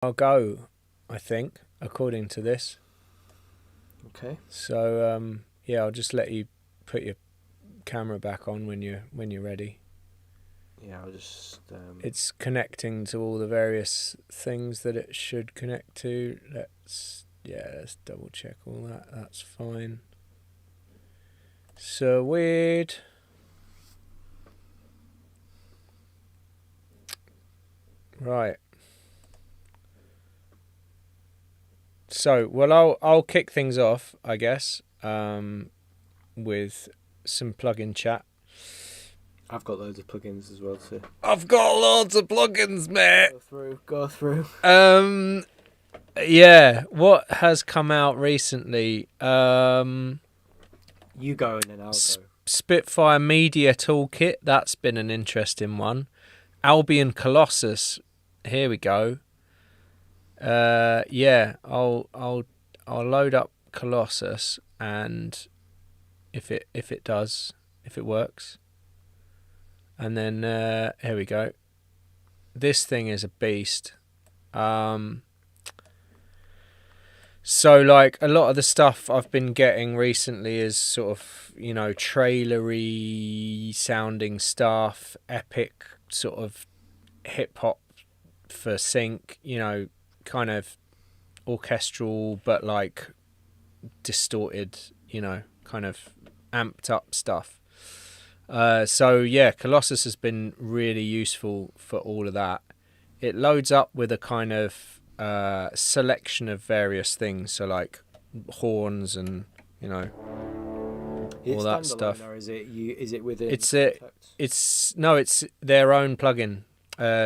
I'll go, I think, according to this. Okay. So yeah, I'll just let you put your camera back on when you're ready. Yeah, I'll just. It's connecting to all the various things that it should connect to. Let's double check all that. That's fine. So weird. Right. So, well, I'll kick things off, I guess, with some plugin chat. I've got loads of plugins as well too. I've got loads of plugins, mate. Go through. Yeah. What has come out recently? You go and then I'll go. Spitfire Media Toolkit. That's been an interesting one. Albion Colossus. Here we go. Yeah. I'll load up Colossus, and if it works, and then here we go. This thing is a beast. So like a lot of the stuff I've been getting recently is sort of, trailery sounding stuff, epic sort of hip hop for sync, kind of orchestral but like distorted, kind of amped up stuff. So yeah, Colossus has been really useful for all of that. It loads up with a kind of selection of various things, so like horns and all that stuff. Or is it within? It's their own plugin.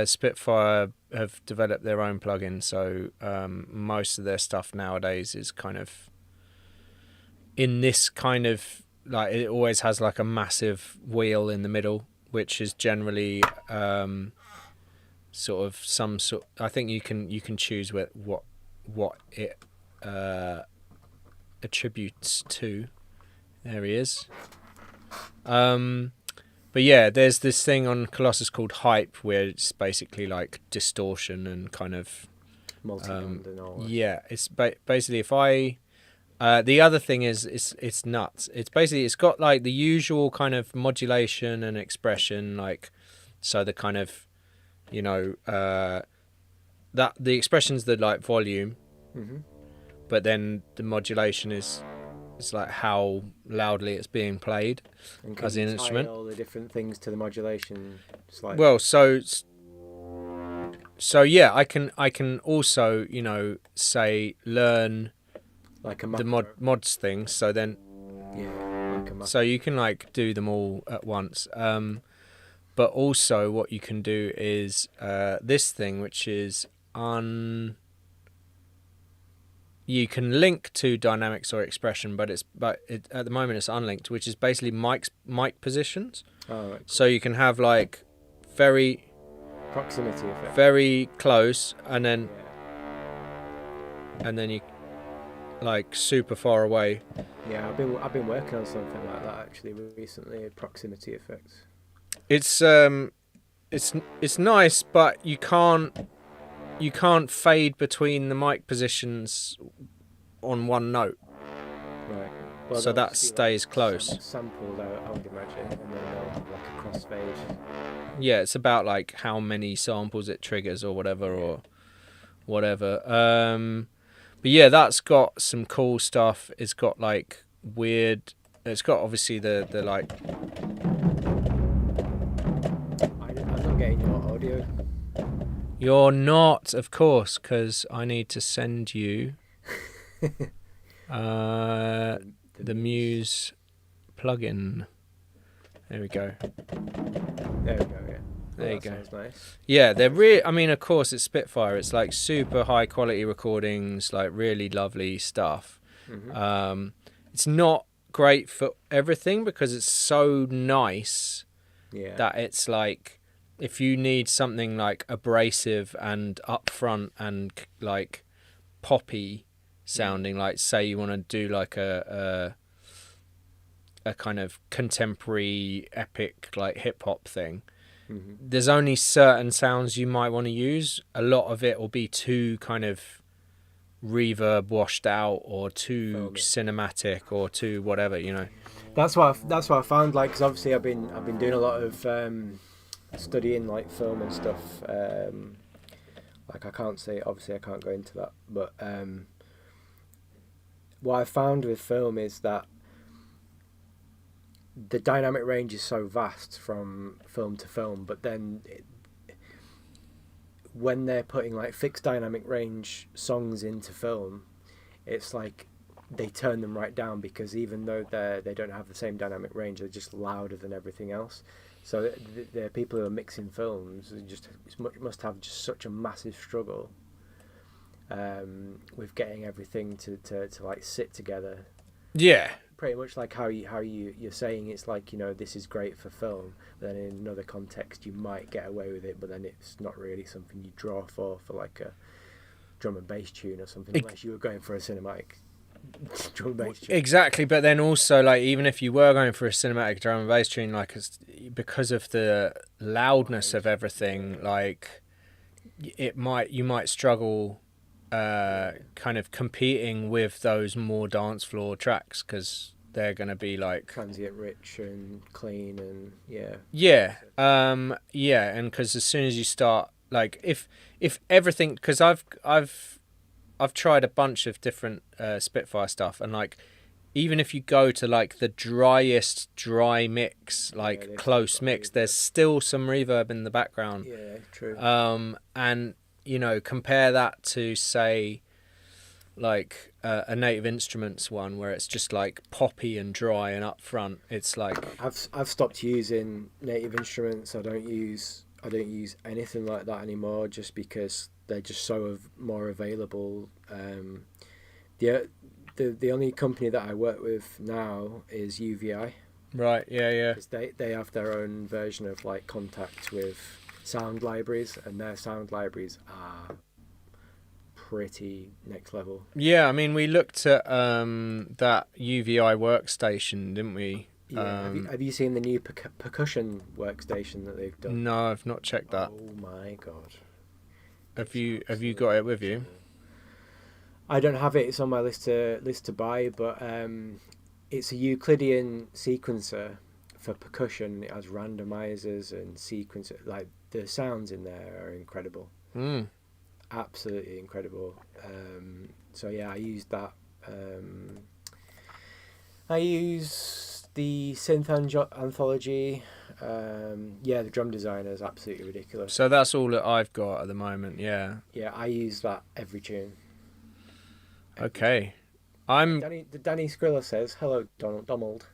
Spitfire have developed their own plugin, so most of their stuff nowadays is kind of in this kind of like, it always has like a massive wheel in the middle, which is generally sort of some sort. I think you can choose what it attributes to. There he is. But yeah, there's this thing on Colossus called Hype, where it's basically like distortion and kind of multi-band and all that. Yeah, it's basically if I. The other thing is it's nuts. It's basically, it's got like the usual kind of modulation and expression, like, so the kind of that the expression's the like volume, but then the modulation is it's like how loudly it's being played as an instrument. All the different things to the modulation. Like... Well, so yeah, I can also say learn like a the mods thing. So then so you can like do them all at once. But also what you can do is this thing, which is you can link to dynamics or expression, but at the moment it's unlinked, which is basically mic positions. Oh, right. So you can have like very proximity effect, very close, and then you like super far away. Yeah, I've been working on something like that actually recently. Proximity effects. It's nice, but you can't fade between the mic positions on one note. Right. Well, so that stays close. Sampled out, I would imagine, and then they'll have like a crossfade. Yeah, it's about like how many samples it triggers or whatever. But yeah, that's got some cool stuff. It's got like weird. It's got obviously the like. I'm not getting your audio. You're not, of course, because I need to send you the Muse plugin. There we go. There we go. Yeah. There you go. Sounds nice. Yeah, they're really. I mean, of course, it's Spitfire. It's like super high quality recordings, like really lovely stuff. Mm-hmm. It's not great for everything because it's so nice that it's like, if you need something like abrasive and upfront and like poppy sounding, like say you want to do like a kind of contemporary epic like hip hop thing, there's only certain sounds you might want to use. A lot of it will be too kind of reverb washed out, or too cinematic, or too whatever, you know. That's what I found. Like, because obviously I've been doing a lot of studying like film and stuff. Like, I can't go into that, but what I found with film is that the dynamic range is so vast from film to film, but then when they're putting like fixed dynamic range songs into film, it's like they turn them right down, because even though they don't have the same dynamic range, they're just louder than everything else. So the people who are mixing films must have just such a massive struggle with getting everything to like sit together. Yeah. Pretty much like how you're saying, it's like, you know, this is great for film, but then in another context you might get away with it, but then it's not really something you draw for like a drum and bass tune or something, unless you were going for a cinematic drum and bass tune. Exactly, but then also, like, even if you were going for a cinematic drum and bass tune, like, because of the loudness of everything, like, you might struggle kind of competing with those more dance floor tracks, because they're going to be like transient rich and clean, and and because as soon as you start, like, if everything, because I've tried a bunch of different Spitfire stuff, and like, even if you go to like the driest dry mix, like close mix, there's still some reverb in the background. Yeah, true. And you know, compare that to, say, like a Native Instruments one, where it's just like poppy and dry and up front. It's like I've stopped using Native Instruments. I don't use anything like that anymore, just because they're just so more available. The only company that I work with now is UVI. Right. Yeah. They have their own version of like Contact with sound libraries, and their sound libraries are pretty next level. Yeah, I mean, we looked at that UVI workstation, didn't we? Yeah. Have you seen the new percussion workstation that they've done? No, I've not checked that. Oh my god! Have you got it with you? I don't have it. It's on my list to buy, but it's a Euclidean sequencer for percussion. It has randomizers and sequencer. Like, the sounds in there are incredible. Absolutely incredible. So yeah, I used that. I use the synth anthology. The drum designer is absolutely ridiculous. So that's all that I've got at the moment. Yeah, I use that every tune. Okay. Danny Skrilla says, "Hello, Donald."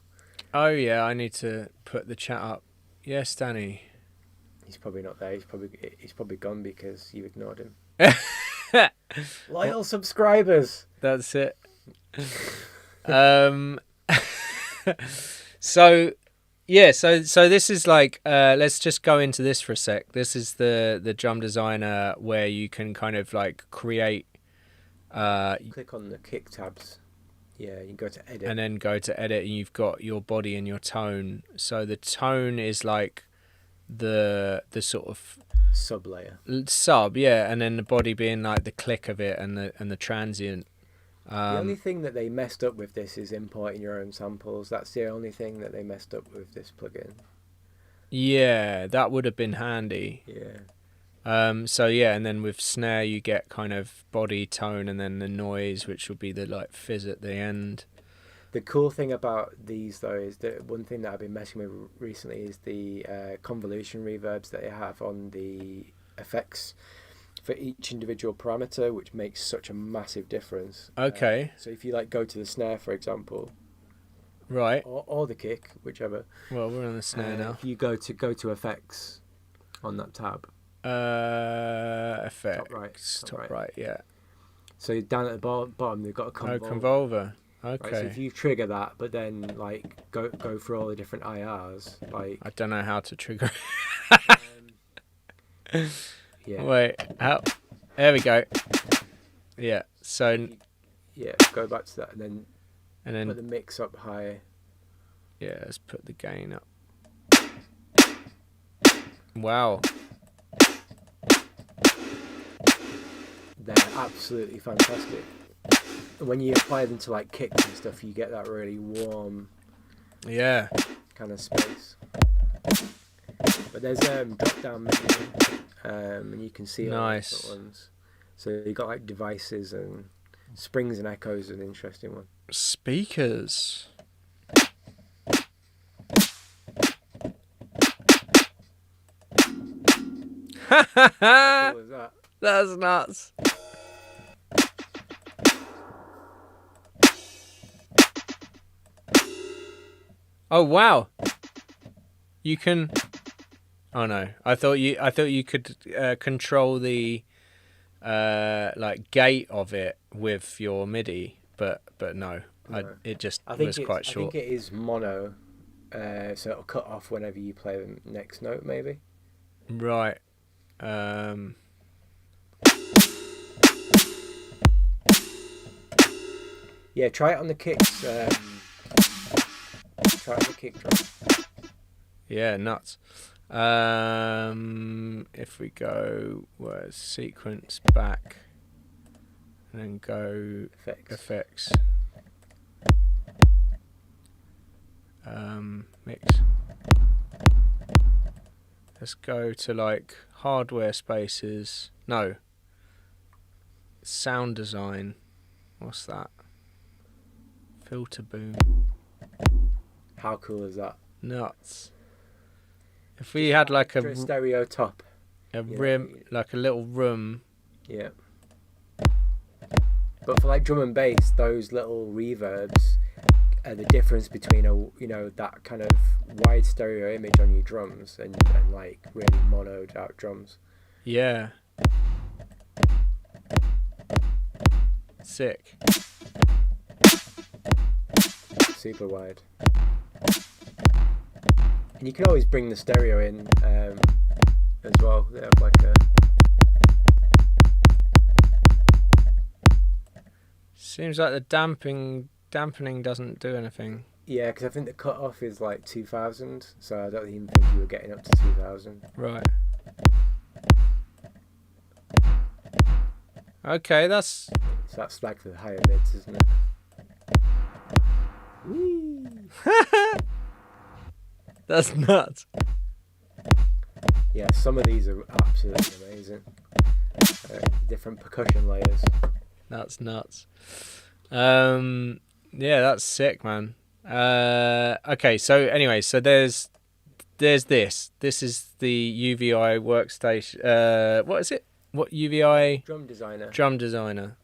Oh yeah, I need to put the chat up. Yes, Danny. He's probably not there. He's probably gone because you ignored him. Loyal subscribers. That's it. So this is like, let's just go into this for a sec. This is the drum designer, where you can kind of like create. Click on the kick tabs. Yeah, you go to edit. And then go to edit, and you've got your body and your tone. So the tone is like the sort of sub layer. And then the body being like the click of it, and the transient. The only thing that they messed up with this is importing your own samples. That's the only thing that they messed up with this plugin. Yeah, that would have been handy. Yeah. And then with snare you get kind of body, tone, and then the noise, which will be the like fizz at the end. The cool thing about these, though, is that one thing that I've been messing with recently is the convolution reverbs that they have on the effects for each individual parameter, which makes such a massive difference. Okay. So if you like go to the snare, for example, right, or the kick, whichever. Well, we're on the snare now. If you go to effects on that tab. Effects. Top right. Yeah. So down at the bottom, they've got a convolver. Oh, convolver. Okay. Right, so if you trigger that, but then like go through all the different IRs, like I don't know how to trigger. Yeah. Wait. How? There we go. Yeah. So. Yeah. Go back to that, and then put the mix up higher. Yeah. Let's put the gain up. Wow. They're absolutely fantastic. When you apply them to like kicks and stuff, you get that really warm Yeah. kind of space. But there's drop down menu, and you can see all the different ones. So you got like devices and springs and echoes, an interesting one. Speakers. How cool is that? That's nuts. Oh wow. You can. Oh no! I thought you could control the like gate of it with your MIDI, but no. It just was quite short. I think it is mono, so it'll cut off whenever you play the next note, maybe. Right. Yeah, try it on the kicks. Try it on the kick drum. Yeah, nuts. If we go sequence back and then go effects. Mix. Let's go to like hardware spaces. No. Sound design. What's that? Filter boom. How cool is that? Nuts. If we had like a stereo top, like a little room. Yeah. But for like drum and bass, those little reverbs are the difference between that kind of wide stereo image on your drums and like really monoed out drums. Yeah. Sick. Super wide. And you can always bring the stereo in as well. They have like a. Seems like the dampening doesn't do anything. Yeah, because I think the cutoff is like 2000, so I don't even think you were getting up to 2000. Right. Okay, So that's like the higher mids, isn't it? Whee! That's nuts. Yeah, some of these are absolutely amazing. Different percussion layers. That's nuts. Yeah, that's sick, man. Okay, so anyway, so there's this. This is the UVI workstation. What is it? What UVI? Drum designer. Drum designer.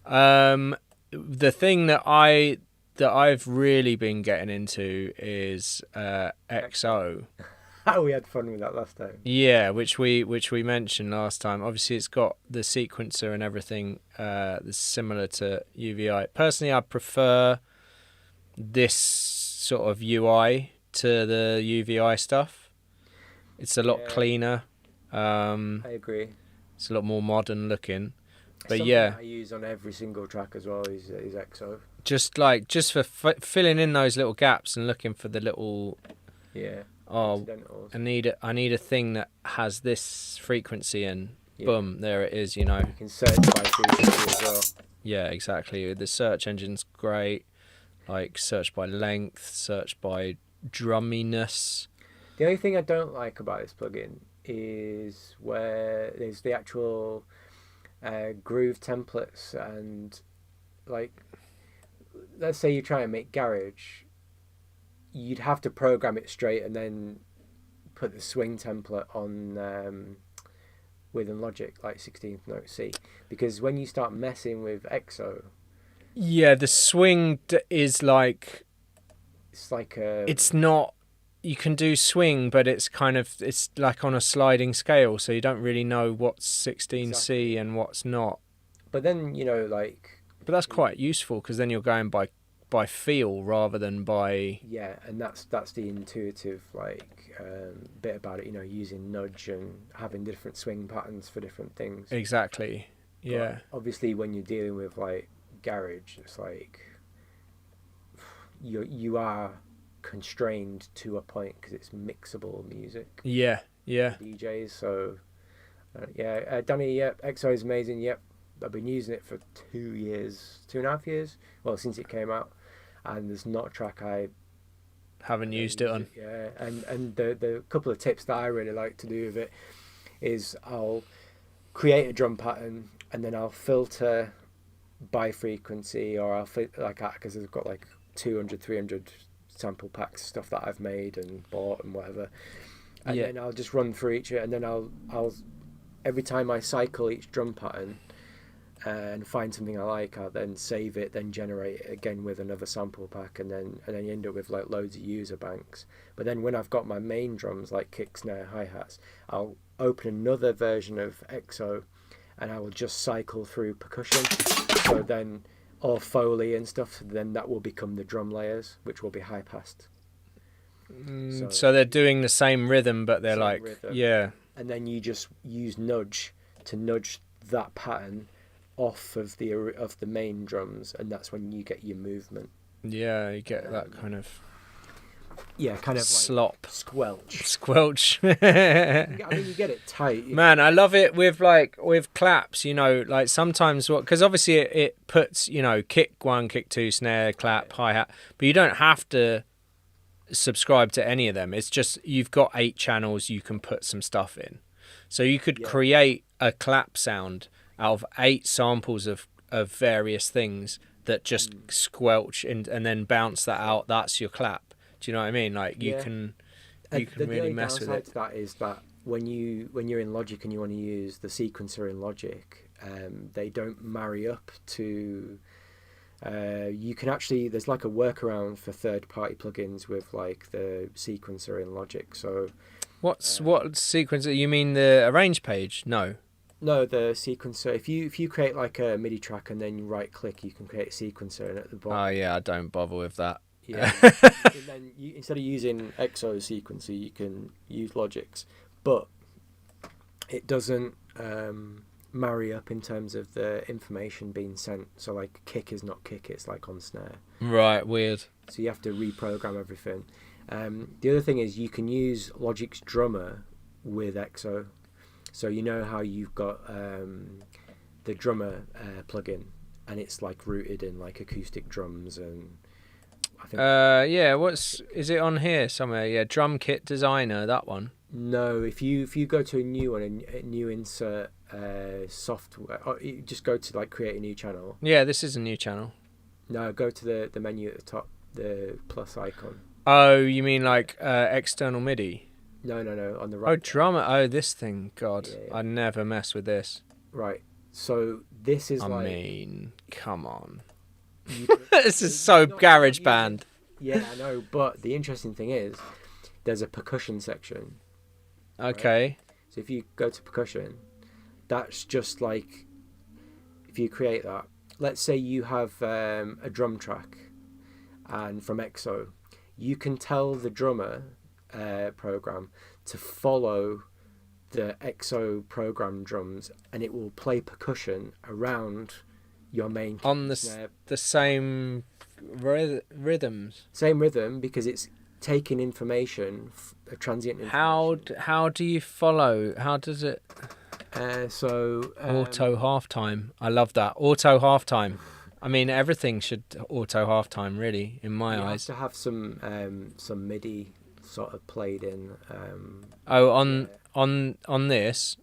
The thing that I've really been getting into is XO. We had fun with that last time. Yeah, which we mentioned last time. Obviously, it's got the sequencer and everything that's similar to UVI. Personally, I prefer this sort of UI to the UVI stuff. It's a lot cleaner. I agree. It's a lot more modern looking. But something yeah, I use on every single track as well is XO. Just for filling in those little gaps and looking for the little. Yeah. Oh, I need a thing that has this frequency in. Yeah. Boom, there it is. You can search by frequency as well. Yeah, exactly. The search engine's great. Like search by length, search by drumminess. The only thing I don't like about this plugin is where there's the actual groove templates, and like, let's say you try and make garage, you'd have to program it straight and then put the swing template on within Logic, like 16th note C, because when you start messing with XO, yeah, the swing is like, it's like it's not, you can do swing, but it's like on a sliding scale, so you don't really know what's 16C exactly. And what's not. But then but that's quite useful, because then you're going by feel rather than by. Yeah, and that's the intuitive bit about it, using nudge and having different swing patterns for different things. Exactly. Yeah. But obviously, when you're dealing with like garage, it's like you are constrained to a point because it's mixable music. Yeah, Yeah. DJs. So Danny, yep, EXO is amazing. Yep, I've been using it for 2 years, 2.5 years. Well, since it came out, and there's not a track I Haven't used it on. Yeah, and the couple of tips that I really like to do with it is I'll create a drum pattern and then I'll filter by frequency, or I'll because I've got like 200, 300 sample packs stuff that I've made and bought and whatever, and then I'll just run through each, and then I'll every time I cycle each drum pattern and find something I like, I'll then save it, then generate it again with another sample pack, and then you end up with like loads of user banks. But then when I've got my main drums like kick, snare, hi-hats, I'll open another version of EXO and I will just cycle through percussion. So then, or Foley and stuff, then that will become the drum layers, which will be high-passed. So they're doing the same rhythm, but they're like, rhythm. yeah. And then you just use nudge to nudge that pattern off of the main drums, and that's when you get your movement. Yeah, you get that kind of kind of slop, like squelch. I mean, you get it tight. Man, I love it with claps. You know, like sometimes because obviously it puts, you know, kick 1, kick 2, snare, clap, hi-hat, but you don't have to subscribe to any of them. It's just you've got 8 channels you can put some stuff in, so you could create a clap sound out of 8 samples of various things that just squelch and then bounce that out. That's your clap. Do you know what I mean? Like you can really mess with it. The downside to that is that when you're in Logic and you want to use the sequencer in Logic, they don't marry up to. You can actually, there's like a workaround for third-party plugins with like the sequencer in Logic. So what sequencer? You mean the arrange page? No, the sequencer. If you create like a MIDI track and then you right-click, you can create a sequencer, and at the bottom. Oh yeah, I don't bother with that. Yeah. And then instead of using EXO sequencer, you can use Logic's, but it doesn't marry up in terms of the information being sent. So like kick is not kick, it's like on snare. Right, weird. So you have to reprogram everything. The other thing is you can use Logic's drummer with EXO. So you know how you've got the drummer plugin, and it's like rooted in like acoustic drums, and I think is it on here somewhere? Yeah, drum kit designer, that one. No, if you go to a new one, a new insert software, or you just go to like create a new channel. Yeah, this is a new channel. No, go to the menu at the top, the plus icon. Oh, you mean like external MIDI? No, on the right. Oh, drummer. Oh, this thing. God, Yeah. I never mess with this. Right. So this is I like. mean, come on. You, This is so garage band. Yeah, I know. But the interesting thing is, there's a percussion section. Okay. Right? So if you go to percussion, that's just like, if you create that, let's say you have a drum track, and from EXO, you can tell the drummer program to follow the EXO program drums, and it will play percussion around your main on the same rhythms. Same rhythm, because it's taking information, transient information. How do you follow? How does it? Auto halftime. I love that auto halftime. I mean, everything should auto halftime, really, in my eyes. You have to have some MIDI sort of played in. On this,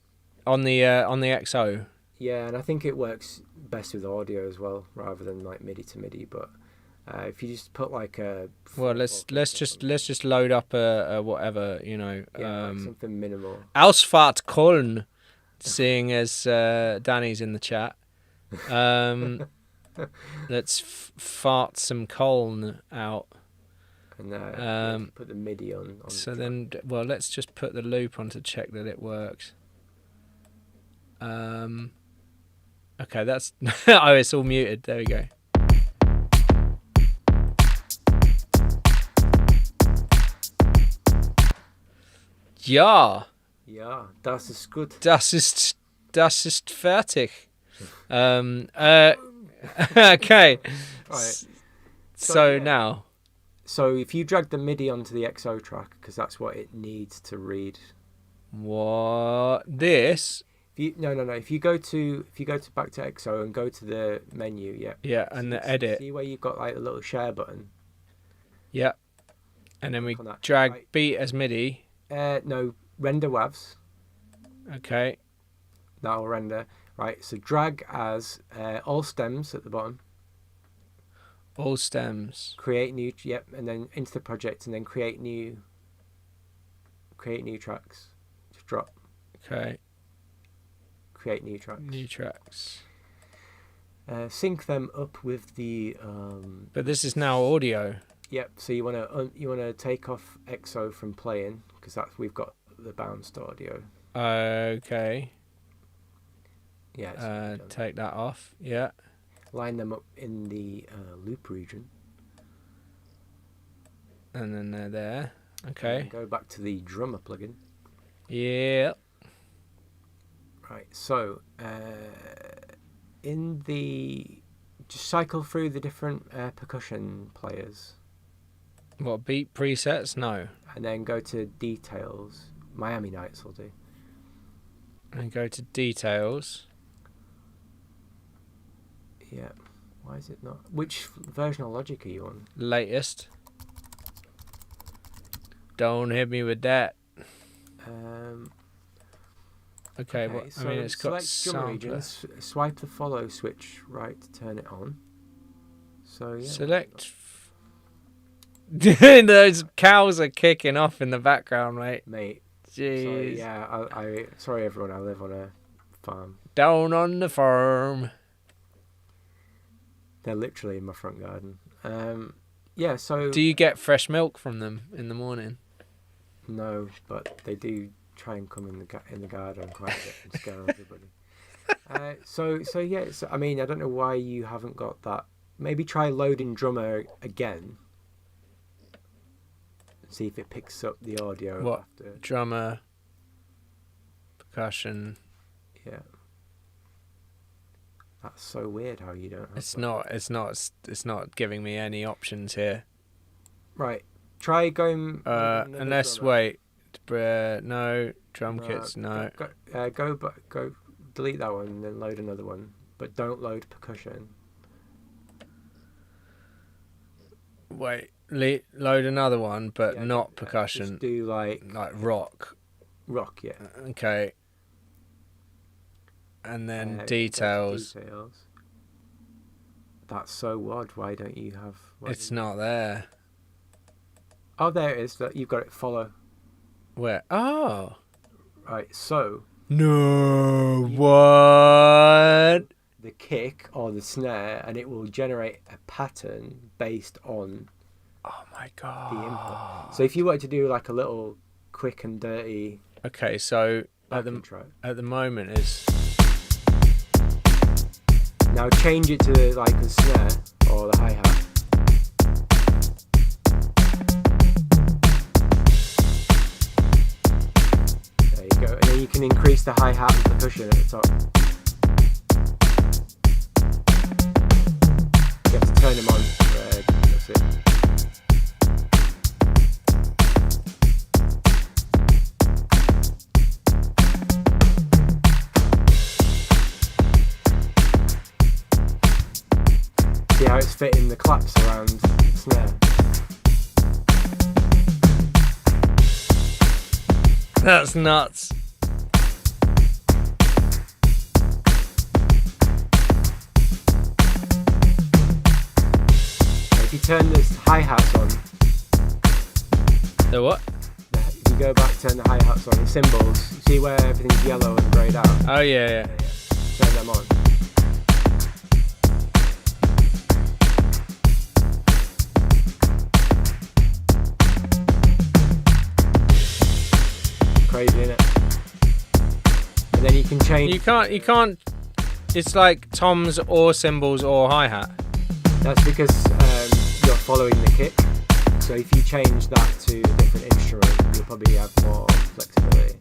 on the XO. Yeah, and I think it works best with audio as well, rather than like MIDI to MIDI. But if you just put like a let's just load up a whatever, you know. Like something minimal. Ausfahrt Köln, seeing as Danny's in the chat. Let's fart some Köln out. And put the MIDI on so then, well, let's just put the loop on to check that it works. Okay, that's oh, it's all muted. There we go. Ja. Ja, das ist gut. Das ist fertig. Okay. Right. So now. So if you drag the MIDI onto the EXO track, because that's what it needs to read What? This? No. If you go to back to EXO and go to the menu, yeah. Yeah, and the edit. See where you've got like a little share button. Yeah. And then we Click drag right. beat as MIDI. No, render WAVs. Okay. That will render. Right, so drag as all stems at the bottom. All stems. Create new, yep, and then into the project, and then create new tracks. Just drop. Okay. Create new tracks. New tracks. Sync them up with the. But this is now audio. Yep. So you wanna take off EXO from playing because we've got the bounced audio. Okay. Yeah. Take that off. Yeah. Line them up in the loop region. And then they're there. Okay. Go back to the drummer plugin. Yeah. Right. So just cycle through the different percussion players. What, beat presets? No. And then go to details. Miami Nights will do. And go to details. Yeah. Why is it not? Which version of Logic are you on? Latest. Don't hit me with that. Okay, so I mean, it's got select drum region, sampler. swipe the follow switch right to turn it on. So yeah. Select. Those cows are kicking off in the background, mate. Jeez. So, yeah, I sorry everyone. I live on a farm. Down on the farm. They're literally in my front garden. Yeah. So. Do you get fresh milk from them in the morning? No, but they do try and come in the garden quite a bit and scare everybody. So yeah. I mean, I don't know why you haven't got that. Maybe try loading drummer again. See if it picks up the audio. What? After. Drummer. Percussion. Yeah. That's so weird how you don't have It's not giving me any options here. Right. Try going unless drummer. wait. No. Drum kits, no. Go delete that one and then load another one. But don't load percussion. Wait. Load another one, but not percussion. Just do like rock. Rock, yeah. Okay. And then details. That's so odd. Why don't you have? It's not there. Oh, there it is. You've got it. Follow. Where? Oh. Right. So. No. What? The kick or the snare, and it will generate a pattern based on. Oh my god. The input. So if you wanted to do like a little quick and dirty. Okay, so at the moment is. Now change it to like the snare or the hi-hat. There you go. And then you can increase the hi-hat and percussion at the top. You have to turn them on. That's it. See how it's fitting the claps around the snare. That's nuts. If you turn this hi-hats on. The what? If you go back, turn the hi-hats on, the cymbals, see where everything's yellow and greyed out? Oh yeah. Turn them on. Crazy, innit? And then you can change. You can't. It's like toms or cymbals or hi-hat. That's because you're following the kick. So if you change that to a different instrument, you'll probably have more flexibility.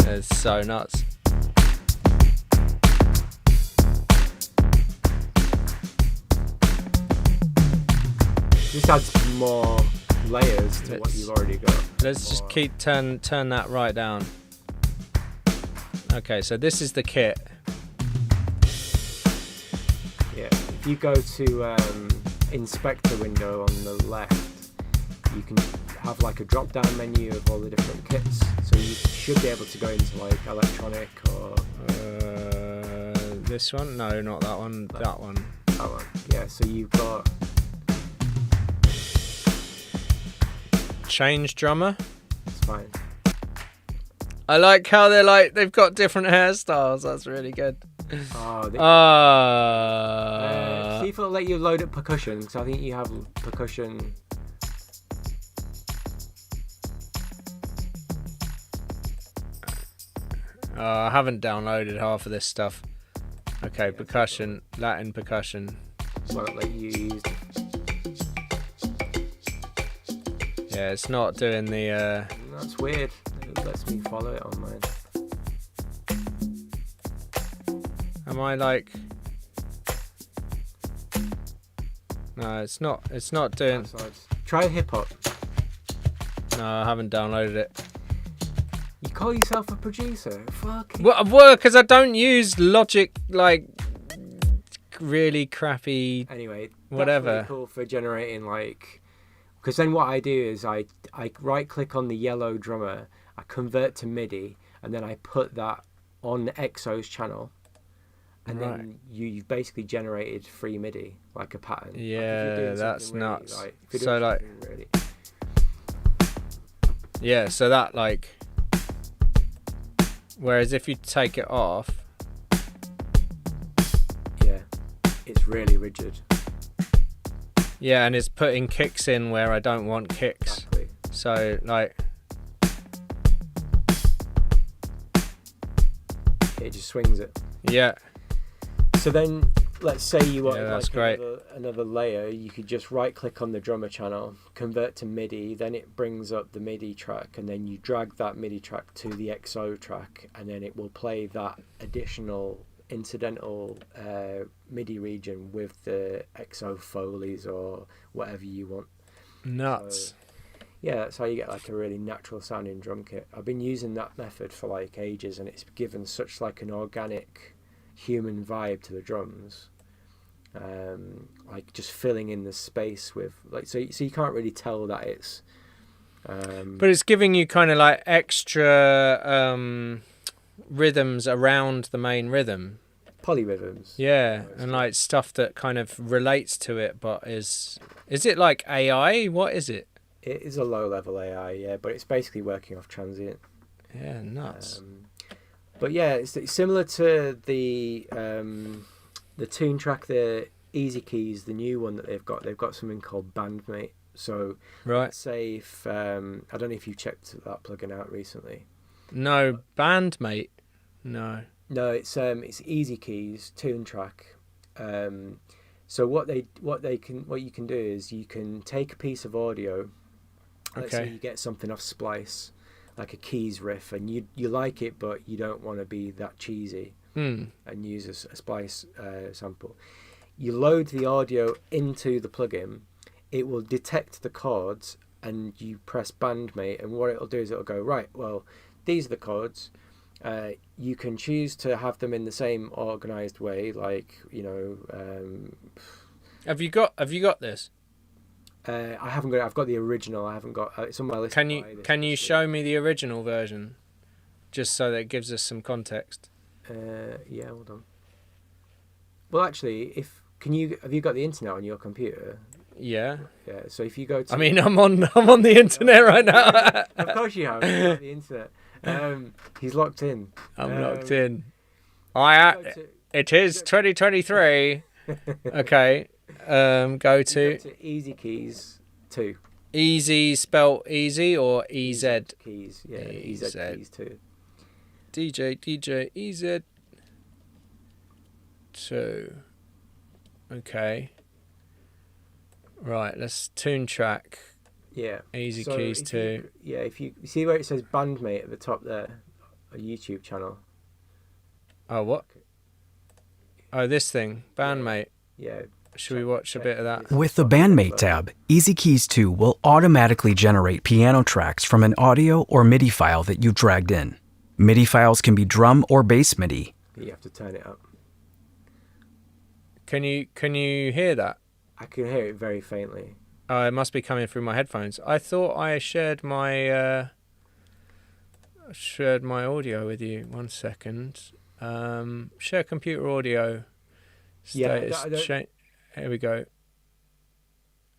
There's so nuts. This adds more layers to what you've already got. Let's just keep turn that right down. Okay, so this is the kit. Yeah, if you go to inspector window on the left, you can have like a drop down menu of all the different kits. So you should be able to go into like electronic or this one? No, not that one. That one. That one. Yeah, so you've got change drummer. It's fine. I like how they've got different hairstyles. That's really good. Oh, see if it'll let you load up percussion, because I think you have percussion. I haven't downloaded half of this stuff. Okay, percussion, Latin percussion. Won't let you use. Yeah, it's not doing the. That's weird. It lets me follow it on mine. Am I like? No, it's not. It's not doing. Try hip hop. No, I haven't downloaded it. You call yourself a producer? Fuck. Well, because I don't use Logic, like really crappy. Anyway, whatever. That's really cool for generating like. Because then what I do is I right click on the yellow drummer, I convert to Midi, and then I put that on EXO's channel, and then you've basically generated free Midi, like a pattern. Yeah, that's really, nuts. Like, so like, really... yeah, so that like, whereas if you take it off, yeah, it's really rigid. Yeah, and it's putting kicks in where I don't want kicks. Exactly. So, like... It just swings it. Yeah. So then, let's say you want another layer, you could just right-click on the drummer channel, convert to MIDI, then it brings up the MIDI track, and then you drag that MIDI track to the XO track, and then it will play that additional incidental MIDI region with the XO Foleys or whatever you want. Nuts. So, yeah, that's how you get like a really natural sounding drum kit. I've been using that method for like ages, and it's given such like an organic human vibe to the drums. Like just filling in the space with like so you can't really tell that it's but it's giving you kind of like extra rhythms around the main rhythm, polyrhythms, yeah, and like stuff that kind of relates to it. But is it like AI? What is it? It is a low level AI, yeah, but it's basically working off transient. Yeah, nuts. But yeah, it's similar to the Tune Track, the Easy Keys, the new one that they've got. They've got something called Bandmate. So let's say if I don't know if you've checked that plugin out recently. No, Bandmate. No, it's Easy Keys Tune Track. So what you can do is you can take a piece of audio. Let's say you get something off Splice, like a keys riff, and you like it, but you don't want to be that cheesy and use a Splice sample. You load the audio into the plugin. It will detect the chords, and you press Bandmate, and what it'll do is it'll go, right, well, these are the chords. You can choose to have them in the same organized way, like, you know. Have you got this? I haven't got it. I've got the original. I haven't got it's on my list. Can you show me the original version, just so that it gives us some context? Yeah, hold on. Well, actually, have you got the internet on your computer? Yeah. Yeah. So if you go to, I mean, I'm on the internet right now. Of course you have. You have the internet. He's locked in. I'm locked in. It is 2023. Okay. Go to Easy Keys 2. Easy spelt easy or EZ? Keys, yeah. EZ Keys 2. DJ EZ 2. Okay. Right, let's Tune Track. Yeah. Easy Keys 2. If you see where it says Bandmate at the top there, a YouTube channel. Oh, what? Oh, this thing, Bandmate. Yeah. Should we watch a bit of that? With the Bandmate tab, Easy Keys 2 will automatically generate piano tracks from an audio or MIDI file that you've dragged in. MIDI files can be drum or bass MIDI. You have to turn it up. Can you hear that? I can hear it very faintly. Oh, it must be coming through my headphones. I thought I shared my audio with you. 1 second. Share computer audio. Status. Here we go.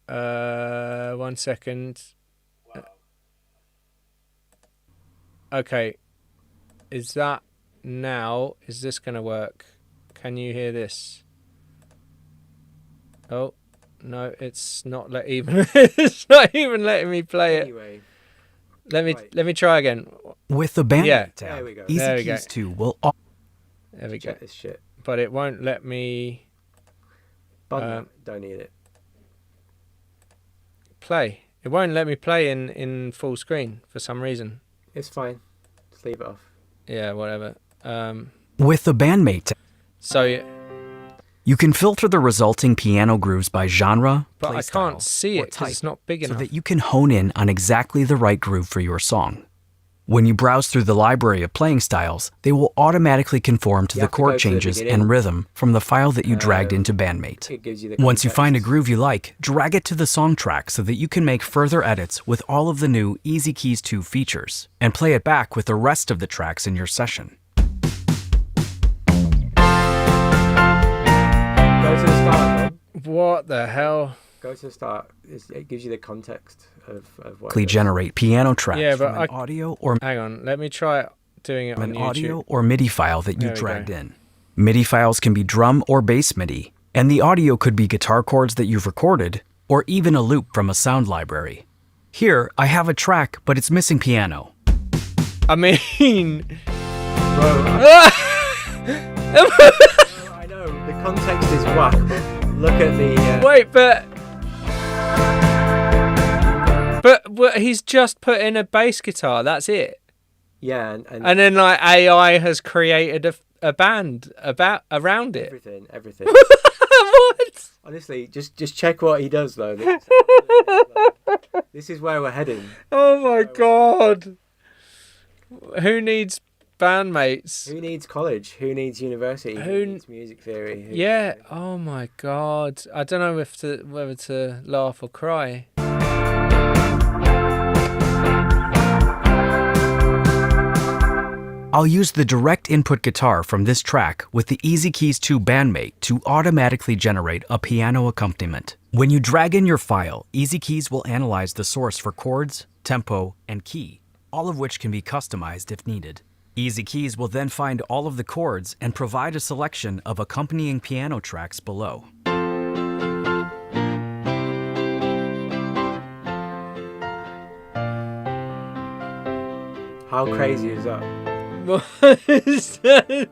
1 second. Okay. Is that now? Is this going to work? Can you hear this? Oh, no, it's not it's not even letting me play it. Anyway, Let me try again. With the Bandmate tab, there we go. Easy There we Keys go. 2 will There we go. Check this shit. But it won't let me Don't need it. play. It won't let me play in full screen for some reason. It's fine. Just leave it off. Yeah, whatever. With the Bandmate tab, So, yeah, you can filter the resulting piano grooves by genre, but play I style, can't see or it because type, it's not big so enough. that you can hone in on exactly the right groove for your song. When you browse through the library of playing styles, they will automatically conform to You the have to go chord to the changes beginning. and rhythm from the file that you dragged into Bandmate. It gives you the Once you find a context. groove you like, drag it to the song track so that you can make further edits with all of the new Easy Keys 2 features, and play it back with the rest of the tracks in your session. Go to the start, man. What the hell? Go to the start. It gives you the context of what. Quickly generate piano tracks Yeah, but from an audio or Hang on, let me try doing it on an YouTube. audio or MIDI file that you There we dragged go. in. MIDI files can be drum or bass MIDI, and the audio could be guitar chords that you've recorded, or even a loop from a sound library. Here, I have a track, but it's missing piano. I mean, Bro, I know the context is whack. But look at the. wait, but he's just put in a bass guitar. That's it. Yeah, And then like AI has created a band around it. everything. What? Honestly, just check what he does though. This is where we're heading. Oh my god. Who needs bandmates? Who needs college? Who needs university? Who needs music theory? Yeah. Oh my god. I don't know whether to laugh or cry. I'll use the direct input guitar from this track with the Easy Keys 2 Bandmate to automatically generate a piano accompaniment. When you drag in your file, Easy Keys will analyze the source for chords, tempo, and key, all of which can be customized if needed. Easy Keys will then find all of the chords and provide a selection of accompanying piano tracks below. How crazy is that? What is that?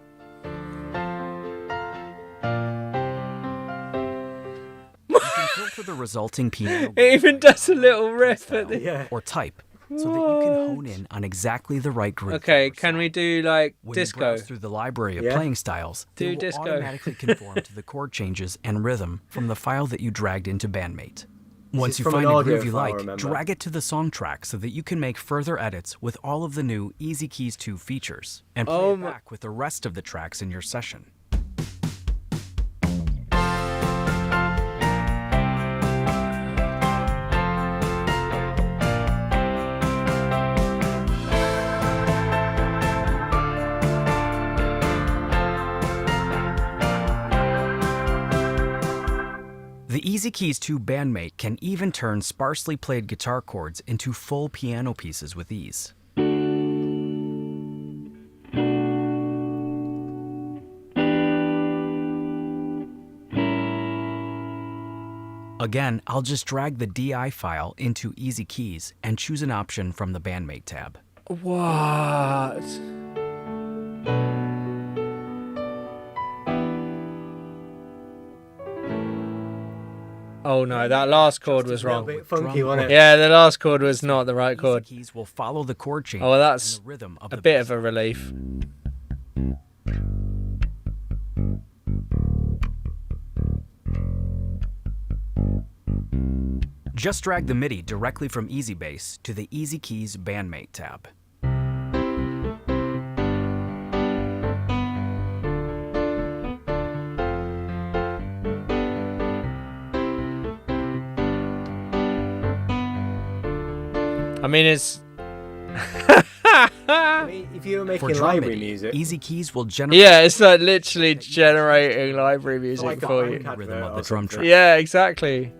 You can filter the resulting piano It even does a little riff at the... Yeah. or type so that you can hone in on exactly the right groove. Okay, for your can song. we do like When disco? you browse through the library of Yeah. playing styles, Do they will disco. automatically conform to the chord changes and rhythm from the file that you dragged into Bandmate. Once is you from find an a audio groove you file, like, remember? drag it to the song track so that you can make further edits with all of the new Easy Keys 2 features, and play Oh it my- back with the rest of the tracks in your session. The Easy Keys 2 Bandmate can even turn sparsely played guitar chords into full piano pieces with ease. Again, I'll just drag the DI file into Easy Keys and choose an option from the Bandmate tab. What? Oh no, that last chord was a little wrong. bit funky, wasn't it? Yeah, the last chord was not the right Easy chord. keys will follow the chord change Oh, well, that's and the rhythm of a the bit bass of a line. relief. Just drag the MIDI directly from Easy Bass to the Easy Keys Bandmate tab. I mean, it's I mean, if you were For making drum library MIDI, music, Easy Keys will generate yeah, it's like literally generating library music like a for bank you. advert Rhythm of or the drum something. track. Yeah, exactly.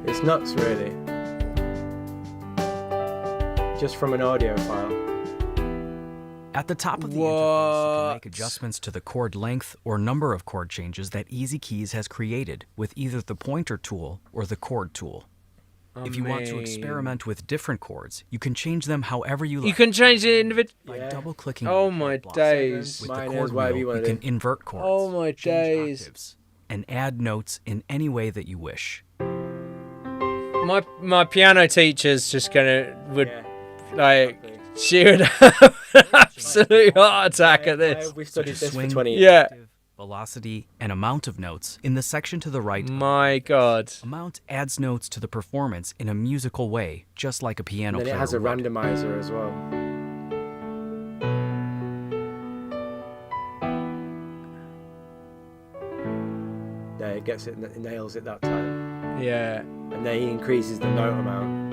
It's nuts, really. Just from an audio file. At the top of the interface, you can What? make adjustments to the chord length or number of chord changes that Easy Keys has created with either the pointer tool or the chord tool. If you want to experiment with different chords, you can change them however you like. You can change the individual. By Yeah. double-clicking Oh on the my chord block. days. With the Minors, chord whatever wheel, you wanna you can do. invert chords, Oh my change days. octaves, and add notes in any way that you wish. My piano teacher's just would Yeah, like exactly. she would have an absolute heart attack at Why this. have we Such studied as this for swing, 20 years? Yeah. octave, velocity, and amount of notes in the section to the right. My God. Amount adds notes to the performance in a musical way, just like a piano And then player it has a would. randomizer as well. There, it gets it, it nails it that time. Yeah. And then he increases the note amount.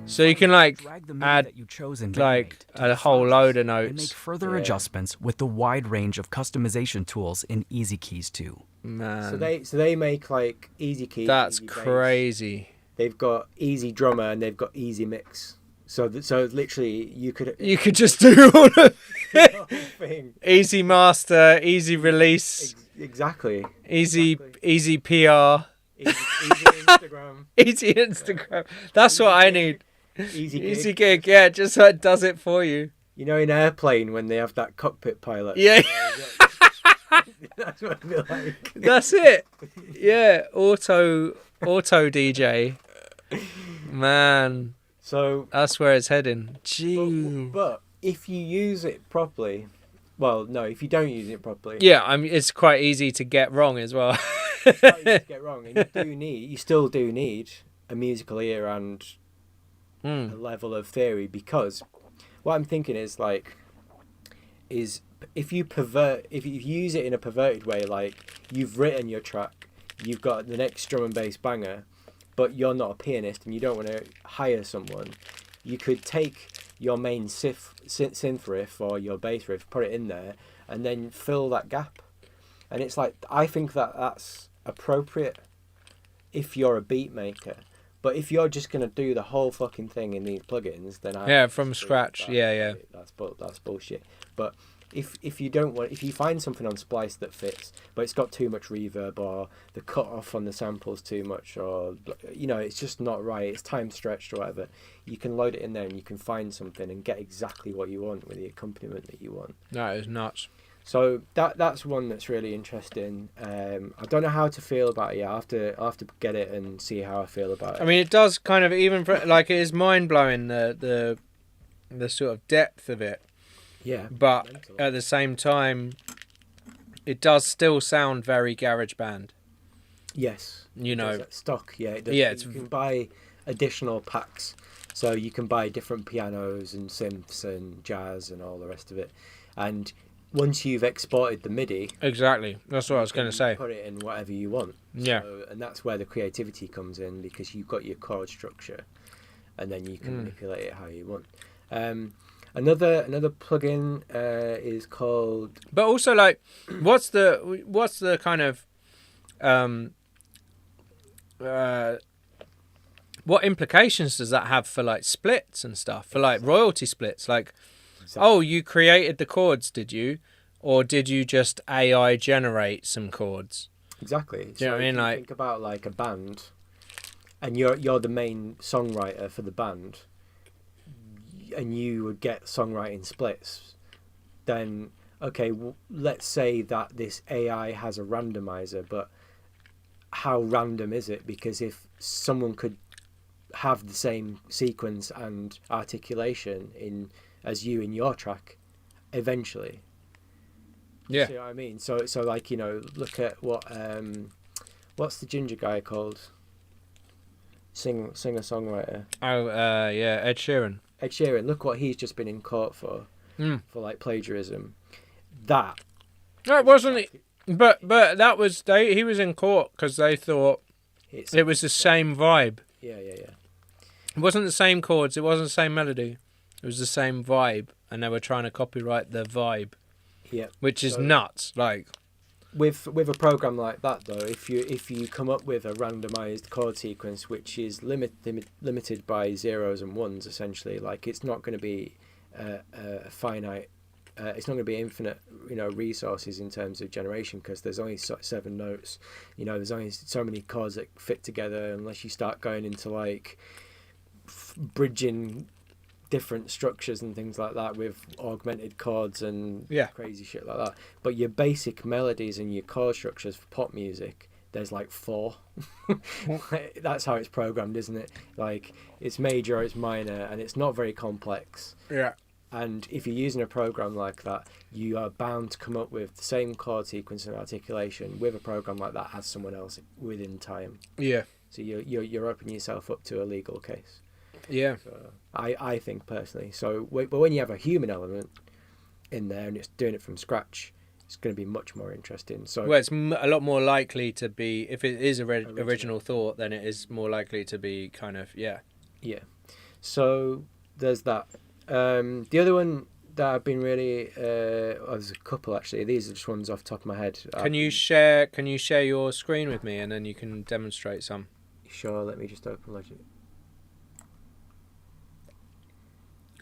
So you can like Drag the MIDI add that you chose in like Bandmate to a the whole source load of and make notes. further Yeah. adjustments with the wide range of customization tools in Easy Keys 2. Man, So they make like easy key. that's easy bass. crazy. They've got easy drummer and they've got easy mix. So so literally you could You could just do all of the whole it. thing. Easy master, easy release, Exactly. easy Exactly. easy PR, Easy Instagram. easy Instagram. That's what I need. Easy Easy gig. gig, yeah, just so it does it for you. You know, in Airplane when they have that cockpit pilot. Yeah. That's what I feel like. That's it. Yeah, auto DJ. Man, So, that's where it's heading. Gee. but if you use it properly, well, no, if you don't use it properly, Yeah, I mean it's quite easy to get wrong as well. it's quite easy to get wrong, and you still do need a musical ear and a level of theory, because what I'm thinking is if you use it in a perverted way, like you've written your track, you've got the next drum and bass banger, but you're not a pianist and you don't want to hire someone, you could take your main synth riff or your bass riff, put it in there, and then fill that gap. And it's like, I think that's appropriate if you're a beat maker. But if you're just going to do the whole fucking thing in these plugins, then Yeah, from scratch. Yeah. that's bullshit. But if you don't want, if you find something on Splice that fits, but it's got too much reverb, or the cut off on the samples too much, or it's just not right, it's time stretched or whatever, you can load it in there and you can find something and get exactly what you want with the accompaniment that you want. That is nuts. So that's one that's really interesting. I don't know how to feel about it yet. I'll have to get it and see how I feel about it. I mean, it does kind of, even for, like, it is mind blowing the sort of depth of it. Yeah. But mental. at the same time, it does still sound very garage band. Yes. You know. It does. Stock. Yeah. It does. Yeah, You can buy additional packs, so you can buy different pianos and synths and jazz and all the rest of it. And once you've exported the MIDI, Exactly. That's what I was going to say. put it in whatever you want. Yeah. So, and that's where the creativity comes in, because you've got your chord structure, and then you can manipulate it how you want. Another plugin is called. But also, like, what's the kind of what implications does that have for like splits and stuff, for like royalty splits? Like, oh, you created the chords, did you, or did you just AI generate some chords? Exactly. Do you know what I mean? If you Like, think about like a band, and you're the main songwriter for the band, and you would get songwriting splits, then okay, let's say that this AI has a randomizer, but how random is it? Because if someone could have the same sequence and articulation as you in your track, eventually. Yeah. See what I mean? So like, look at what's the ginger guy called? Singer-songwriter. Oh, yeah, Ed Sheeran. Ed Sheeran. Look what he's just been in court for like plagiarism. That. No, it wasn't. But that was he was in court because they thought it was the same vibe. Yeah. It wasn't the same chords. It wasn't the same melody. It was the same vibe, and they were trying to copyright the vibe. Yeah. Which is nuts. Like, with a program like that, though, if you come up with a randomized chord sequence which is limited by zeros and ones, essentially, like, it's not going to be a finite. It's not going to be infinite, resources in terms of generation, because there's only 7 notes. There's only so many chords that fit together, unless you start going into like bridging different structures and things like that with augmented chords and crazy shit like that. But your basic melodies and your chord structures for pop music, there's like 4. That's how it's programmed, isn't it? Like, it's major, it's minor, and it's not very complex. Yeah. And if you're using a program like that, you are bound to come up with the same chord sequence and articulation with a program like that as someone else within time. Yeah. So you're opening yourself up to a legal case. Yeah. So I think personally. So, but when you have a human element in there and it's doing it from scratch, it's going to be much more interesting. So, well, it's a lot more likely to be, if it is original thought, then it is more likely to be kind of Yeah. So there's that. The other one that I've been really, there's a couple actually. These are just ones off the top of my head. Can you share your screen with me, and then you can demonstrate some? Sure. Let me just open Logic.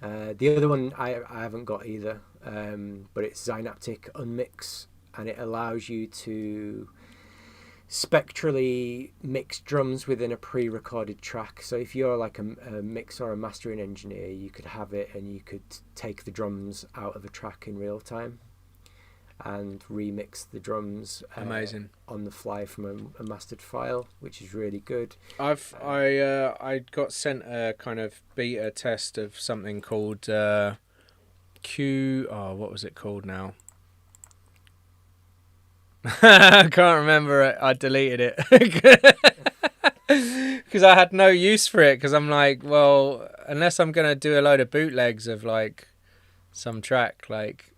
The other one I haven't got either, but it's Synaptic Unmix, and it allows you to spectrally mix drums within a pre-recorded track. So if you're like a mix or a mastering engineer, you could have it and you could take the drums out of a track in real time and remix the drums amazing on the fly from a mastered file, which is really good. I got sent a kind of beta test of something called what was it called now? I can't remember it. I deleted it because I had no use for it, because I'm like, well, unless I'm going to do a load of bootlegs of like some track, like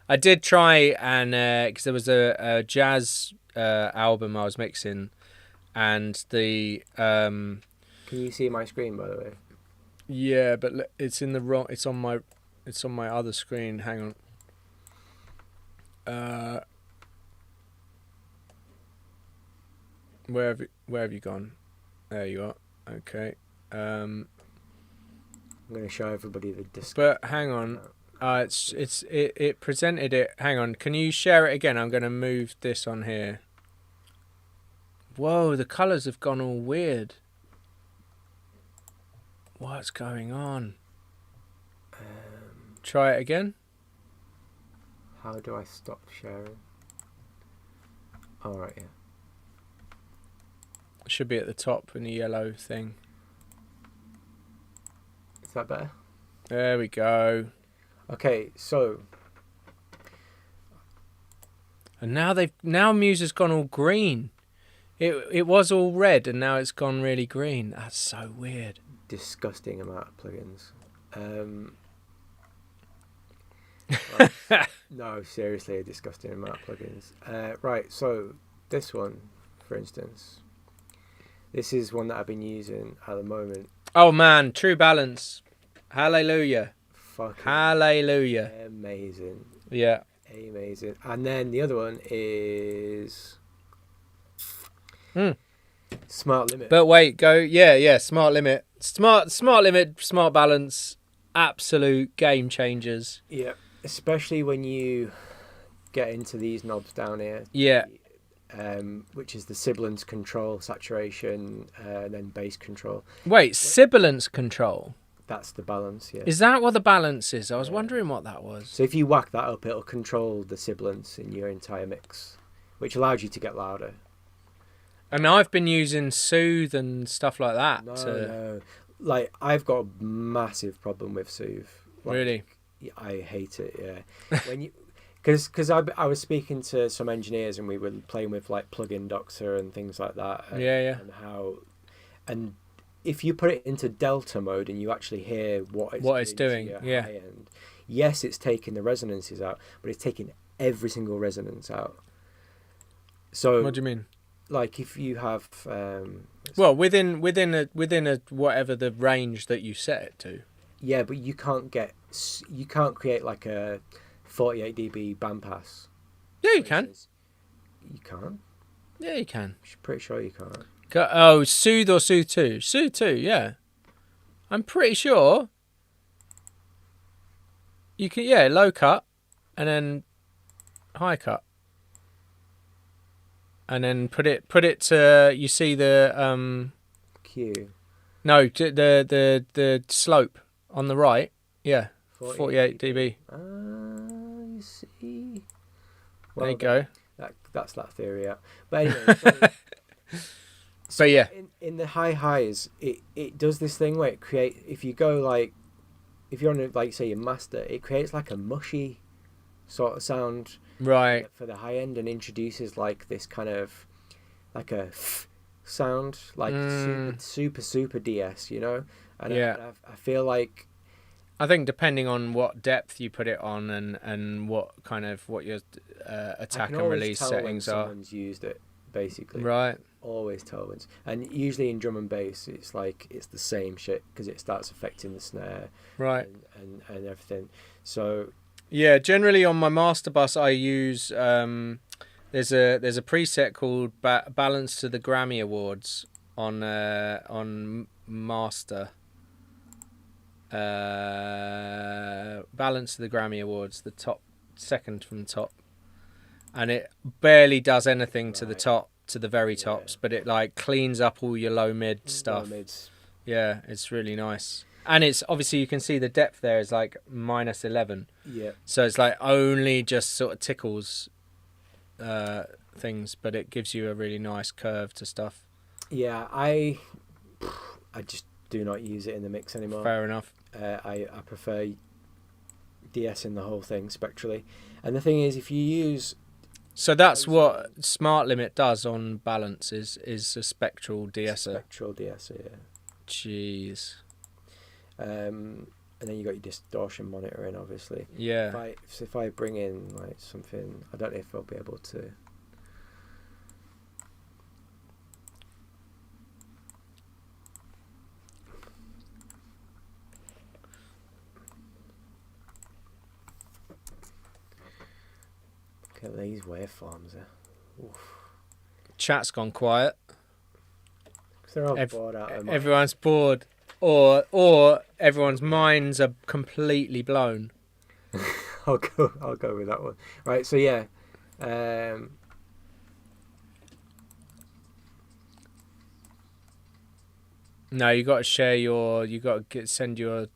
I did try, and because there was a jazz album I was mixing, and the Can you see my screen, by the way? Yeah, but it's in the wrong. It's on my other screen. Hang on. Where have you gone? There you are. Okay. I'm going to show everybody the disc. But hang on. It presented it. Hang on. Can you share it again? I'm going to move this on here. Whoa, the colours have gone all weird. What's going on? Try it again. How do I stop sharing? All right, yeah. It should be at the top in the yellow thing. Is that better? There we go. Okay, so. And now Muse has gone all green. It was all red and now it's gone really green. That's so weird. Disgusting amount of plugins. No, seriously, a disgusting amount of plugins. Right, so this one, for instance. This is one that I've been using at the moment. Oh man, True Balance. Hallelujah. Fucking hallelujah. Amazing. Yeah. Amazing. And then the other one is Smart Limit. But wait, yeah, Smart Limit. Smart Limit, Smart Balance, absolute game changers. Yeah. Especially when you get into these knobs down here. Yeah. which is the sibilance control, saturation, and then bass control. Wait, sibilance control. That's the balance, yeah. Is that what the balance is? I was wondering what that was. So if you whack that up, it'll control the sibilance in your entire mix, which allows you to get louder. And I've been using Soothe and stuff like that. No. Like, I've got a massive problem with Soothe. Like, Really? I hate it, yeah. When you... Because I was speaking to some engineers and we were playing with like plugin Doctor and things like that. And, Yeah. And if you put it into Delta mode and you actually hear what it's doing, yeah. high end, yes, it's taking the resonances out, but it's taking every single resonance out. So What do you mean? Like if you have well, within a whatever the range that you set it to. Yeah, but you can't create like a 48 dB bandpass. Yeah, you can. You can't? Yeah, you can. I'm pretty sure you can't. Oh, Soothe or Soothe 2? Soothe 2, yeah. I'm pretty sure you can, yeah, low cut and then high cut. And then put it to, you see the Q. No, the slope on the right. Yeah. 48 dB. You see. Well, there you go. That's that theory out. But anyway, so yeah. In the high highs, it does this thing where it create. If you go like, if you're on a, like say your master, it creates like a mushy sort of sound. Right. For the high end, and introduces like this kind of like a sound, like super DS, you know. And yeah. I feel like. I think depending on what depth you put it on and what your attack and release settings are. Someone's used it basically. Right. Always tell when, and usually in drum and bass, it's like it's the same shit because it starts affecting the snare. Right. And everything. So. Yeah, generally on my master bus, I use there's a preset called Balance to the Grammy Awards on master. Balance to the Grammy Awards, the top second from the top, and it barely does anything to the top, to the very tops, but it like cleans up all your low mid stuff. Yeah, it's really nice. And it's obviously you can see the depth there is like -11. Yeah. So it's like only just sort of tickles things, but it gives you a really nice curve to stuff. Yeah, I just do not use it in the mix anymore. Fair enough. I prefer DS-ing the whole thing spectrally. And the thing is, if you use... So that's what Smart Limit does on balance is a spectral de-esser. Spectral de-esser, yeah. Jeez. And then you got your distortion monitoring, obviously. Yeah. If I bring in like something, I don't know if I'll be able to. Look at these waveforms. Oof. Chat's gone quiet. They're all bored out of everyone's bored. Or everyone's minds are completely blown. I'll go with that one. Right, so yeah. No, you got to share your. You got to send your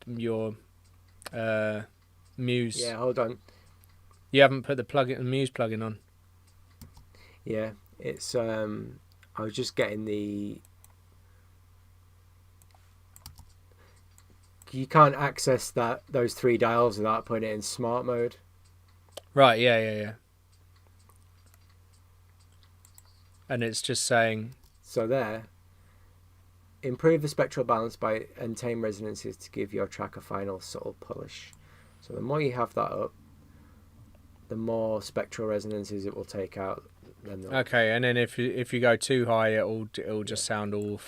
Muse. Yeah, hold on. You haven't put the Muse plugin on. Yeah, it's. I was just getting the. You can't access those 3 dials without putting it in smart mode. Right, yeah. And it's just saying... So there. Improve the spectral balance and tame resonances to give your track a final subtle polish. So the more you have that up, the more spectral resonances it will take out. Okay, and then if you go too high, it'll just sound all...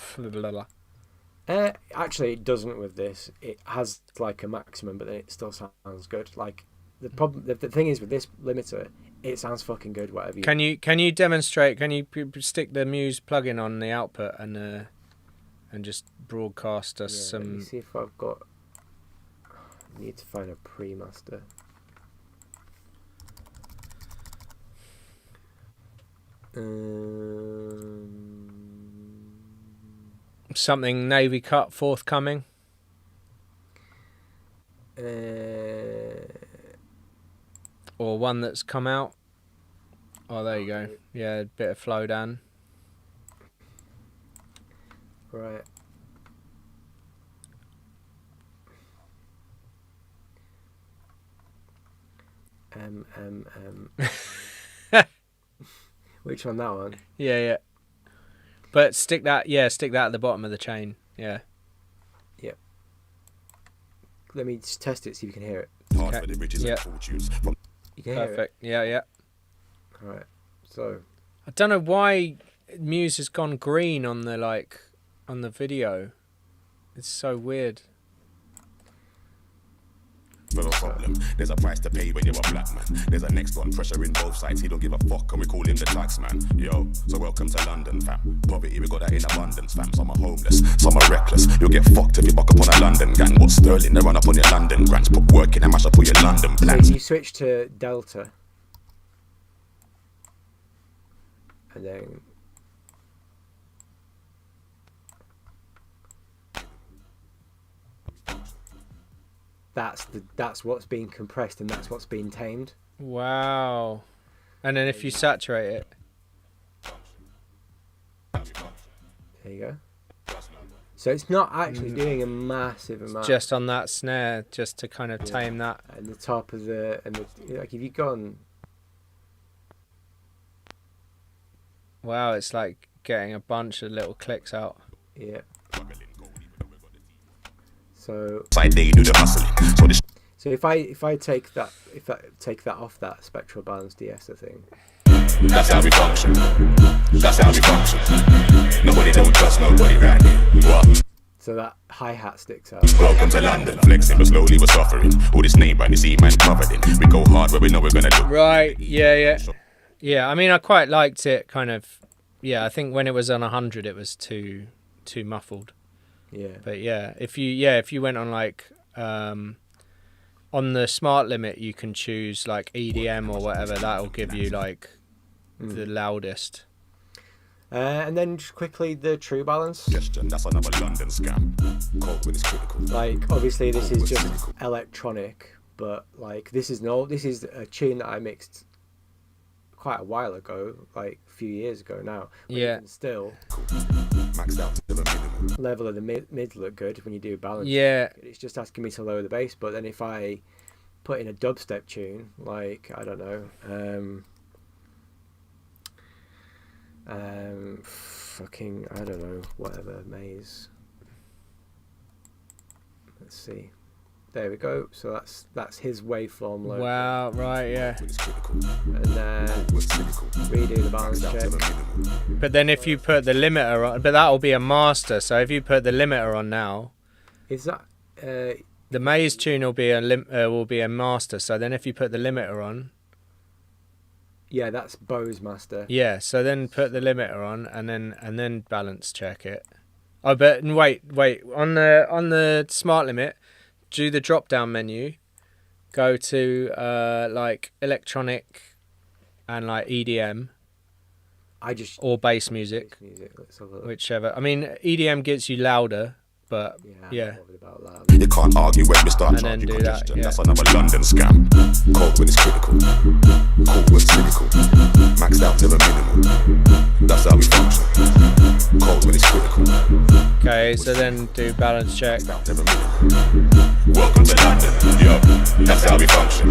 Actually, it doesn't with this. It has like a maximum, but then it still sounds good. Like the problem, the thing is with this limiter, it sounds fucking good. Whatever. Can you demonstrate? Can you stick the Muse plugin on the output and just broadcast us some? Let me see if I've got. I need to find a pre-master. Something Navy cut forthcoming. Or one that's come out. Oh, there you go. Yeah, a bit of flow down. Right. Which one? That one? Yeah. But stick that at the bottom of the chain. Yeah. Yep. Let me just test it, see if you can hear it. Okay. Yeah. You can hear Perfect. Yeah. All right. So. I don't know why Muse has gone green on the video. It's so weird. No problem. There's a price to pay when you're a black man. There's a next one, pressure in both sides. He don't give a fuck, and we call him the tax man. Yo, so welcome to London, fam. Poverty, we got that in abundance, fam. Some are homeless, some are reckless. You'll get fucked if you buck up on a London gang. What's Sterling? They run up on your London grants. Put work in and mash up all your London plans. So you switch to Delta, and then. That's what's being compressed and that's what's being tamed. Wow. And then if you saturate it. There you go. So it's not actually doing a massive amount. Just on that snare, just to kind of tame that. And the top of the like if you've gone. Wow, it's like getting a bunch of little clicks out. Yeah. So if I take that off that spectral balance de-esser thing. That's how we function. That's how we function. Nobody don't trust nobody right here. What? So that hi-hat sticks out. Welcome to London, flexing but slowly we're suffering. All this name brand you see man covered in. We go hard where we know we're gonna do. Right, yeah. I mean, I quite liked it. Kind of, yeah. I think when it was on 100, it was too muffled. Yeah. But yeah, if you went on like on the smart limit, you can choose like EDM or whatever. That'll give you like the loudest. And then just quickly the true balance. That's another London scam. Cold when it's critical. Like obviously this is just electronic, but like this is a tune that I mixed quite a while ago, like a few years ago now. But even still, maxed out to the minimum. Level of the mid look good when you do balance. Yeah. It's just asking me to lower the bass, but then if I put in a dubstep tune, like I don't know, fucking I don't know, whatever maze. Let's see. There we go. So that's his waveform load. Wow, right, yeah. And then redo the balance check. But then if you put the limiter on, but that'll be a master. So if you put the limiter on now, is that the maze tune will be a master. So then if you put the limiter on, yeah, that's Bose master. Yeah. So then put the limiter on, and then balance check it. Oh, but wait. On the smart limit, do the drop down menu, go to like electronic and like EDM. Or bass music. Let's have a look. Whichever. I mean, EDM gets you louder, but yeah. I'm not worried about that. You can't argue when we start and then do congestion. that. Yeah. That's another London scam. Cold when it's critical. Cool when it's cynical. Maxed out to the minimum. That's how we function. Cold when it's critical. Okay, so then do balance check. Welcome to London. Yup. That's how we function.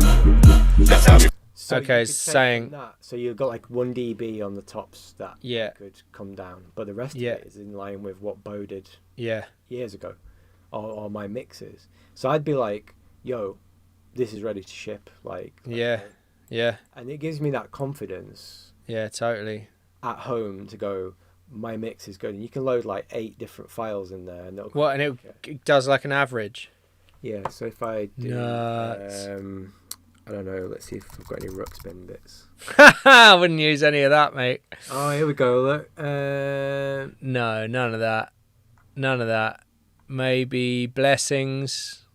That's how we. So okay, saying that, so you've got like 1 dB on the tops that yeah could come down, but the rest of it is in line with what Bo did years ago, or my mixes. So I'd be like, "Yo, this is ready to ship." Like yeah, and it gives me that confidence. Yeah, totally. At home to go, my mix is good, and you can load like 8 different files in there, and it does like an average. Yeah. So if I do, Nuts. I don't know. Let's see if I've got any rook spin bits. I wouldn't use any of that, mate. Oh, here we go. Look. No, none of that. None of that. Maybe blessings.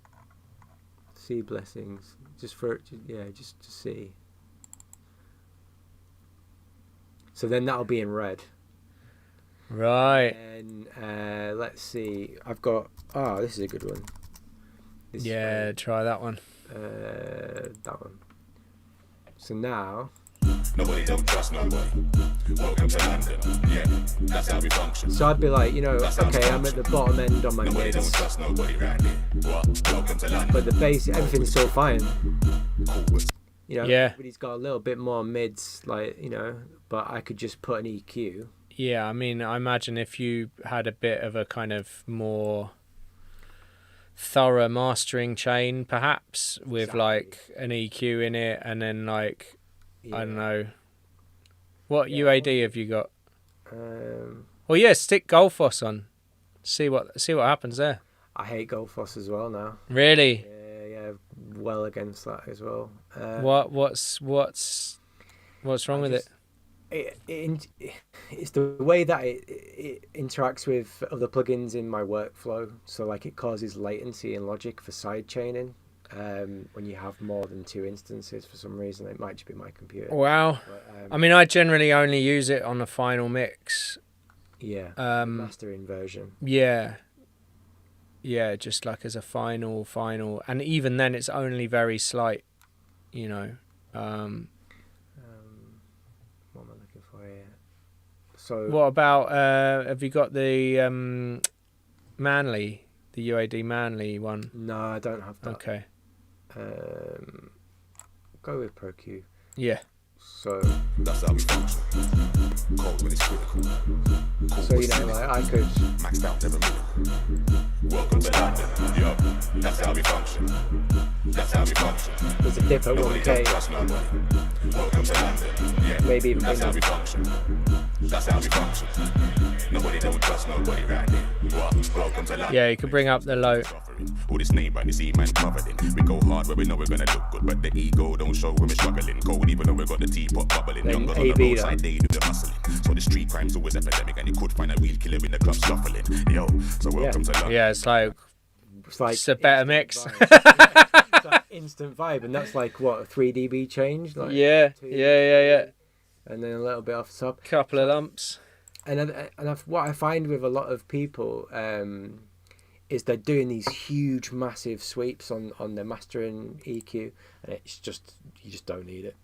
See blessings. Just to see. So then that'll be in red. Right. And let's see. I've got. Oh, this is a good one. This Yeah, try that one. that one. So now. Nobody don't trust nobody. Welcome to London. Yeah, that's how we function. So I'd be like, you know, okay, I'm at the bottom end on my Nobody mids, don't trust nobody right here. What? Welcome to London. but the bass, everything's still fine. Cool. You know, Yeah. everybody's got a little bit more mids, like, you know, but I could just put an EQ. Yeah, I mean, I imagine if you had a bit of a kind of more thorough mastering chain, perhaps, with Exactly. like an EQ in it, and then like, Yeah. I don't know, what Yeah, UAD have you got? Um, Well, yeah, stick Golfos on. See what happens there. I hate Goldfoss as well now. Really? Yeah, well against that as well. What's wrong with it? It's the way that it interacts with other plugins in my workflow. So like it causes latency in Logic for side chaining. When you have more than 2 instances for some reason. It might just be my computer. Wow. But, I mean, I generally only use it on a final mix. yeah, mastering version. Yeah, just like as a final, and even then it's only very slight, you know. What am I looking for here? So What about have you got the Manly, the UAD Manly one? no, I don't have that. Okay. Go with ProQ. Yeah. So That's how we function. Cold when it's critical. Cool so you know, like I could. maxed out, never miracle. Welcome to London. Yup, that's how we function. That's how we function. There's a dip at Nobody don't 1K. trust nobody. Welcome to London. Yeah, Maybe even that's how we bigger. function. That's how we function. Nobody don't trust nobody right here. What? Welcome to London. Yeah, you could bring up the low. All this name brand, you see man covered in. We go hard where we know we're gonna look good, but the ego don't show when we're struggling. Cold even though we got the teapot bubbling. Then Young girls on AB the that. roadside, they do the hustling. So the street crime's always epidemic, and you could find a real killer in the club shuffling. Yo, so welcome to London. Yeah, it's like It's like it's a better instant mix. vibe. It's like instant vibe, and that's like what, a 3 dB change. Like Yeah. and then a little bit off the top. Couple of lumps. What I find with a lot of people is they're doing these huge, massive sweeps on their mastering EQ, and it's just you just don't need it.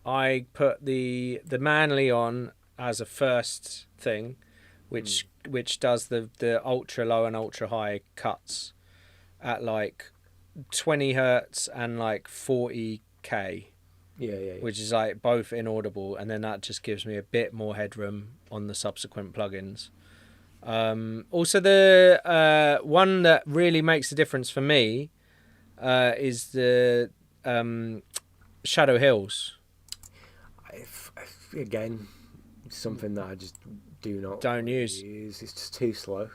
I put the Manly on as a first thing, which does the ultra low and ultra high cuts at like 20 hertz and like 40k, Yeah. which is like both inaudible, and then that just gives me a bit more headroom on the subsequent plugins. Also, the one that really makes a difference for me is the Shadow Hills. Again, something that I just Don't use. It's just too slow.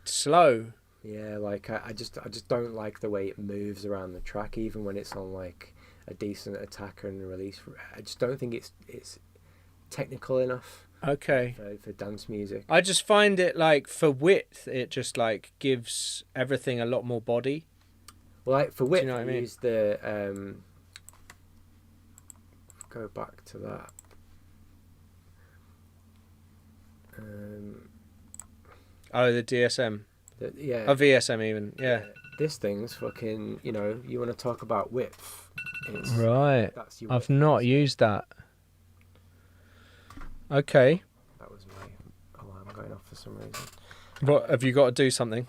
Slow. Yeah, like I just don't like the way it moves around the track, even when it's on like a decent attacker and release. I just don't think it's technical enough Okay. for dance music. I just find it like for width, it just like gives everything a lot more body. Well, like for width, you know what I mean? use the go back to that. Oh, the DSM. Yeah. Oh, VSM even. Yeah. This thing's fucking. You know, you want to talk about width? It's, Right. That's your I've width. not used that. Okay. That was my alarm going off for some reason. What have you got to do something?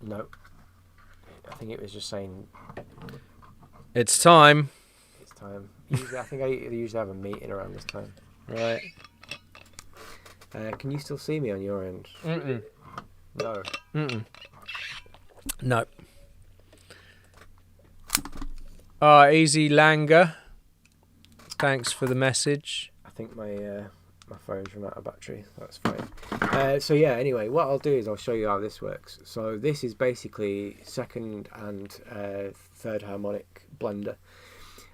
No. I think it was just saying It's time. it's time. Usually, I think I usually have a meeting around this time. Right. Can you still see me on your end? Mm-mm. No. Mm-mm. No. Easy Langer. Thanks for the message. I think my phone's run out of battery. That's fine. So yeah. Anyway, what I'll do is I'll show you how this works. So this is basically second and third harmonic blender,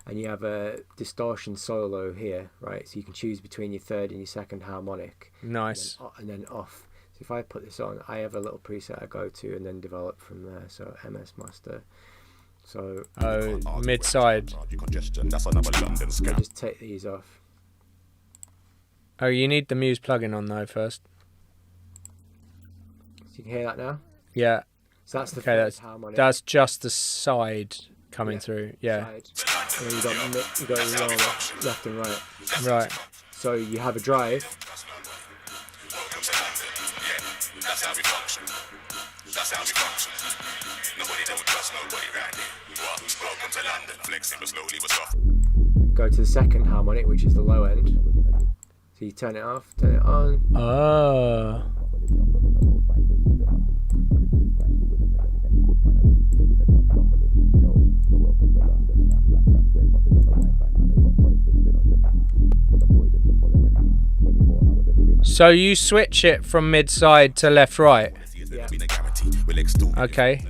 and you have a distortion solo here, right? So you can choose between your third and your second harmonic. Nice. And then off. So if I put this on, I have a little preset I go to and then develop from there. So MS Master So mid-side. That's another London I scam. just take these off. Oh, you need the Muse plugin on though first. So you can hear that now. Yeah. So that's the Okay, first harmonic. that's just the side coming through. Yeah. Side. And then you got your normal left and right. Right. So you have a drive. That's how we function. That's how we function. Nobody don't trust nobody right here. Welcome to London. Flexing but slowly but soft. Go to the second harmonic, which is the low end. So you turn it off, turn it on. Oh. So you switch it from mid-side to left-right? Yeah. Okay.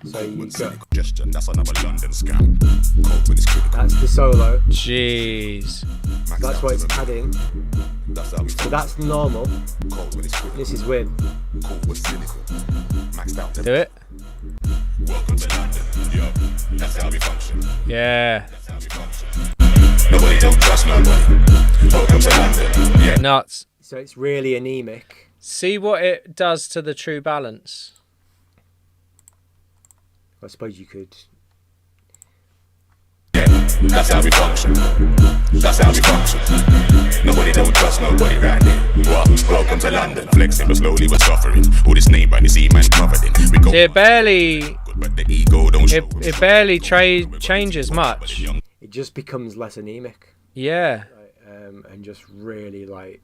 So you got, That's another London scam. that's the solo. Jeez. That's what it's adding. So that's normal. This is with. Do it. Welcome to London. Yo, that's how we function. Yeah. That's how we function. Nobody don't trust nobody. Welcome to London. Yeah. Nuts. So it's really anemic. See what it does to the true balance. I suppose you could. That's how we function. That's how we function. Nobody don't trust nobody right here. Welcome to London. Flexing but slowly we're suffering. All this name brand, you see man covered in. We go It barely, but the ego don't show. it barely changes much. It just becomes less anemic. Yeah. And just really like.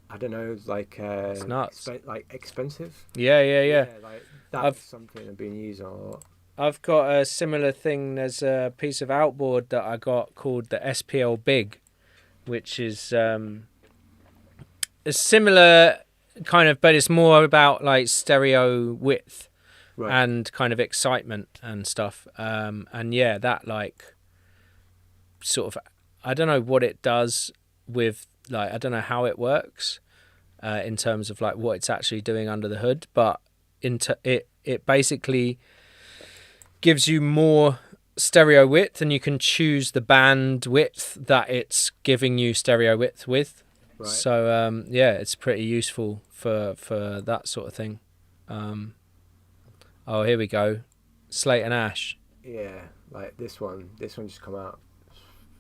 I don't know, like It's nuts. like expensive. Yeah. Like that's something I've been using a lot. I've got a similar thing. There's a piece of outboard that I got called the SPL Big, which is a similar kind of, but it's more about like stereo width and kind of excitement and stuff. And yeah, that like sort of, I don't know what it does with like, I don't know how it works in terms of like what it's actually doing under the hood, but it basically gives you more stereo width, and you can choose the band width that it's giving you stereo width with. Right. So yeah, it's pretty useful for that sort of thing. Oh, here we go, Slate and Ash. Yeah, like this one just come out.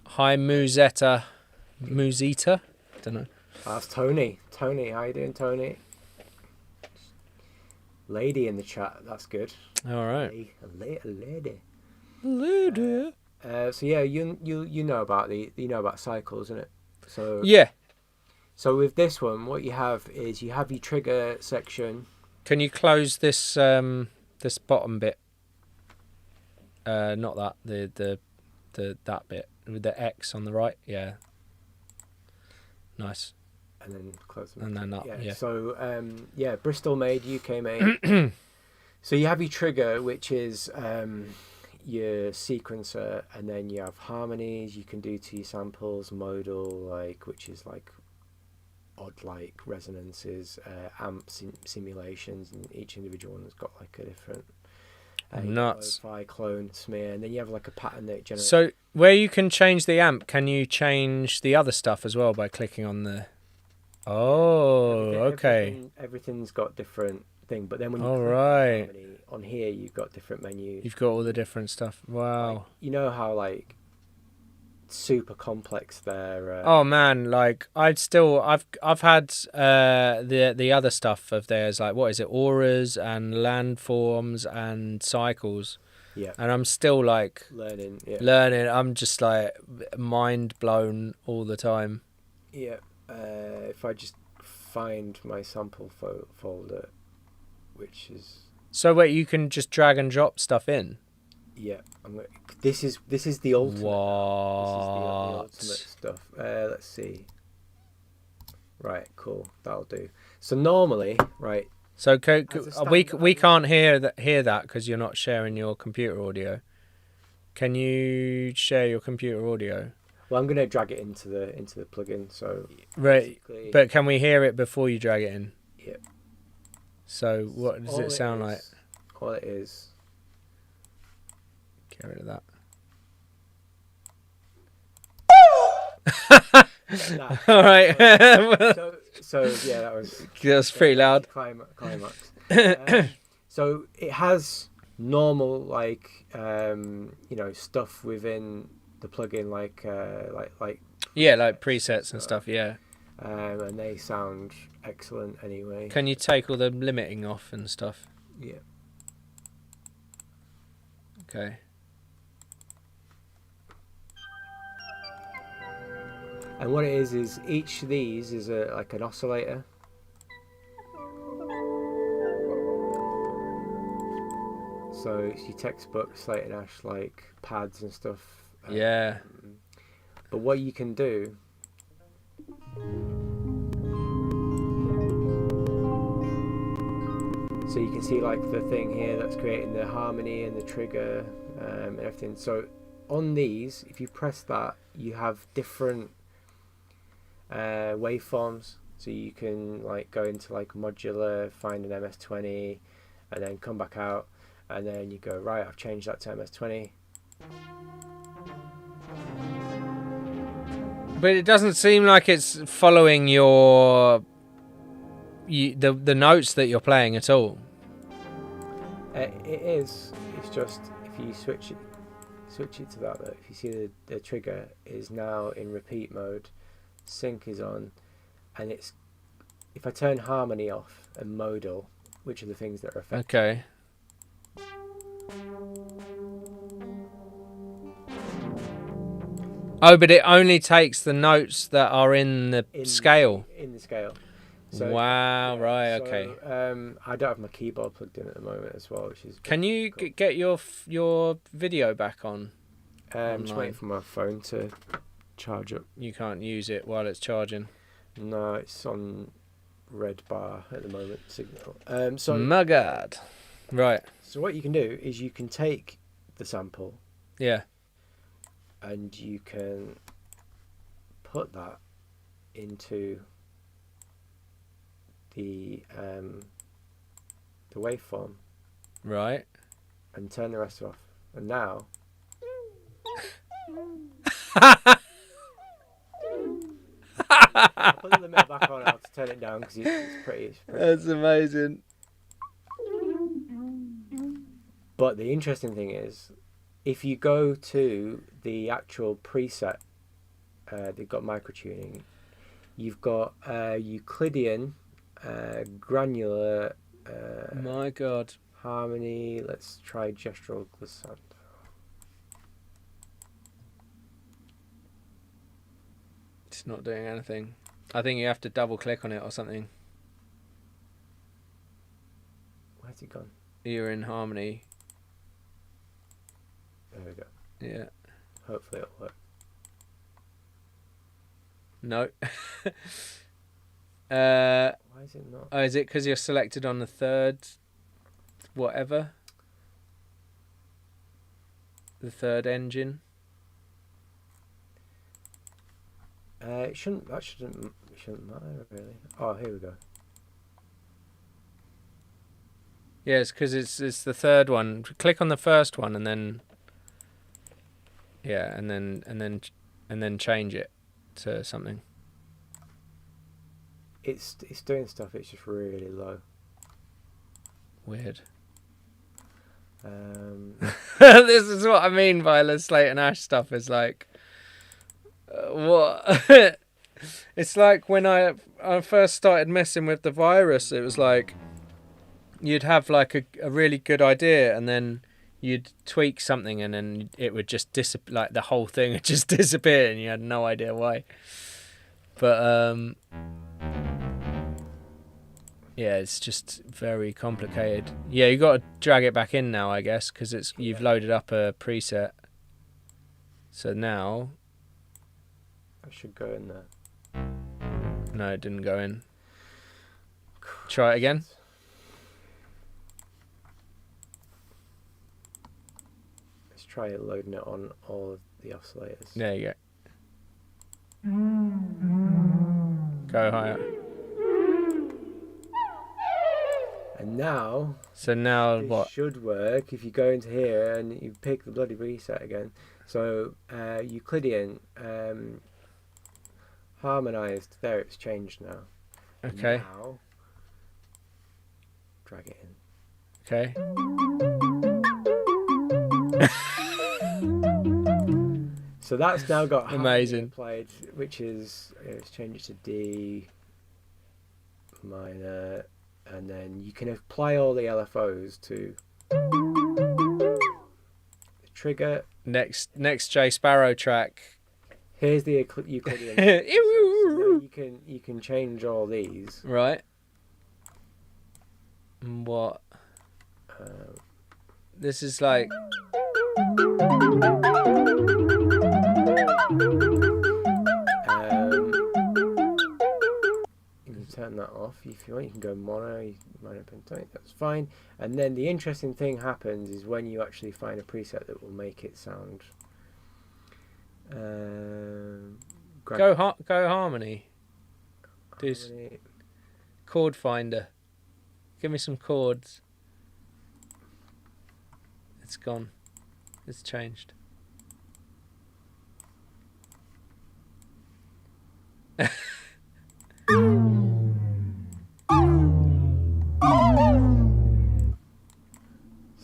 Hi Musetta, I don't know. That's Tony. Tony, how you doing, Tony? Lady in the chat, that's good. All right. A lady. Lady. So yeah, you know about cycles, isn't it? So yeah. So with this one, what you have is you have your trigger section. Can you close this this bottom bit? Not that the that bit with the X on the right. Yeah. Nice. And then close them. And then that. Yeah. So yeah, Bristol made, UK made. So you have your trigger, which is your sequencer, and then you have harmonies you can do to your samples, modal, like, which is like odd like resonances, amp simulations, and each individual one has got like a different nuts clone, smear, and then you have like a pattern that generates. So where you can change the amp, can you change the other stuff as well by clicking on the everything's got different thing, but then when you click harmony, on here you've got different menus. You've got all the different stuff. Wow. Like, you know how like super complex they're oh man, like I've had the other stuff of theirs, like what is it, auras and landforms and cycles. Yeah. And I'm still like learning. I'm just like mind blown all the time. Yeah. If I just find my sample folder, which is so wait, you can just drag and drop stuff in. Yeah, this is the ultimate. What? This is the ultimate stuff. Let's see. Right, cool. That'll do. So normally, right. So we can't hear that because you're not sharing your computer audio. Can you share your computer audio? Well, I'm gonna drag it into the plugin. So right, but can we hear it before you drag it in? Yep. So what does it sound like? all it is. Get rid of that. All right. So yeah, that was pretty loud. Climax. So it has normal like stuff within the plugin like presets and stuff. Yeah. And they sound excellent anyway. Can you take all the limiting off and stuff? Yeah. Okay. And what it is each of these is like an oscillator. So it's your textbook Slate and Ash like pads and stuff. Yeah. But what you can do so you can see like the thing here that's creating the harmony and the trigger and everything. So on these, if you press that, you have different waveforms. So you can like go into like modular, find an MS-20 and then come back out, and then you go, right, I've changed that to MS-20. But it doesn't seem like it's following the notes that you're playing at all. It is. It's just if you switch it to that. Though, if you see the trigger is now in repeat mode, sync is on, and it's if I turn harmony off and modal, which are the things that are affected. Okay. Oh, but it only takes the notes that are in the scale. In the scale. So, wow, right, okay. I don't have my keyboard plugged in at the moment as well, which is. Can you get your video back on? I'm just waiting for my phone to charge up. You can't use it while it's charging. No, it's on red bar at the moment. Signal. My God. Right. So what you can do is you can take the sample. Yeah. And you can put that into the waveform. Right. And turn the rest off. And now. I'll put the limiter back on. I have to turn it down because it's pretty. That's amazing. But the interesting thing is, if you go to the actual preset, they've got microtuning. You've got Euclidean, granular. My God. Harmony. Let's try gestural glissando. It's not doing anything. I think you have to double click on it or something. Where's it gone? You're in harmony. There we go. Yeah. Hopefully it'll work. No. Why is it not? Oh, is it because you're selected on the third whatever? The third engine? It shouldn't matter really. Oh, here we go. Yeah, it's because it's the third one. Click on the first one and then and then change it to something. It's doing stuff. It's just really low. Weird. This is what I mean by the Slate and Ash stuff. Is like, what? It's like when I first started messing with the virus. It was like you'd have like a really good idea, and then you'd tweak something, and then it would just disappear. Like the whole thing would just disappear, and you had no idea why. But yeah, it's just very complicated. Yeah, you got to drag it back in now, I guess, because you've loaded up a preset. So now I should go in there. No, it didn't go in. Try it again. Let's try loading it on all of the oscillators. There you go. Go higher. And now, So now it what? should work if you go into here and you pick the bloody reset again. So Euclidean harmonized. There, it's changed now. Okay. Now, drag it in. Okay. So that's now got Amazing applied, which is it's changed to D minor, and then you can apply all the LFOs to the trigger. Next J Sparrow track. Here's the Euclidean. So you can change all these. Right. What? This is like. You can turn that off if you want. You can go mono, pentonic. That's fine. And then the interesting thing happens is when you actually find a preset that will make it sound. Go harmony. Do chord finder. Give me some chords. It's gone. It's changed.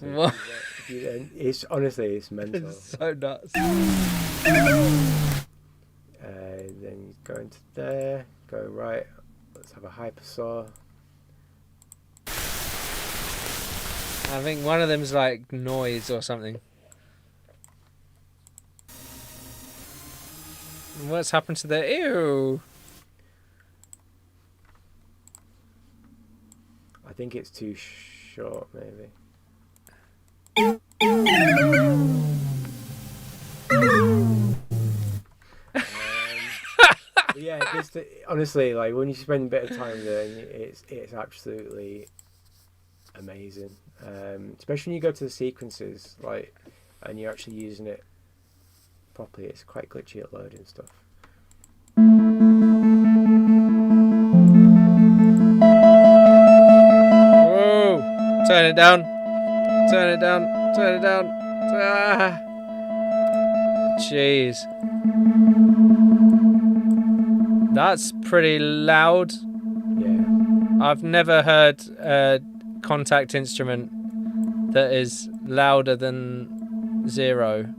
What? It's honestly, it's mental. It's so nuts. Then you go into there, go right. Let's have a hypersaw. I think one of them's like noise or something. What's happened to the ew? I think it's too short, maybe. Yeah, honestly, like when you spend a bit of time there, it's absolutely amazing. Especially when you go to the sequences, like, and you're actually using it properly. It's quite glitchy at loading stuff. Whoa! Turn it down. Turn it down. Turn it down. Ah. Jeez. That's pretty loud. Yeah. I've never heard a contact instrument that is louder than 0.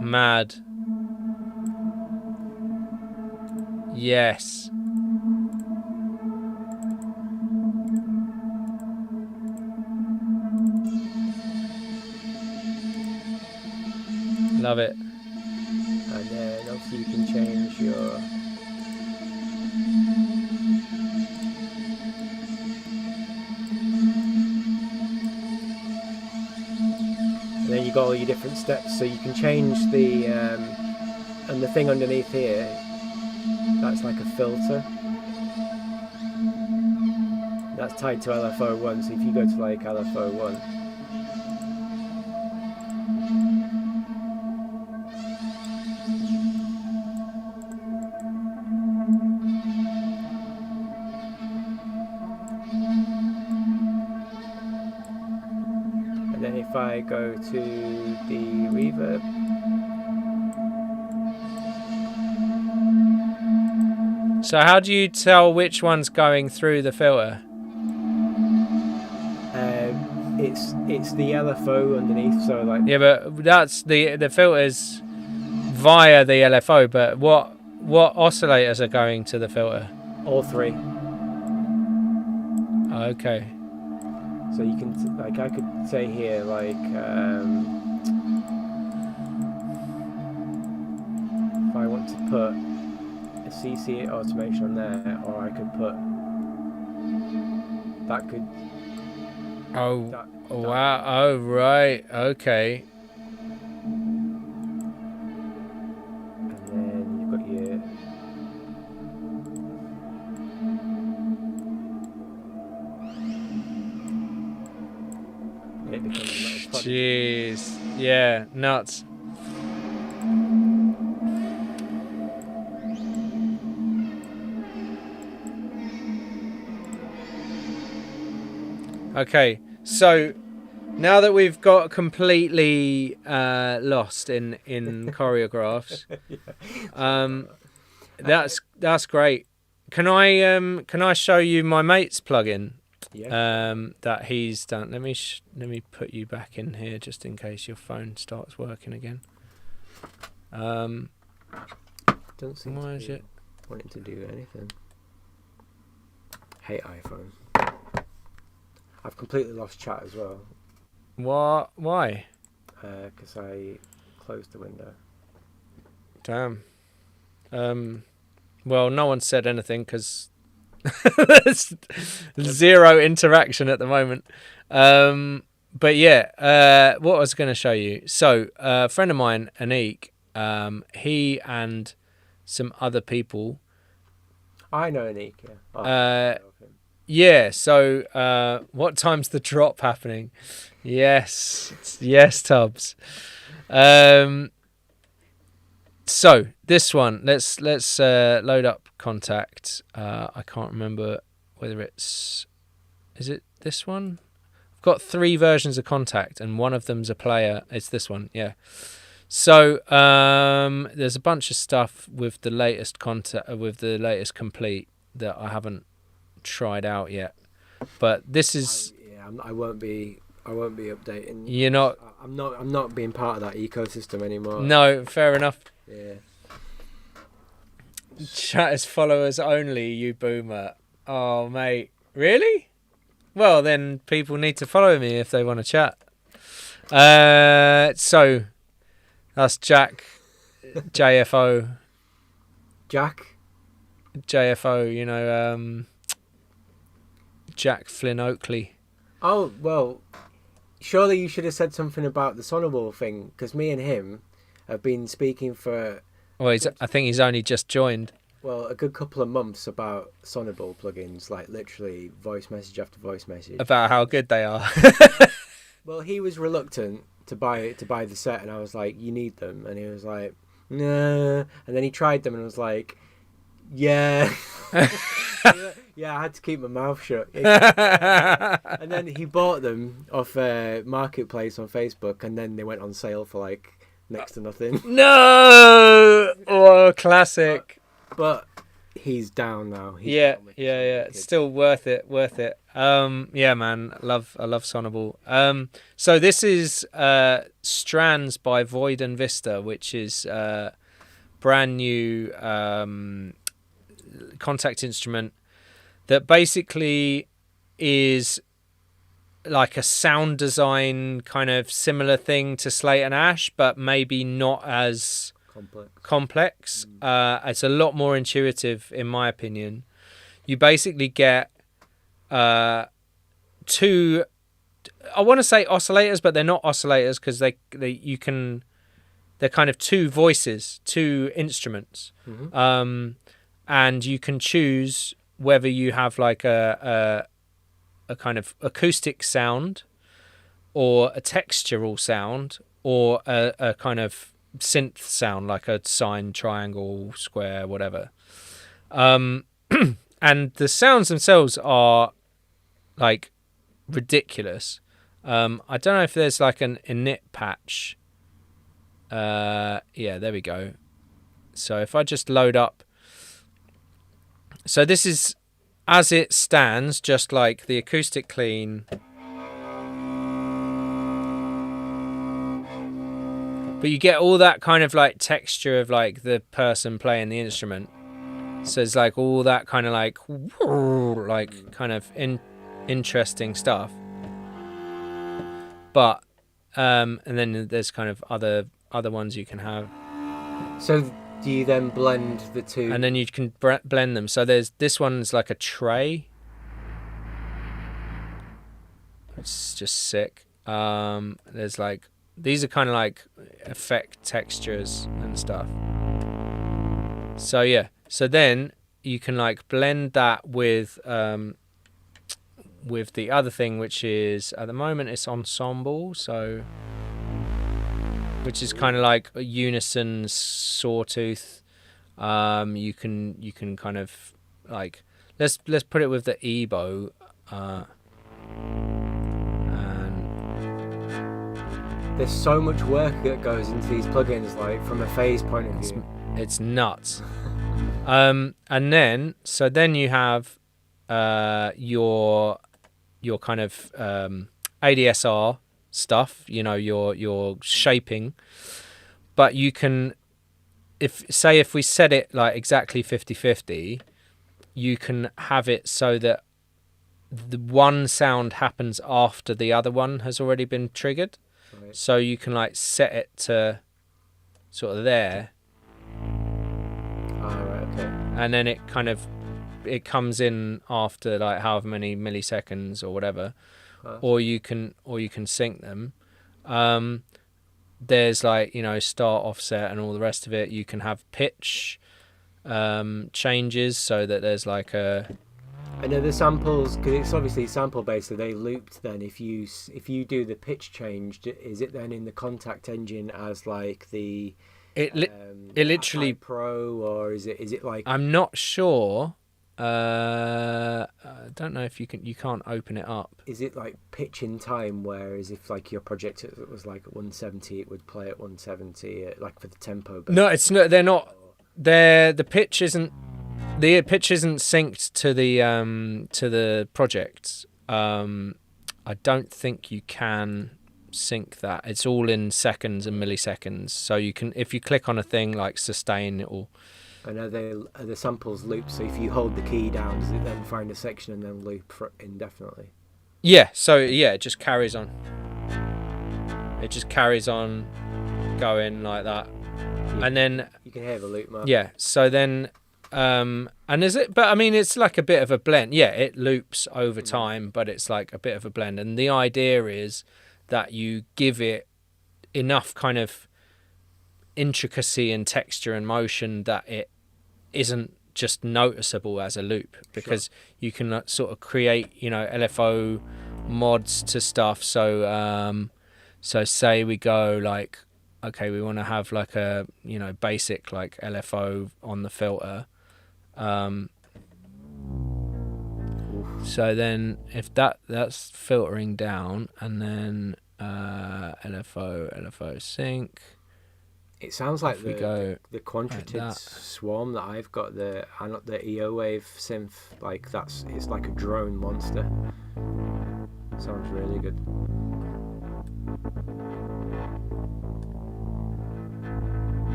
Mad. Yes. Love it. And then obviously you can change your and then you got all your different steps, so you can change the and the thing underneath here, that's like a filter. That's tied to LFO1, so if you go to like LFO1, and then if I go to the reverb, So how do you tell which one's going through the filter? it's the LFO underneath, so like Yeah, but that's the filters via the LFO. But what oscillators are going to the filter? all three. Okay. So you can like I could say here like if I want to put a CC automation on there, or I could put that could. Oh. That, Wow. Oh, right. Okay. and then you've got your it becomes a little product. Jeez. Yeah. Nuts. Okay, so now that we've got completely lost in choreographs, that's great. Can I show you my mate's plugin? Yeah. That he's done. Let me put you back in here just in case your phone starts working again. Don't seem Why to is be it? wanting to do anything. Hate iPhone. I've completely lost chat as well. What? Why? Because I closed the window. Damn. Well, no one said anything because there's zero interaction at the moment. But yeah, what I was going to show you. So, a friend of mine, Anik, he and some other people. I know Anik, yeah. Oh, Yeah, so what time's the drop happening? Yes, Tubbs. So this one, let's load up Contact. I can't remember whether is it this one? I've got 3 versions of Contact, and one of them's a player. It's this one, yeah. So there's a bunch of stuff with the latest Complete that I haven't tried out yet, but this is. I won't be updating. You're not. I'm not being part of that ecosystem anymore. No, fair enough. Yeah. Chat as followers only, you boomer. Oh, mate. Really? Well, then people need to follow me if they want to chat. So, that's Jack. JFO. Jack? JFO, you know, Jack Flynn Oakley. Oh, well, surely you should have said something about the Sonable thing, because me and him have been speaking for... Well, I think he's only just joined. Well, a good couple of months about Sonable plugins, like literally voice message after voice message. About how good they are. Well, he was reluctant to buy the set, and I was like, "You need them," and he was like, "Nah." And then he tried them, and I was like, "Yeah." Yeah, I had to keep my mouth shut. And then he bought them off Marketplace on Facebook, and then they went on sale for like next to nothing. No! Oh, classic. But he's down now. Yeah. It's still worth it. Yeah, man. I love Sonable. So this is Strands by Void and Vista, which is brand new Contact instrument that basically is like a sound design kind of similar thing to Slate and Ash, but maybe not as complex. It's a lot more intuitive, in my opinion. You basically get 2, I want to say oscillators, but they're not oscillators because they're kind of 2 voices, 2 instruments. Mm-hmm. And you can choose whether you have like a kind of acoustic sound or a textural sound or a kind of synth sound, like a sine, triangle, square, whatever. And the sounds themselves are like ridiculous. I don't know if there's like an init patch. Yeah, there we go. So if I just load up. So this is as it stands, just like the acoustic clean. But you get all that kind of like texture of like the person playing the instrument. So it's like all that kind of like kind of interesting stuff. But and then there's kind of other ones you can have. So do you then blend the 2? And then you can blend them. So there's this one's like a tray. It's just sick. There's like these are kind of like effect textures and stuff. So yeah. So then you can like blend that with the other thing, which is at the moment it's ensemble. So which is kind of like a unison sawtooth. You can kind of like let's put it with the EBO. There's so much work that goes into these plugins, like from a phase point of view. It's nuts. And then you have your kind of ADSR stuff, you know, your shaping, but you can, if we set it like exactly 50-50, you can have it so that the one sound happens after the other one has already been triggered. Right. So you can like set it to sort of there. Right, okay. And then it comes in after like however many milliseconds or whatever. Or you can sync them. There's like, you know, start, offset and all the rest of it. You can have pitch changes so that there's like a... I know the samples, because it's obviously sample based, so they looped. Then if you do the pitch change, is it then in the Contact Engine as like the it literally Pro, or is it like... I'm not sure. I don't know if you can't open it up. Is it like pitch in time, whereas if like your project was like at 170, it would play at 170, like for the tempo? No, it's not. They're not. The pitch isn't. The pitch isn't synced to the project. I don't think you can sync that. It's all in seconds and milliseconds. So you can, if you click on a thing like sustain, it will... I know the samples loop, so if you hold the key down, does it then find a section and then loop for indefinitely? Yeah, so yeah, it just carries on. It just carries on going like that. And then... You can hear the loop mark. Yeah, so then... and is it... But I mean, it's like a bit of a blend. Yeah, it loops over time, but it's like a bit of a blend. And the idea is that you give it enough kind of intricacy and texture and motion that it isn't just noticeable as a loop, because you can sort of create, you know, LFO mods to stuff. So so say we go like, okay, we want to have like a, you know, basic like LFO on the filter. So then if that's filtering down, and then LFO sync. It sounds like the like Quantratid that. Swarm that I've got, the EO Wave synth, like it's like a drone monster. Sounds really good.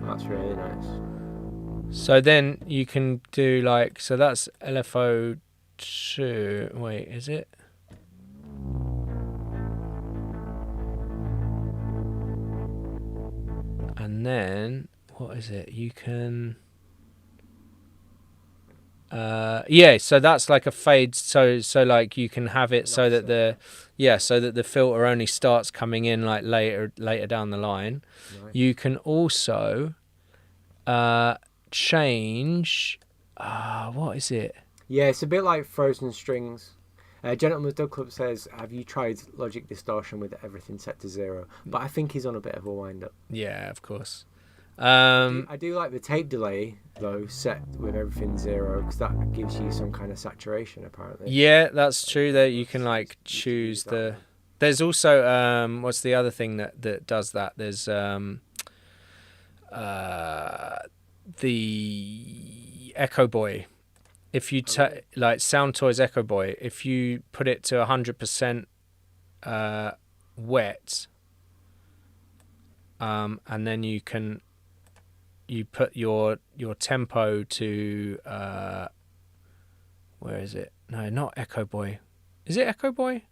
That's really nice. So then you can do like, so that's LFO 2. Wait, is it? And then what is it? You can yeah, so that's like a fade, so like you can have it so that the filter only starts coming in like later down the line. Nice. You can also change what is it? Yeah, it's a bit like Frozen Strings. Gentleman with Dog Club says, have you tried Logic Distortion with everything set to 0? But I think he's on a bit of a wind-up. Yeah, of course. I do like the tape delay, though, set with everything 0, because that gives you some kind of saturation, apparently. Yeah, that's true. That you can like choose the... There's also, what's the other thing that does that? There's the Echo Boy. If you like Soundtoys Echo Boy, if you put it to 100% wet, and then you put your tempo to where is it? No, not Echo Boy. Is it Echo Boy?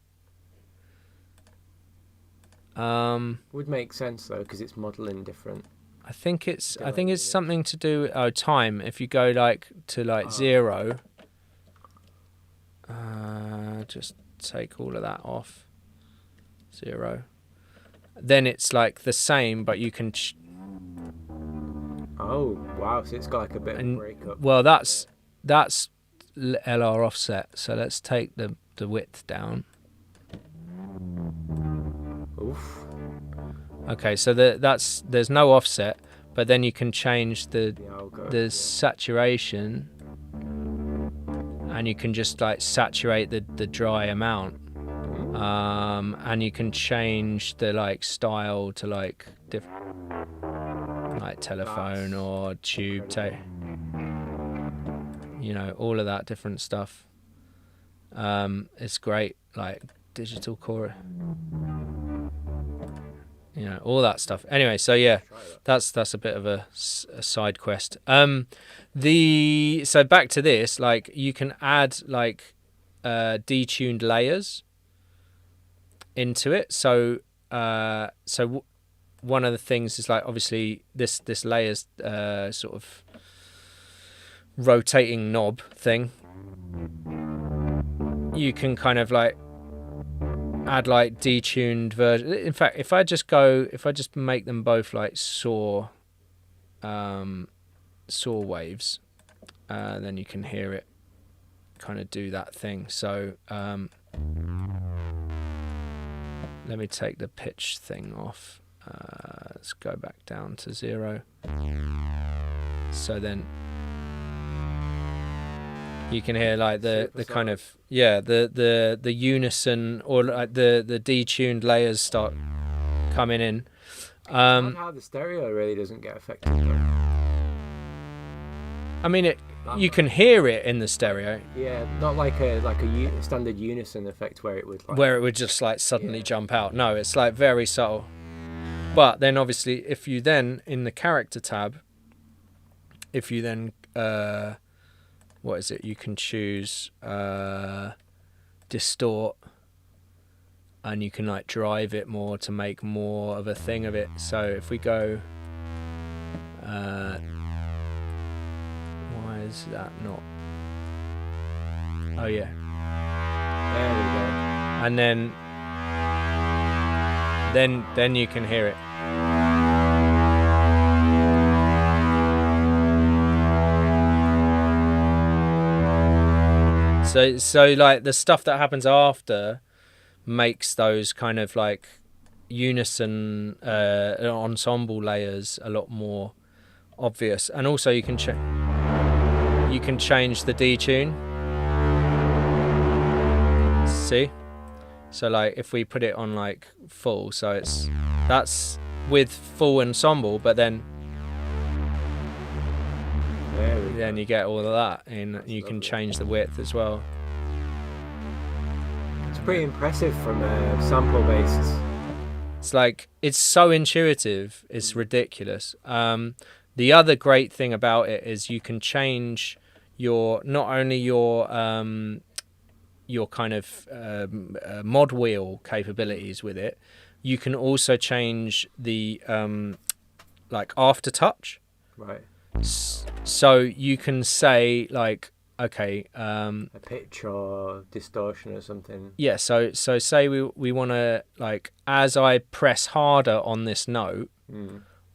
Would make sense though, because it's modeling different. I think it's something to do with time. If you go like to 0, just take all of that off. 0. Then it's like the same, but you can. Oh wow! So it's got like a bit of a breakup. Well, that's LR offset. So let's take the width down. Oof. Okay, so there's no offset, but then you can change the saturation, and you can just like saturate the dry amount. And you can change the like style to like like telephone or tube tape, you know, all of that different stuff. It's great, like digital core, you know, all that stuff. Anyway, so yeah, that's a bit of a side quest. So back to this, like you can add like detuned layers into it. So one of the things is like obviously this layer's sort of rotating knob thing. You can kind of like add like detuned version. In fact, if I just make them both like saw waves, then you can hear it kind of do that thing. So let me take the pitch thing off. Let's go back down to 0. So then you can hear like the kind of the unison or like the detuned layers start coming in. How the stereo really doesn't get affected though. I mean, you can hear it in the stereo. Yeah, not like a standard unison effect where it would just like suddenly jump out. No, it's like very subtle. But then obviously if you then in the character tab, if you then what is it? You can choose distort, and you can like drive it more to make more of a thing of it. So if we go, why is that not? Oh yeah. There we go. And then you can hear it. So like the stuff that happens after makes those kind of like unison ensemble layers a lot more obvious, and also you can change the detune. See, so like if we put it on like full, so that's with full ensemble, but then you get all of that, and you can change the width as well. It's pretty impressive from a sample basis. It's like, it's so intuitive, it's ridiculous. The other great thing about it is you can change not only your kind of mod wheel capabilities with it, you can also change the like aftertouch. Right. So you can say like, okay, a pitch or distortion or something. Yeah, so say we want to, like, as I press harder on this note,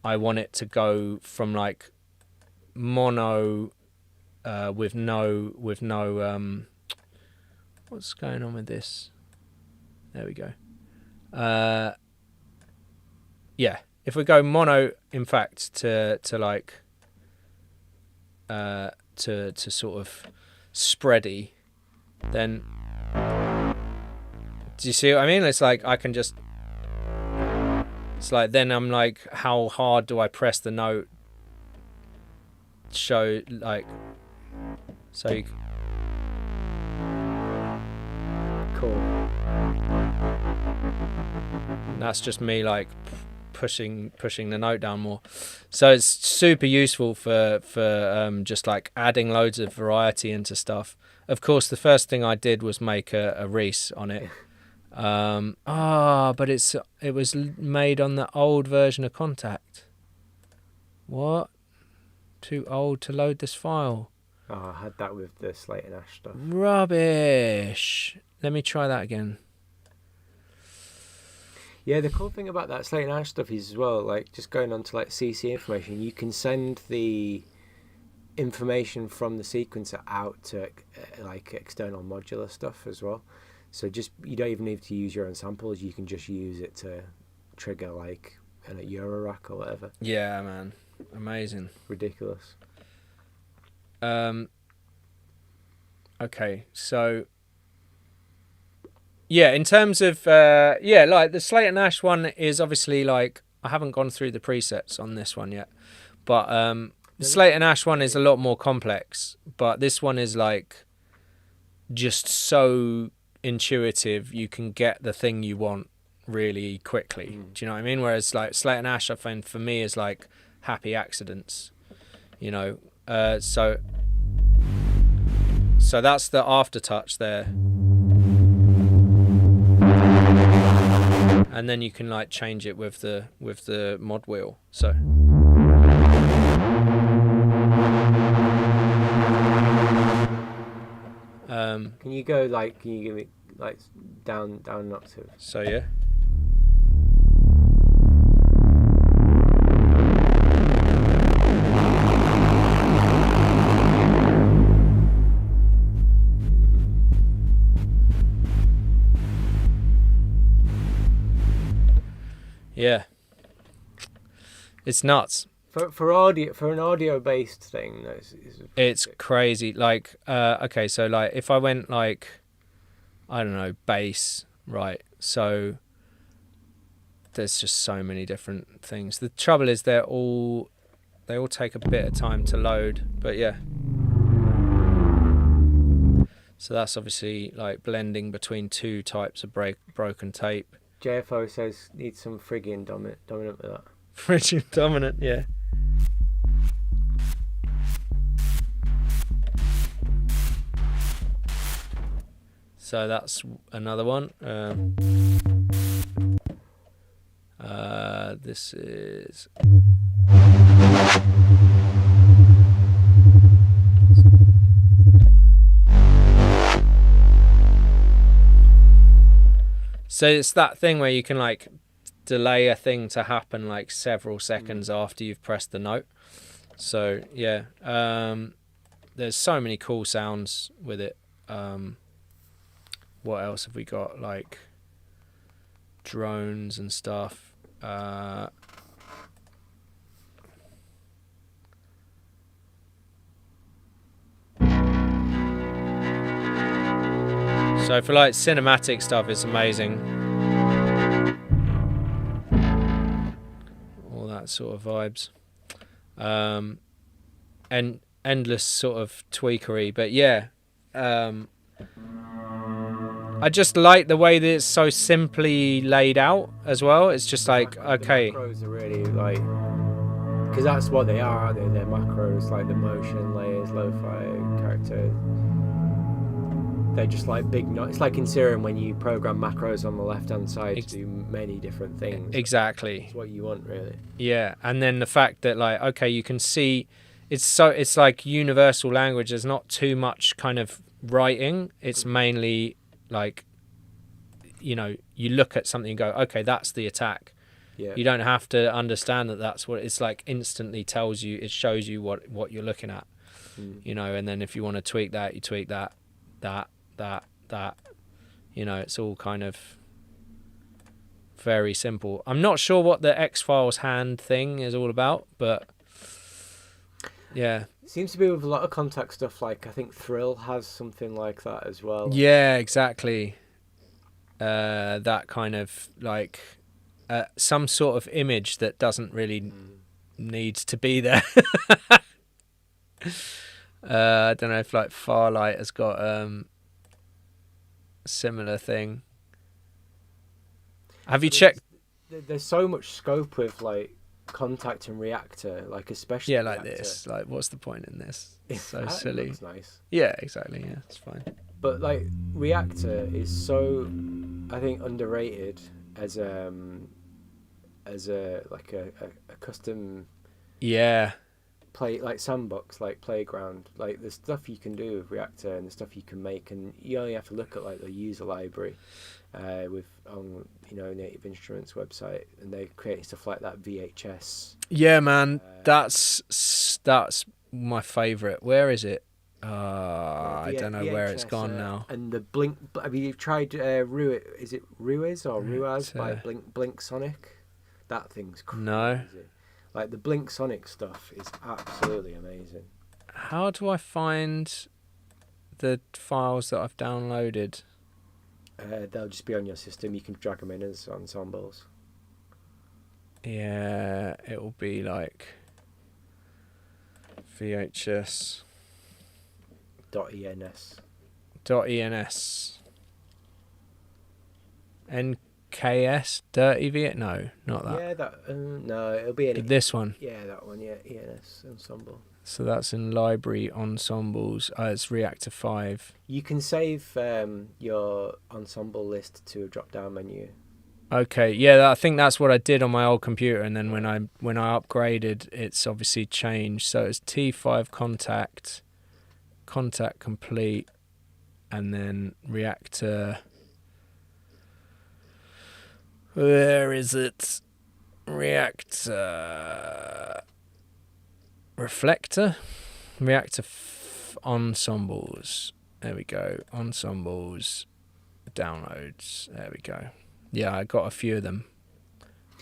I want it to go from like mono with no what's going on with this? There we go. Yeah, if we go mono, in fact, to like to sort of spready, then do you see what I mean? It's like I can just, it's like then I'm like, how hard do I press the note? Show like, so you, cool. And that's just me like pushing the note down more. So it's super useful for just like adding loads of variety into stuff. Of course, the first thing I did was make a Reese on it. But it was made on the old version of Contact. What? Too old to load this file. Oh, I had that with the Slate and Ash stuff. Rubbish. Let me try that again. Yeah, the cool thing about that Slate and Ash stuff is as well, like just going on to like CC information, you can send the information from the sequencer out to like external modular stuff as well. So just, you don't even need to use your own samples, you can just use it to trigger like a Eurorack or whatever. Yeah, man. Amazing. Ridiculous. Okay, so Yeah, in terms of like the Slate and Ash one is obviously like I haven't gone through the presets on this one yet, but the Slate and Ash one is a lot more complex, but this one is like just so intuitive. You can get the thing you want really quickly. Do you know what I mean? Whereas like Slate and Ash, I find for me is like happy accidents. You know, so that's the aftertouch there. And then you can like change it with the mod wheel. So can you go like? Can you give me like down an octave? So yeah. Yeah, it's nuts. For an audio based thing, It's crazy. Like, okay, so like if I went like, I don't know, bass, right? So there's just so many different things. The trouble is they all take a bit of time to load, but yeah. So that's obviously like blending between two types of broken tape. JFO says needs some Phrygian dominant with that. Phrygian dominant, yeah. So that's another one. This is. So it's that thing where you can like delay a thing to happen like several seconds after you've pressed the note. So yeah, there's so many cool sounds with it. What else have we got? Like drones and stuff. So for like cinematic stuff, it's amazing. All that sort of vibes. And endless sort of tweakery. But yeah, I just like the way that it's so simply laid out as well. It's just like, okay. The macros are really like, because that's what they are, aren't they? They're macros, like the motion layers, lo-fi, character. They're just like big notes. It's like in Serum when you program macros on the left-hand side to do many different things. Exactly. It's what you want, really. Yeah, and then the fact that like, okay, you can see, it's like universal language. There's not too much kind of writing. It's mainly like, you know, you look at something and go, okay, that's the attack. Yeah. You don't have to understand that that's what it's like. Instantly tells you, it shows you what you're looking at. You know, and then if you want to tweak that, you tweak that. You know, it's all kind of very simple. I'm not sure what the X-Files hand thing is all about, but yeah. It seems to be with a lot of contact stuff. Like I think Thrill has something like that as well. Yeah, exactly. That kind of like some sort of image that doesn't really need to be there. I don't know if like Farlight has got a similar thing. Have you checked? There's so much scope with like Contact and Reactor, like especially like Reactor. this. Like, what's the point in this? It's so silly. It looks nice. Yeah, exactly. Yeah, it's fine. But like Reactor is so, I think, underrated as a like a custom. Yeah. Play like sandbox, like playground, like the stuff you can do with Reactor and the stuff you can make, and you only have to look at like the user library with on Native Instruments website, and they create stuff like that VHS. Yeah, man, that's my favorite. Where is it? I don't know where it's gone now. And the Blink. Have you tried Is it Ruiz or Ruaz by Blink Sonic? That thing's crazy. No. Like the Blink Sonic stuff is absolutely amazing. How do I find the files that I've downloaded? They'll just be on your system. You can drag them in as ensembles. Yeah, it will be like VHS .ens. .ens NKS dirty V. No, not that. Yeah, that no, it'll be in This one. Yeah, that one. Yeah, ENS ensemble. So that's in library ensembles. It's Reactor 5. You can save your ensemble list to a drop-down menu. Okay, yeah, I think that's what I did on my old computer, and then when I upgraded, it's obviously changed. So it's T5 contact complete, and then Reactor. Where is it? Reactor reflector, Reactor ensembles. There we go. Ensembles, downloads. There we go. Yeah, I got a few of them,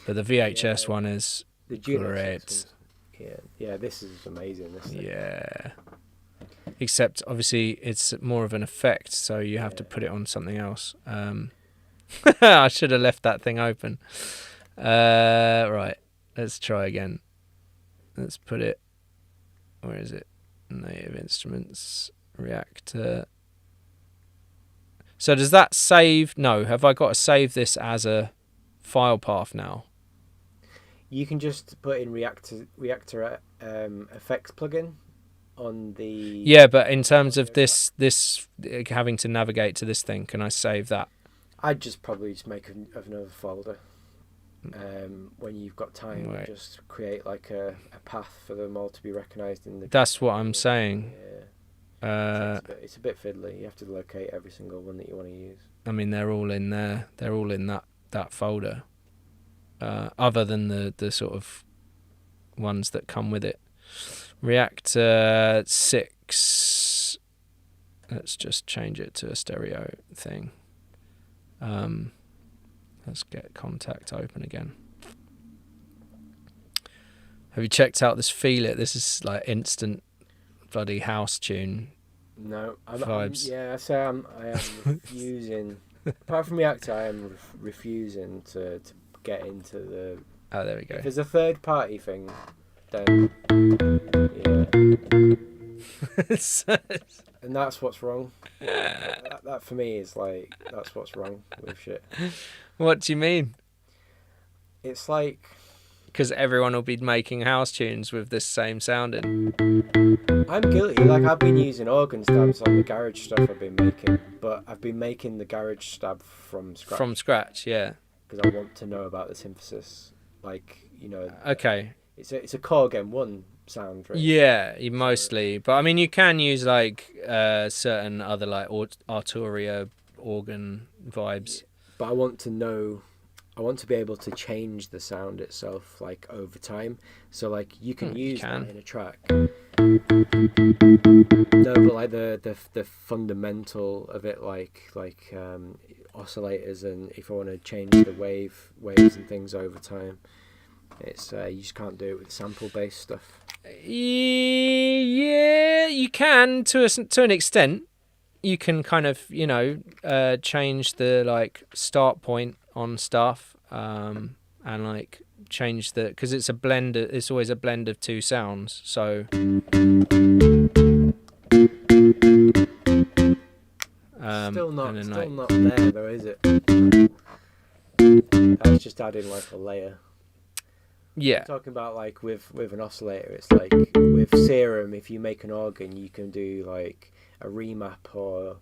but the VHS one is the great. Yeah, this is amazing. This thing. Yeah, except obviously it's more of an effect, so you have to put it on something else. I should have left that thing open. Right, let's try again. Let's put it. Where is it? Native instruments, Reactor. So does that save? No, have I got to save this as a file path now? You can just put in Reactor effects plugin on the. Yeah, but in terms of this having to navigate to this thing, can I save that? I'd just probably just make another folder. When you've got time, right. Just create like a path for them all to be recognised in the. That's what I'm saying. Yeah. It's a bit fiddly. You have to locate every single one that you want to use. I mean, they're all in there. They're all in that folder. Other than the sort of ones that come with it. Reactor 6. Let's just change it to a stereo thing. Let's get Contact open again. Have you checked out this Feel It? This is like instant bloody house tune. No, vibes. I am refusing. Apart from Reactor, I am refusing to get into the. Oh, there we go. If there's a third party thing, then yeah. And that's what's wrong. That for me is like that's what's wrong with shit. What do you mean? It's like because everyone will be making house tunes with this same sounding. I'm guilty. Like I've been using organ stabs on the garage stuff I've been making, but I've been making the garage stab from scratch. From scratch, yeah. Because I want to know about the synthesis, like Okay. It's a Korg M1 sound, right? Yeah, mostly, but I mean you can use like certain other like Arturia organ vibes. Yeah. But I want to be able to change the sound itself like over time. So like you can use that in a track. No, but like the fundamental of it, like oscillators, and if I want to change the waves and things over time, it's you just can't do it with sample based stuff. Yeah, you can to an extent. You can kind of change the like start point on stuff, and like change because it's a blend. It's always a blend of two sounds. So. Still not there though, is it? That's just adding like a layer. Yeah. I'm talking about like with an oscillator, it's like with Serum, if you make an organ, you can do like a remap, or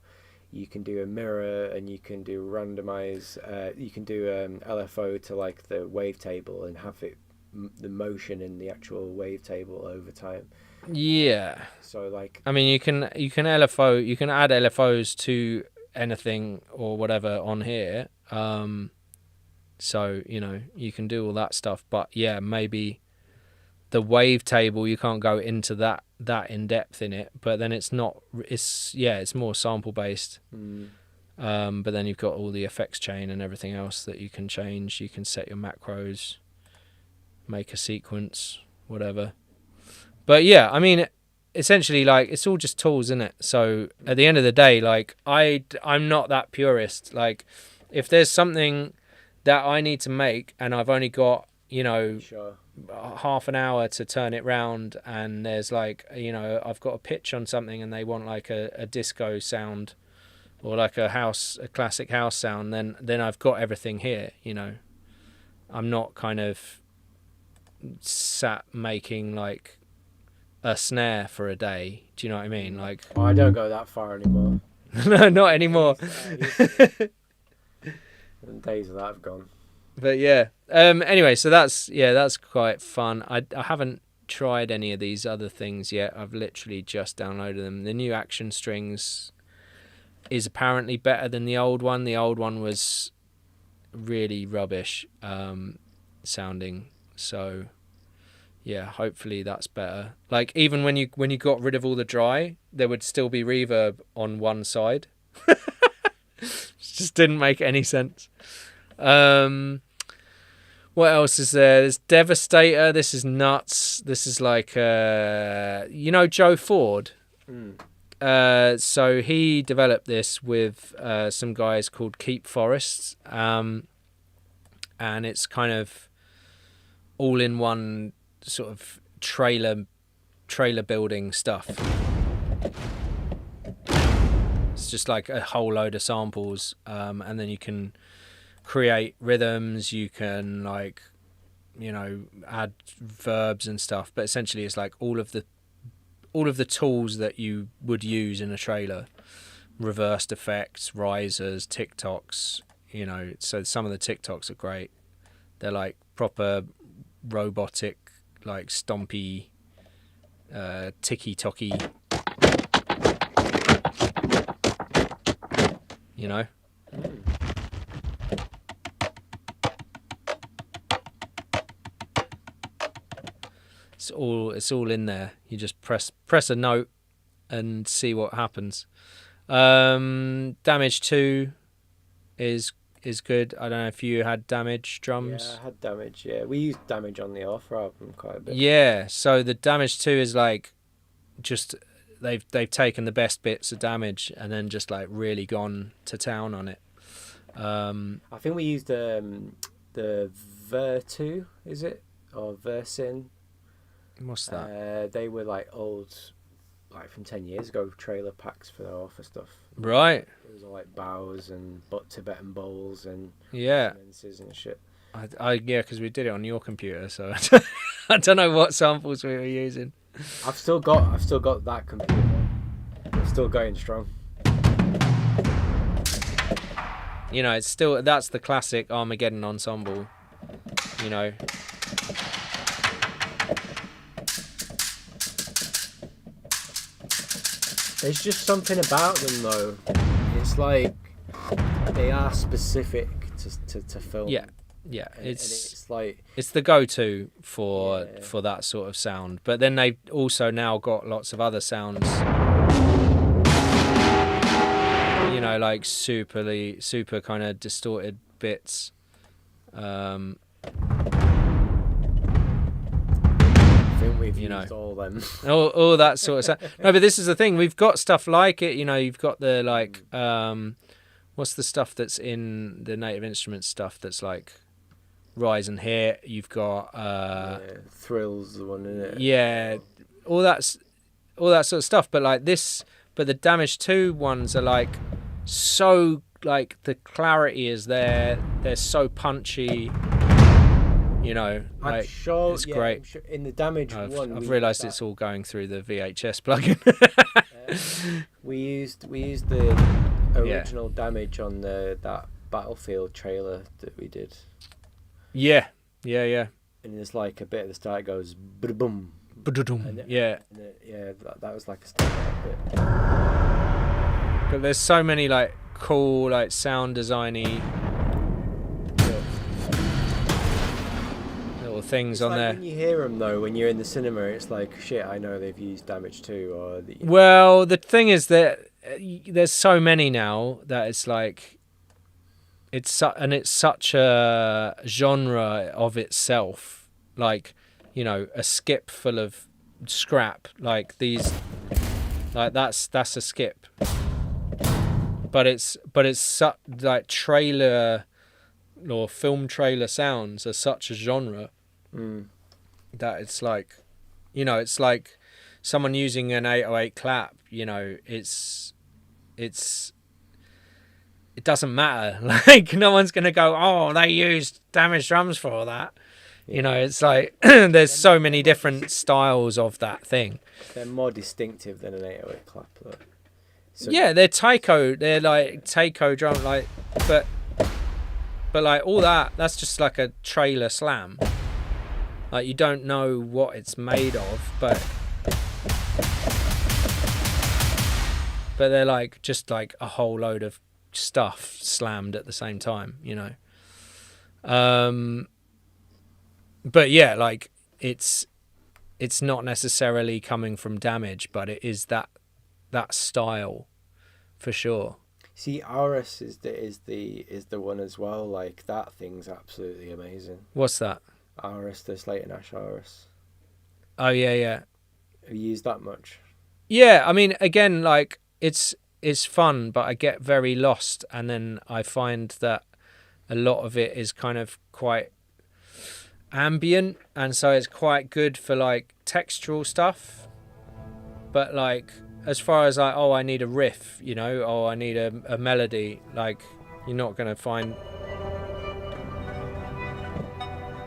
you can do a mirror, and you can do randomize. You can do LFO to like the wavetable and have it the motion in the actual wavetable over time. Yeah. So like, I mean, you can LFO, you can add LFOs to anything or whatever on here. So you can do all that stuff, but yeah, maybe the wavetable you can't go into that in depth in it. But then it's more sample based. But then you've got all the effects chain and everything else that you can change. You can set your macros, make a sequence, whatever. But yeah, I mean, essentially, like, it's all just tools, isn't it? So at the end of the day, like, I'm not that purist. Like, if there's something that I need to make and I've only got, you know, Sure. half an hour to turn it round, and there's like, you know, I've got a pitch on something and they want like a disco sound or like a classic house sound, then I've got everything here, you know. I'm not kind of sat making like a snare for a day. Do you know what I mean? Like, Oh, I don't go that far anymore. no, not anymore. The days of that have gone. But yeah. Anyway, so that's quite fun. I haven't tried any of these other things yet. I've literally just downloaded them. The new Action Strings is apparently better than the old one. The old one was really rubbish sounding. So yeah, hopefully that's better. Like, even when you got rid of all the dry, there would still be reverb on one side. Just didn't make any sense. What else is there? There's Devastator. This is nuts. This is like you know Joe Ford. So he developed this with some guys called Keep Forests, and it's kind of all in one sort of trailer building stuff. It's just like a whole load of samples, and then you can create rhythms, you can, like, you know, add verbs and stuff, but essentially it's like all of the tools that you would use in a trailer: reversed effects, risers, TikToks, you know. So some of the TikToks are great. They're like proper robotic, like stompy, ticky-tocky, you know. It's all in there. You just press a note and see what happens. Damage 2 is good. I don't know if you had Damage drums. Yeah, I had Damage. Yeah, we used Damage on the Arthur album quite a bit. Yeah, so the Damage 2 is like, just they've taken the best bits of Damage and then just like really gone to town on it. I think we used the Vertu, is it, or Versin? What's that? They were like old, like from 10 years ago, trailer packs for the Arthur stuff. Right. It was all like bows and Tibetan bowls and Yeah. and shit. Yeah, because we did it on your computer, so I don't know what samples we were using. I've still got that computer. It's still going strong. You know, that's the classic Armageddon ensemble. You know. There's just something about them though. It's like they are specific to film. Yeah. And it's like it's the go-to for that sort of sound. But then they've also now got lots of other sounds. You know, like super kind of distorted bits. I think we've used all them. all that sort of stuff. No, but this is the thing. We've got stuff like it. You know, you've got the like, what's the stuff that's in the Native Instruments stuff that's like Rise and Hit. You've got Thrills, the one, isn't it? Yeah, all that sort of stuff. But like this, but the Damage 2 ones are like so, like, the clarity is there. They're so punchy. You know, like, I'm sure, it's great. I'm sure in the Damage one, I've realised it's all going through the VHS plugin. we used the original Damage on that Battlefield trailer that we did. Yeah. And there's like a bit at the start it goes boom. Yeah. That was like a start bit. But there's so many like cool, like, sound designy little things it's on like there. When you hear them though, when you're in the cinema, it's like, shit, I know they've used Damage too. Or Well, the thing is that there's so many now that it's like it's such a genre of itself. Like, you know, a skip full of scrap. Like these, like that's a skip. But it's like trailer or film trailer sounds are such a genre that it's like, you know, it's like someone using an 808 clap. You know, it doesn't matter. Like no one's gonna go, oh, they used damaged drums for all that. You know, it's like there's so many different styles of that thing. They're more distinctive than an 808 clap, though. So, yeah, they're taiko. They're like taiko drum, like, but like all that's just like a trailer slam. Like you don't know what it's made of, but they're like just like a whole load of stuff slammed at the same time, you know. But yeah, like it's not necessarily coming from damage, but it is that style for sure. See, Auris is the one as well. Like that thing's absolutely amazing. What's that? Auris, the Slate and Ash Auris. Oh yeah. Have you used that much? Yeah, I mean, again, like it's fun, but I get very lost, and then I find that a lot of it is kind of quite ambient, and so it's quite good for like textural stuff. But like as far as like, oh, I need a riff, you know, oh, I need a melody, like you're not gonna find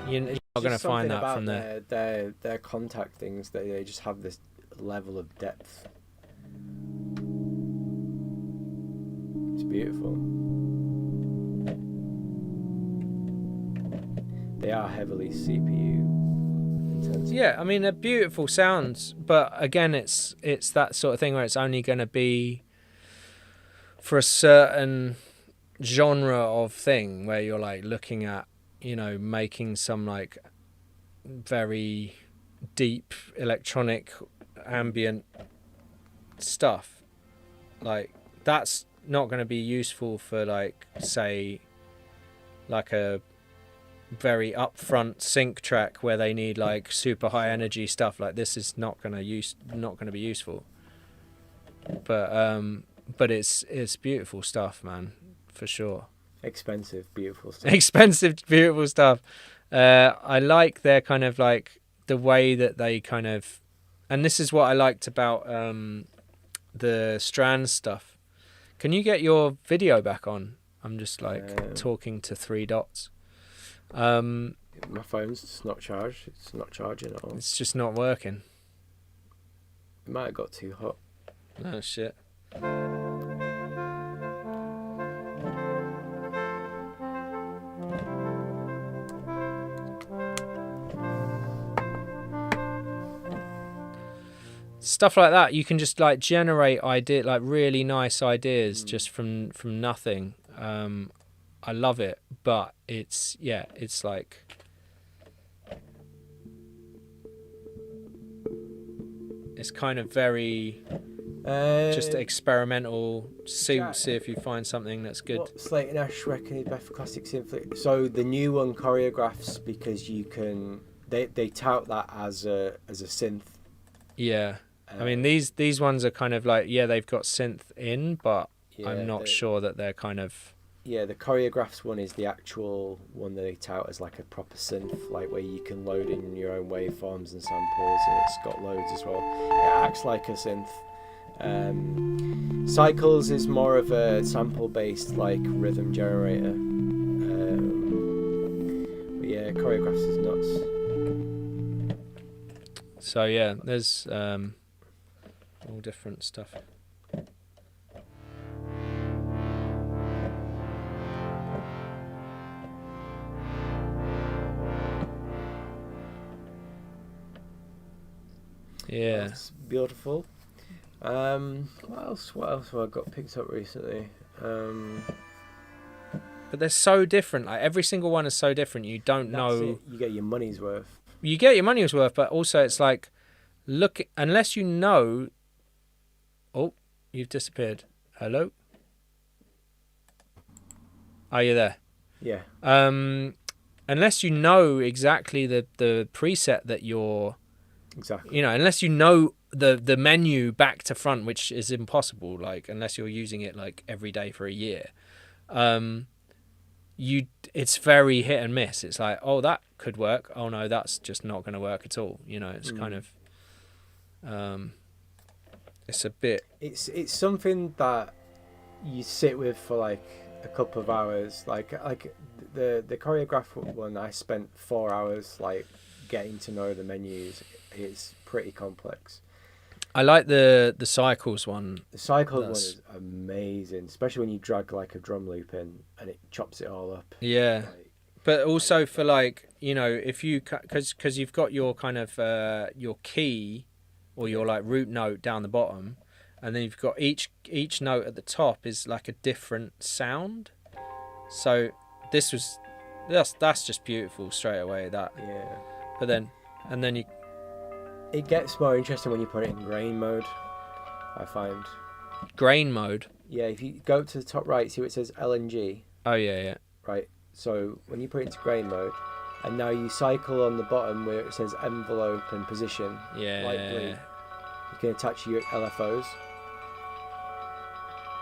that from there. Their contact things, they just have this level of depth. It's beautiful. They are heavily CPU intensive. Yeah, I mean they're beautiful sounds, but again, it's that sort of thing where it's only going to be for a certain genre of thing where you're like looking at, you know, making some like very deep electronic ambient stuff. Like that's not going to be useful for like, say, like a very upfront sync track where they need like super high energy stuff. Like this is not going to be useful. But it's beautiful stuff, man, for sure. Expensive, beautiful stuff. Expensive, beautiful stuff. I like their kind of like the way that they kind of, and this is what I liked about the Strands stuff. Can you get your video back on? I'm just like talking to three dots. My phone's just not charged. It's not charging at all. It's just not working. It might have got too hot. Oh shit. Stuff like that, you can just like generate like really nice ideas just from nothing. I love it, but it's like it's kind of very just experimental. See if you find something that's good. What Slate and Ash reckon is best for classic synth? So the new one choreographs because you can they tout that as a synth. Yeah. I mean these ones are kind of like, yeah, they've got synth in, but I'm not sure that they're kind of. Yeah, the choreographs one is the actual one that they tout as like a proper synth, like where you can load in your own waveforms and samples, and it's got loads as well. It acts like a synth. Cycles is more of a sample-based like rhythm generator. But yeah, choreographs is nuts. So yeah, there's all different stuff. Yeah, that's beautiful. What else have I got picked up recently? But they're so different. Like every single one is so different. You don't know. You get your money's worth. You get your money's worth, but also it's like, look, unless you know. Oh, you've disappeared. Hello. Are you there? Yeah. Unless you know exactly the preset that you're Exactly. You know, unless you know the menu back to front, which is impossible, like unless you're using it like every day for a year. It's very hit and miss. It's like, oh, that could work. Oh no, that's just not going to work at all. You know, it's kind of it's a bit. It's something that you sit with for like a couple of hours. Like the choreograph one, I spent 4 hours like getting to know the menus. It's pretty complex. I like the cycles one. The cycle one is amazing, especially when you drag like a drum loop in and it chops it all up. Yeah, but also for like, you know, if you because you've got your kind of your key or your like root note down the bottom, and then you've got each note at the top is like a different sound. So that's just beautiful straight away. That but then you. It gets more interesting when you put it in grain mode, I find. Grain mode? Yeah, if you go to the top right, see what it says LNG? Oh, yeah. Right, so when you put it into grain mode, and now you cycle on the bottom where it says envelope and position, light blue, you can attach your LFOs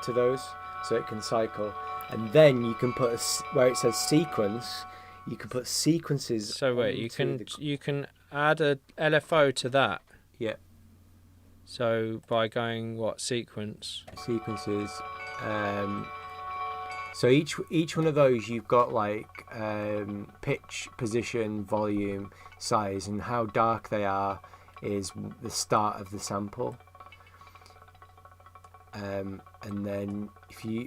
to those, so it can cycle. And then you can put, where it says sequence, you can put sequences. So wait, you can add a LFO to that. Yeah. So by going what sequences? So each one of those you've got like pitch, position, volume, size, and how dark they are is the start of the sample. And then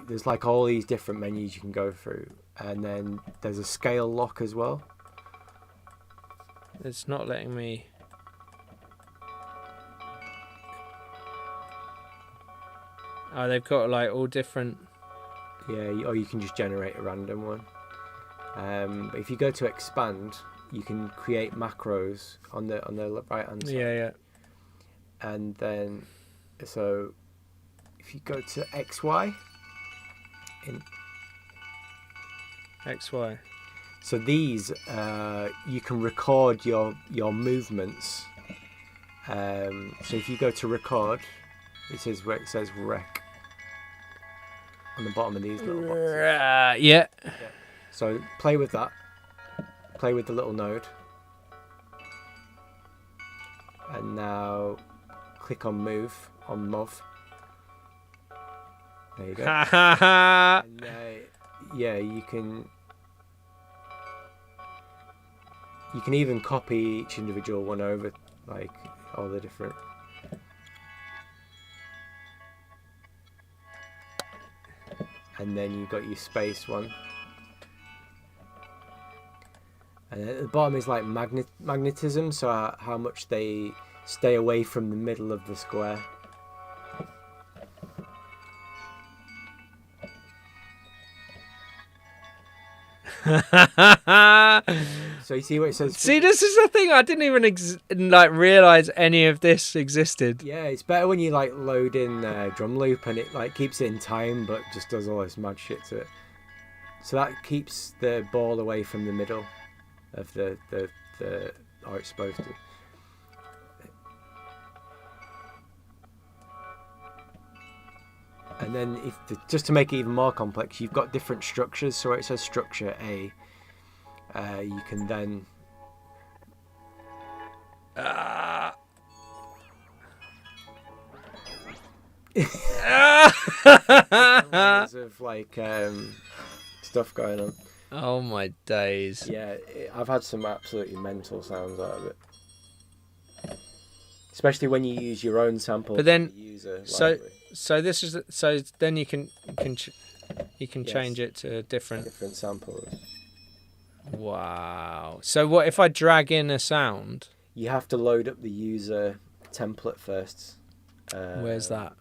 there's like all these different menus you can go through, and then there's a scale lock as well. It's not letting me. Oh, they've got like all different. Yeah, or you can just generate a random one. But if you go to expand, you can create macros on the right hand side. Yeah. And then, so if you go to XY, in XY. So these, you can record your movements. So if you go to record, it says rec on the bottom of these little boxes. Yeah. So play with that. Play with the little node. And now click on move on MOV. There you go. And, yeah, you can even copy each individual one over, like all the different. And then you've got your space one. And at the bottom is like magnetism, so how much they stay away from the middle of the square. So you see what it says? See, this is the thing. I didn't even realize any of this existed. Yeah, it's better when you like load in drum loop and it like keeps it in time, but just does all this mad shit to it. So that keeps the ball away from the middle of the or it's supposed to. And then just to make it even more complex, you've got different structures. So where it says structure A, you can then layers of like stuff going on. Oh my days. Yeah, I've had some absolutely mental sounds out of it. Especially when you use your own sample. But then, so this is then you can change it to different samples. Wow. So what if I drag in a sound? You have to load up the user template first. Where's that?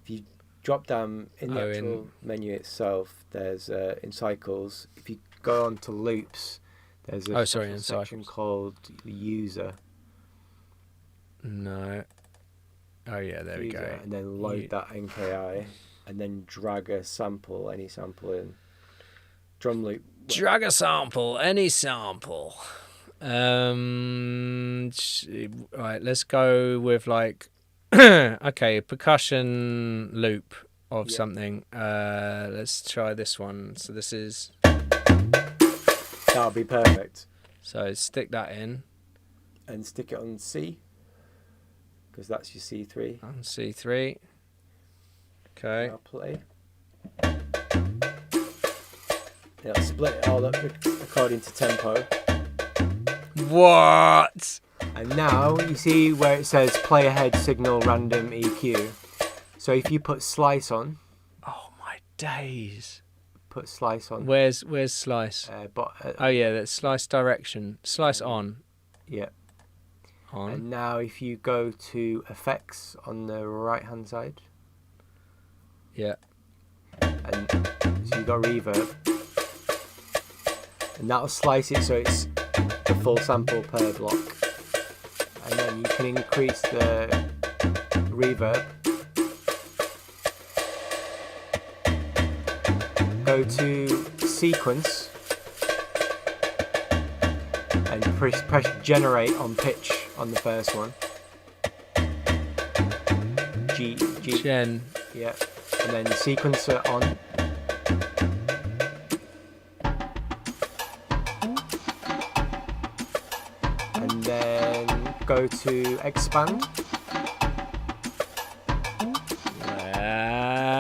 If you drop down in the actual menu itself, there's in cycles. If you go on to loops, there's a section called user. No. Oh yeah, there we go. And then load that NKI, and then drag a sample, any sample in. Drum loop. Drag a sample, any sample. And right, let's go with like okay, a percussion loop of something. Let's try this one. So this is. That'll be perfect. So stick that in. And stick it on C, because that's your C3. On C3. Okay. I'll play. It'll split it all up according to tempo. What? And now you see where it says play ahead signal random EQ. So if you put slice on. Oh my days. Put slice on. Where's slice? Oh yeah, that's slice direction. Slice on. Yeah. On. And now if you go to effects on the right hand side. Yeah. And so you got reverb. And that'll slice it so it's the full sample per block. And then you can increase the reverb. Go to sequence and press generate on pitch on the first one. G. Gen. Yeah. And then sequencer on. And then go to expand.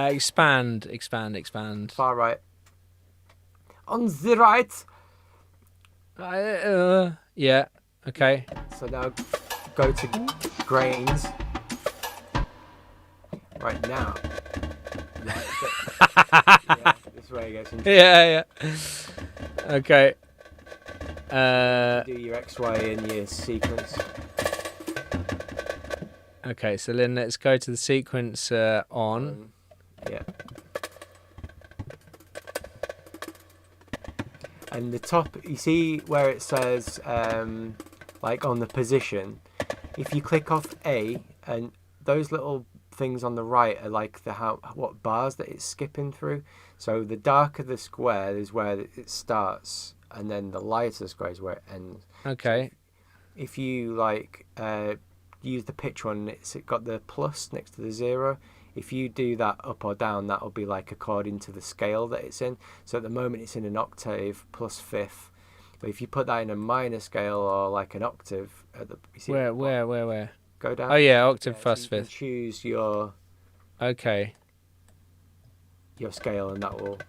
Expand. Far right. On the right. Yeah. Okay. So now go to grains. Right now. Yeah, this is where it gets interesting. Yeah. Okay. Do your X, Y in your sequence. Okay, so then let's go to the sequence on. Yeah. And the top, you see where it says, like on the position, if you click off A, and those little things on the right are like what bars that it's skipping through. So the darker the square is where it starts, and then the lighter the square is where it ends. Okay. So if you like use the pitch one, it's got the plus next to the 0. If you do that up or down, that'll be like according to the scale that it's in. So at the moment it's in an octave plus fifth. But if you put that in a minor scale or like an octave, you see where? Go down. Oh yeah, octave plus so you fifth. can choose your scale, and that'll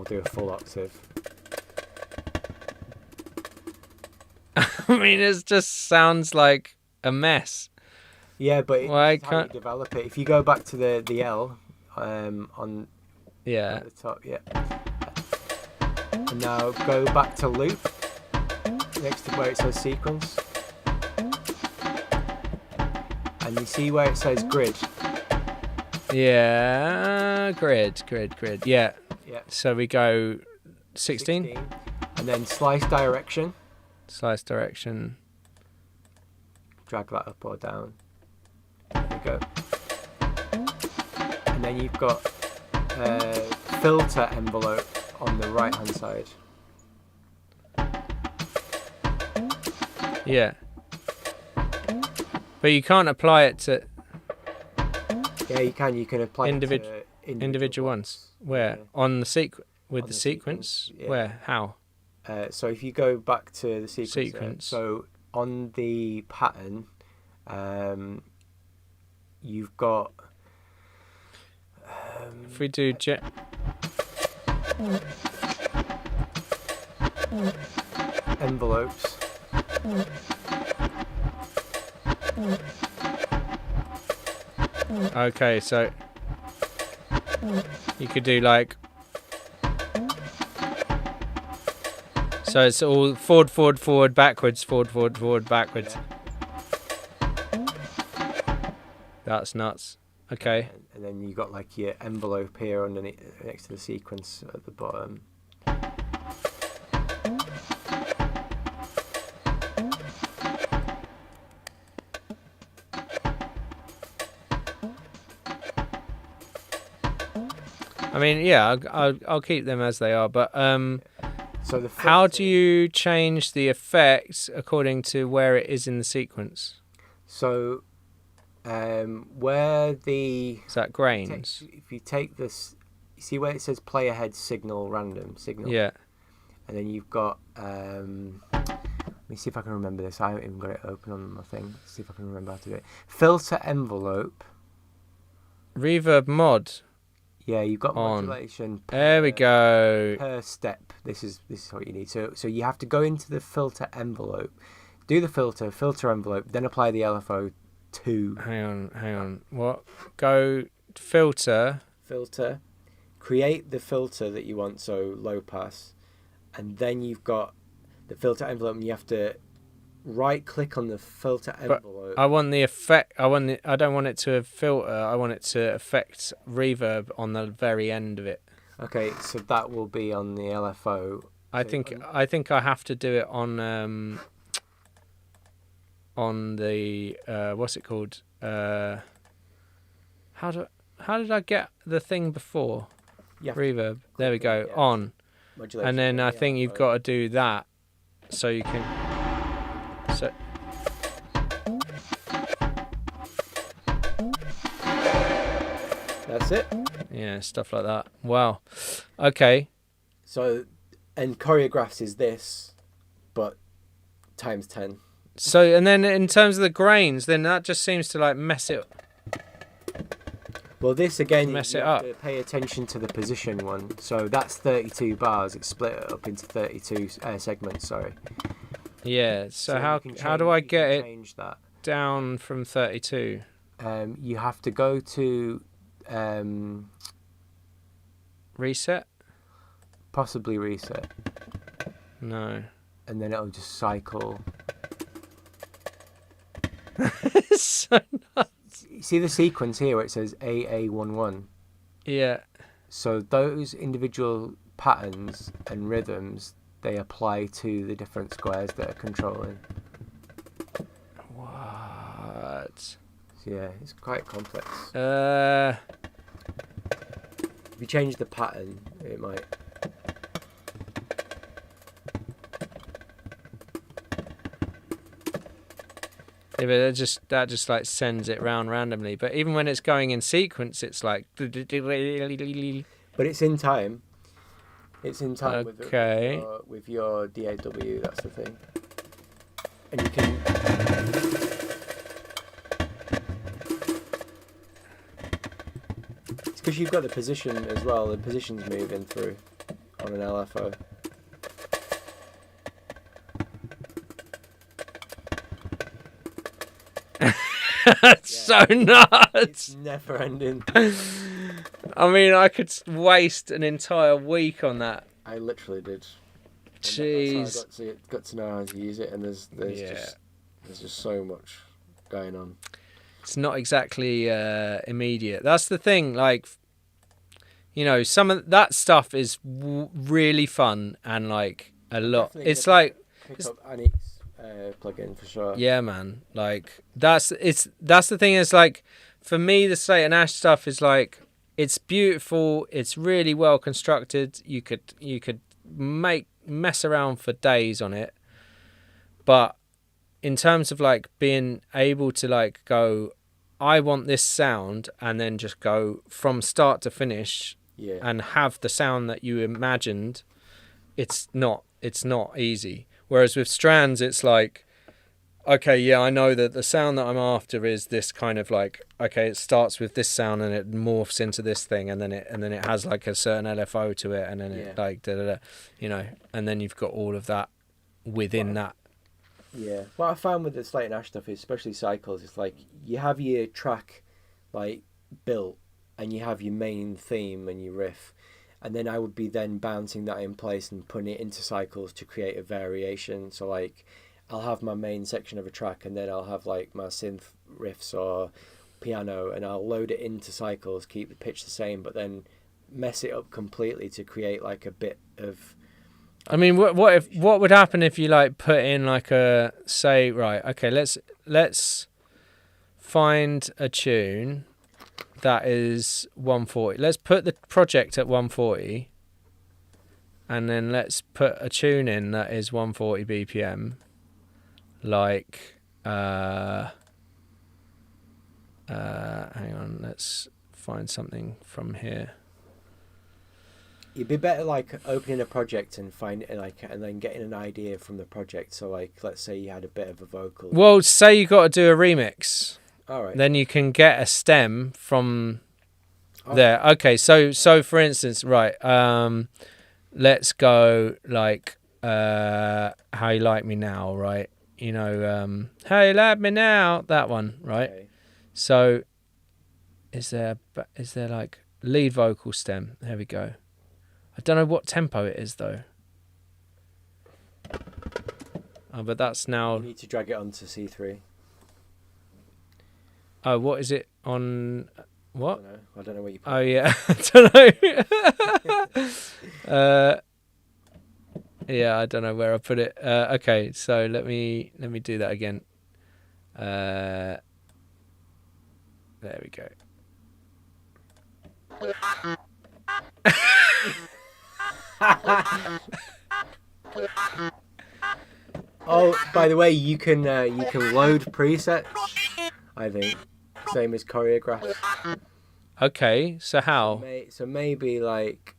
do a full octave. I mean, it just sounds like a mess. Yeah, but Why it's how you develop it. If you go back to the L on at the top, yeah. And now go back to loop next to where it says sequence. And you see where it says grid? Yeah, grid. Yeah. Yeah. So we go 16. And then slice direction. Drag that up or down. There you go. And then you've got filter envelope on the right hand side. Yeah. But you can't apply it to Yeah, you can. You can apply it to individual ones. Where? Yeah. On the with the sequence? Yeah. Where? How? So if you go back to the Sequence. So on the pattern, you've got. If we do envelopes. Okay, so you could do like. So it's all forward, backwards, forward, backwards. That's nuts. Okay. And then you got like your envelope here underneath, next to the sequence at the bottom. I mean, yeah, I'll keep them as they are, but So the How filter, do you change the effect according to where it is in the sequence? So where the Is that grains? if you take this, you see where it says play ahead signal random signal. Yeah. And then you've got let me see if I can remember this. I haven't even got it open on my thing. Let's see if I can remember how to do it. Filter envelope. Reverb mod. Yeah, you've got On. modulation. There we go. Per step. This is what you need. So you have to go into the filter envelope, do the filter envelope, then apply the LFO to Hang on. What? Go filter. filter, create the filter that you want, so low pass, and then you've got the filter envelope, and you have to right click on the filter envelope. I want the effect. I don't want it to filter. I want it to affect reverb on the very end of it. Okay, so that will be on the LFO. I think I have to do it on the what's it called? How did I get the thing before? Reverb. There we go. Yeah. On. Modulation. And then I think you've got to do that so you can. So. That's it. Yeah, stuff like that. Wow. Okay. So, and choreographs is this, but times 10. So, and then in terms of the grains, then that just seems to like mess it. Well, this again, Mess you it have up. to pay attention to the position one. So that's 32 bars. It's split it up into 32 segments. Sorry. Yeah. So how you can how do change- I you get can it change that? down from 32? You have to go to Reset? possibly reset, No. and then it'll just cycle. So You see the sequence here where it says AA11. yeah. So those individual patterns and rhythms, they apply to the different squares that are controlling. What? So yeah, it's quite complex. Uh. If you change the pattern, it might. Yeah, but that just like sends it round randomly. But even when it's going in sequence, it's like. But it's in time. It's in time Okay. with your DAW. That's the thing. And you can. It's because you've got the position as well. The position's moving through on an LFO. That's so nuts. It's never ending. I mean, I could waste an entire week on that. I literally did. And Jeez. that's how I got to know how to use it, and there's just so much going on. It's not exactly immediate. That's the thing. Like, you know, some of that stuff is really fun and like a lot. Definitely It's gonna like, pick up Annie's plugin for sure. yeah, man. Like that's the thing. Is like, for me, the Slate and Ash stuff is like, it's beautiful. It's really well constructed. You could mess around for days on it, but in terms of like being able to like go, I want this sound, and then just go from start to finish, Yeah. and have the sound that you imagined, it's not easy. Whereas with Strands, it's like, okay, yeah, I know that the sound that I'm after is this kind of like, okay, it starts with this sound and it morphs into this thing, and then it has like a certain LFO to it, and then it like you know, and then you've got all of that within that. Yeah. What I found with the Slate and Ash stuff is, especially cycles, it's like you have your track like built, and you have your main theme and your riff, and then I would be then bouncing that in place and putting it into cycles to create a variation. So like, I'll have my main section of a track, and then I'll have like my synth riffs or piano, and I'll load it into cycles, keep the pitch the same, but then mess it up completely to create like a bit of. I mean, what would happen if you like put in like a, say, right, okay, let's find a tune that is 140. Let's put the project at 140, and then let's put a tune in that is 140 BPM, like hang on, let's find something from here. You'd be better like opening a project and and then getting an idea from the project. So like, let's say you had a bit of a vocal. Well, say you got to do a remix. All right. Then you can get a stem from there. Okay, so for instance, right, let's go like How You Like Me Now, right? You know, How You Like Me Now, that one, right? Okay. So is there like lead vocal stem? There we go. I don't know what tempo it is though. Oh, but that's now. You need to drag it onto C3. Oh, what is it on? What? I don't know what you put. Oh yeah, I don't know. Yeah, I don't know where I put it. Okay, so let me do that again. There we go. Oh, by the way, you can load presets. I think same as choreograph. Okay, so how? So maybe like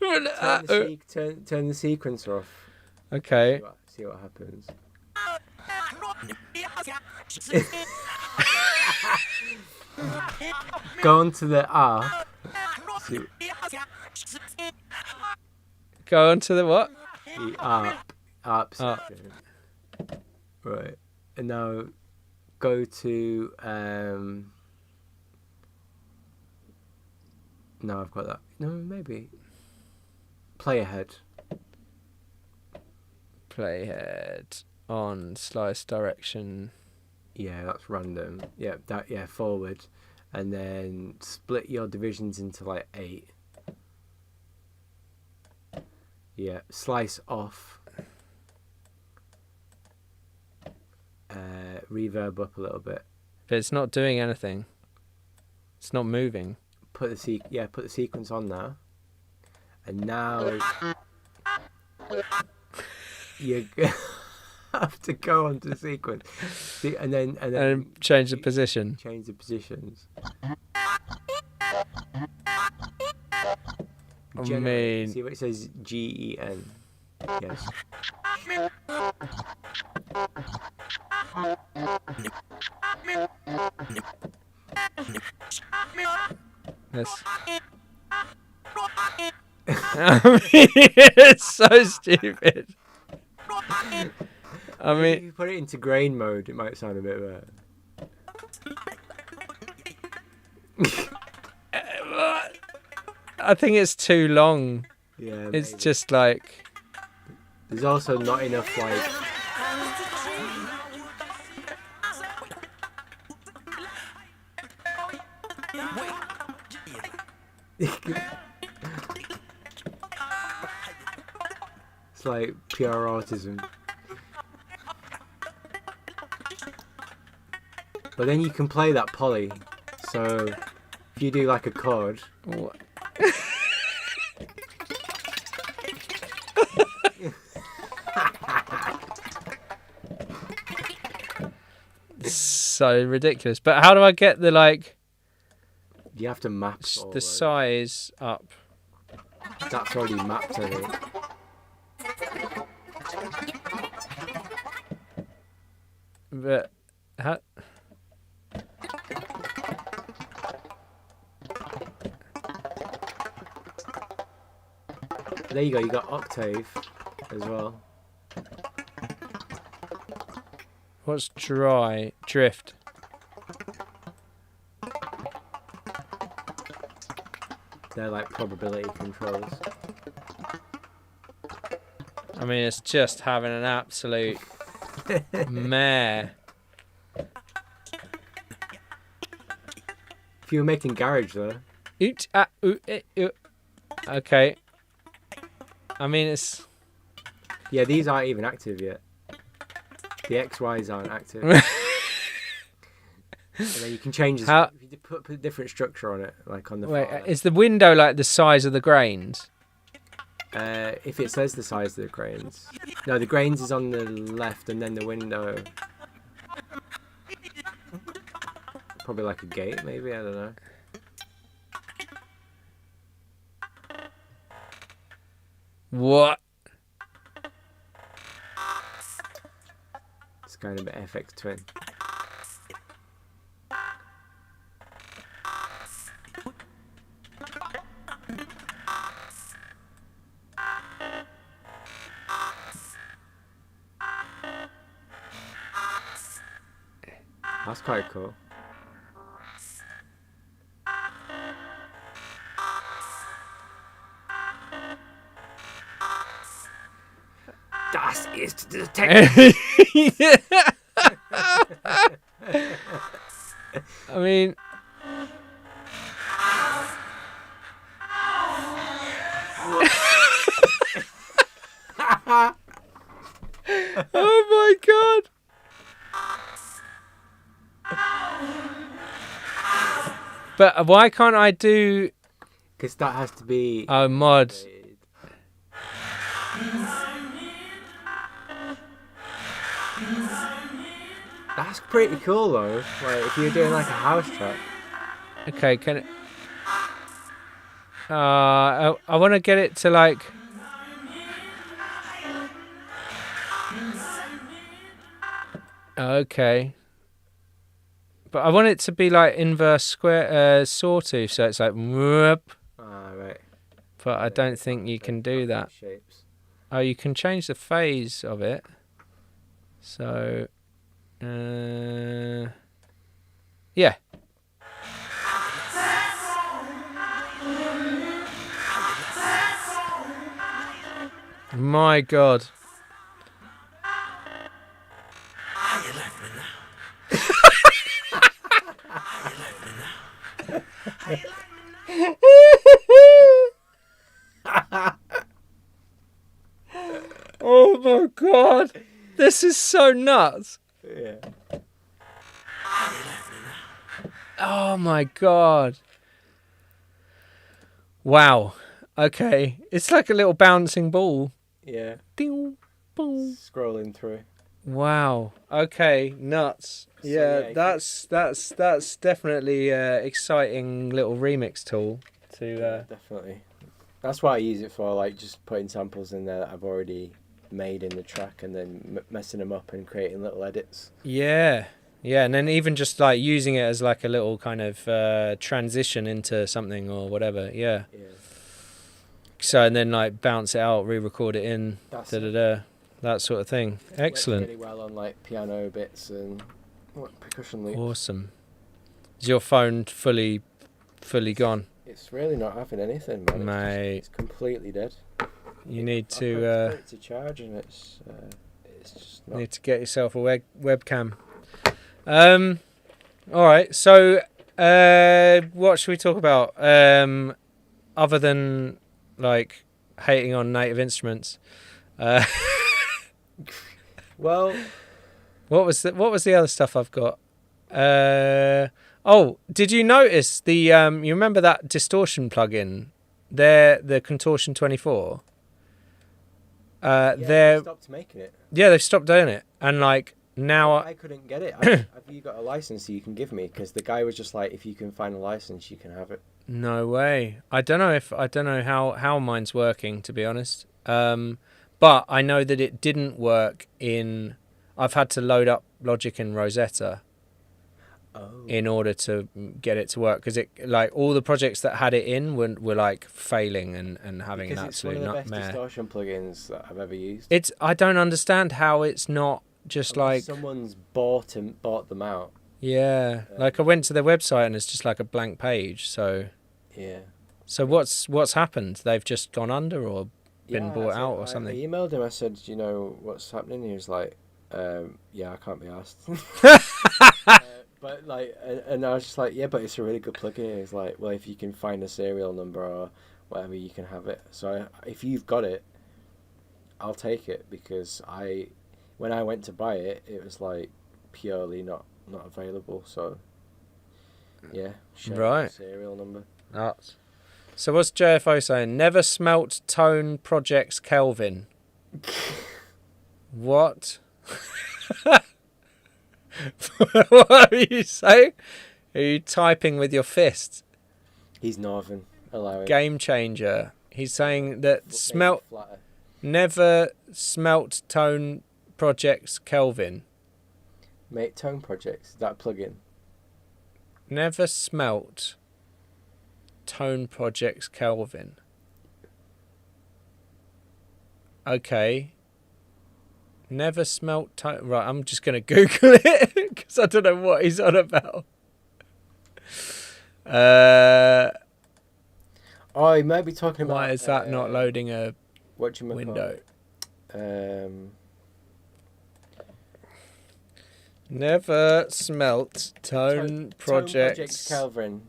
turn the sequencer off. Okay. See what happens. Go on to the R. Go on to the what? The ARP section. Right. And now go to no, I've got that. No, maybe. Play ahead. Playhead on slice direction. Yeah, that's random. Yeah, forward. And then split your divisions into like 8. Yeah, slice off. Reverb up a little bit. But it's not doing anything. It's not moving. Put the sequence on now. And now you have to go onto the sequence. And then change the position. Change the positions. I mean, see what it says GEN. Yes. Yes. I mean, it's so stupid. I mean, if you put it into grain mode, it might sound a bit better. I think it's too long. Yeah, it's maybe. Just like there's also not enough like. It's like pure autism. But then you can play that poly. So if you do like a chord. What? So ridiculous. But how do I get the like? You have to map the size up. That's already mapped, I think. But how? There you go. You got octave as well. What's drift? They're like probability controls. I mean, it's just having an absolute mare. If you were making garage though. Okay. I mean, it's. Yeah, these aren't even active yet. The XYs aren't active. And then you can change the How- if you put a different structure on it, like on the Wait, far left. is the window like the size of the grains? If it says the size of the grains. No, the grains is on the left, and then the window. Probably like a gate, maybe, I don't know. What? It's going a bit FX Twin. That's quite cool. Das ist the I mean, oh my god! But why can't I do? Because that has to be. Oh, mod. That's pretty cool though. Like if you're doing like a house track. Okay, can it? I want to get it to like. Okay. But I want it to be like inverse square sawtooth, so it's like whoop. Ah, right. But I don't think you can do that. Shapes. Oh, you can change the phase of it. So, yeah. My God. Oh my God. This is so nuts. Yeah. Oh my God. Wow. Okay. It's like a little bouncing ball. Yeah. Ding, boom. Scrolling through. Wow. Okay. Nuts. So, Yeah, yeah, that's definitely exciting little remix tool to Definitely. That's what I use it for, like just putting samples in there that I've already made in the track and then messing them up and creating little edits. yeah. Yeah, and then even just like using it as like a little kind of transition into something or whatever. Yeah. Yeah. So and then like bounce it out, re-record it in, That's that sort of thing. Excellent. Works really well on like piano bits and percussion loops. Awesome. Is your phone fully gone? It's really not having anything, man. Mate. It's completely dead. You need I to put it to charge and it's just not. need to get yourself a webcam. All right. So, what should we talk about? Other than like hating on native instruments. Well, What was the other stuff I've got? Oh, did you notice the you remember that distortion plugin? The Contortion 24. yeah, They're they stopped making it. yeah, they've stopped doing it, and like now I couldn't get it. Have you got a license that you can give me? Because the guy was just like, if you can find a license, you can have it. no way. I don't know how mine's working, to be honest. But I know that it didn't work in. I've had to load up Logic in Rosetta Oh. in order to get it to work because it like all the projects that had it in were like failing and having Because an it's one absolute of the best nightmare. distortion plugins that I've ever used. It's I don't understand how it's not just Unless like someone's bought them out. yeah, like I went to their website and it's just like a blank page. So Yeah. what's happened? They've just gone under or been Yeah, bought I out or said- something. I emailed him. I said, you know what's happening? He was like, yeah, I can't be asked. But like, and I was just like, yeah, but it's a really good plugin. He's like, well, if you can find a serial number or whatever, you can have it. So if you've got it, I'll take it because when I went to buy it, it was like purely not available. So Yeah. Right. Serial number. Nuts. So what's JFO saying? Never smelt tone projects Kelvin. What? What are you saying? Are you typing with your fists? He's northern. Allow him. Game changer. He's saying that Make it flatter. never smelt tone projects Kelvin. Make tone projects. Is that a plugin? Never smelt tone projects Kelvin. Okay. Never smelt tone. Right, I'm just going to Google it because I don't know what he's on about. Oh, he might be talking about. Why is that not loading a window? Never smelt tone projects Kelvin.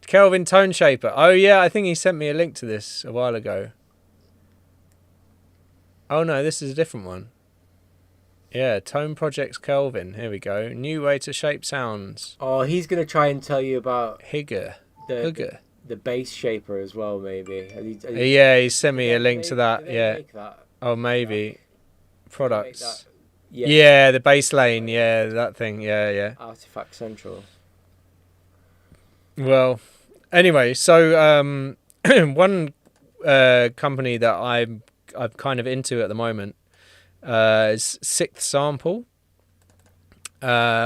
Kelvin Tone Shaper. Oh yeah, I think he sent me a link to this a while ago. Oh no, this is a different one. Yeah, Tone Projects Kelvin. Here we go. New way to shape sounds. Oh, he's gonna try and tell you about Higger. the bass shaper as well, maybe. Yeah, he sent me a link to that. Yeah. That? Oh, maybe. Products. Yeah. Yeah, the bass lane. Yeah, that thing. Yeah. Artifact Central. Well, anyway, so one company that I'm kind of into at the moment is Sixth Sample,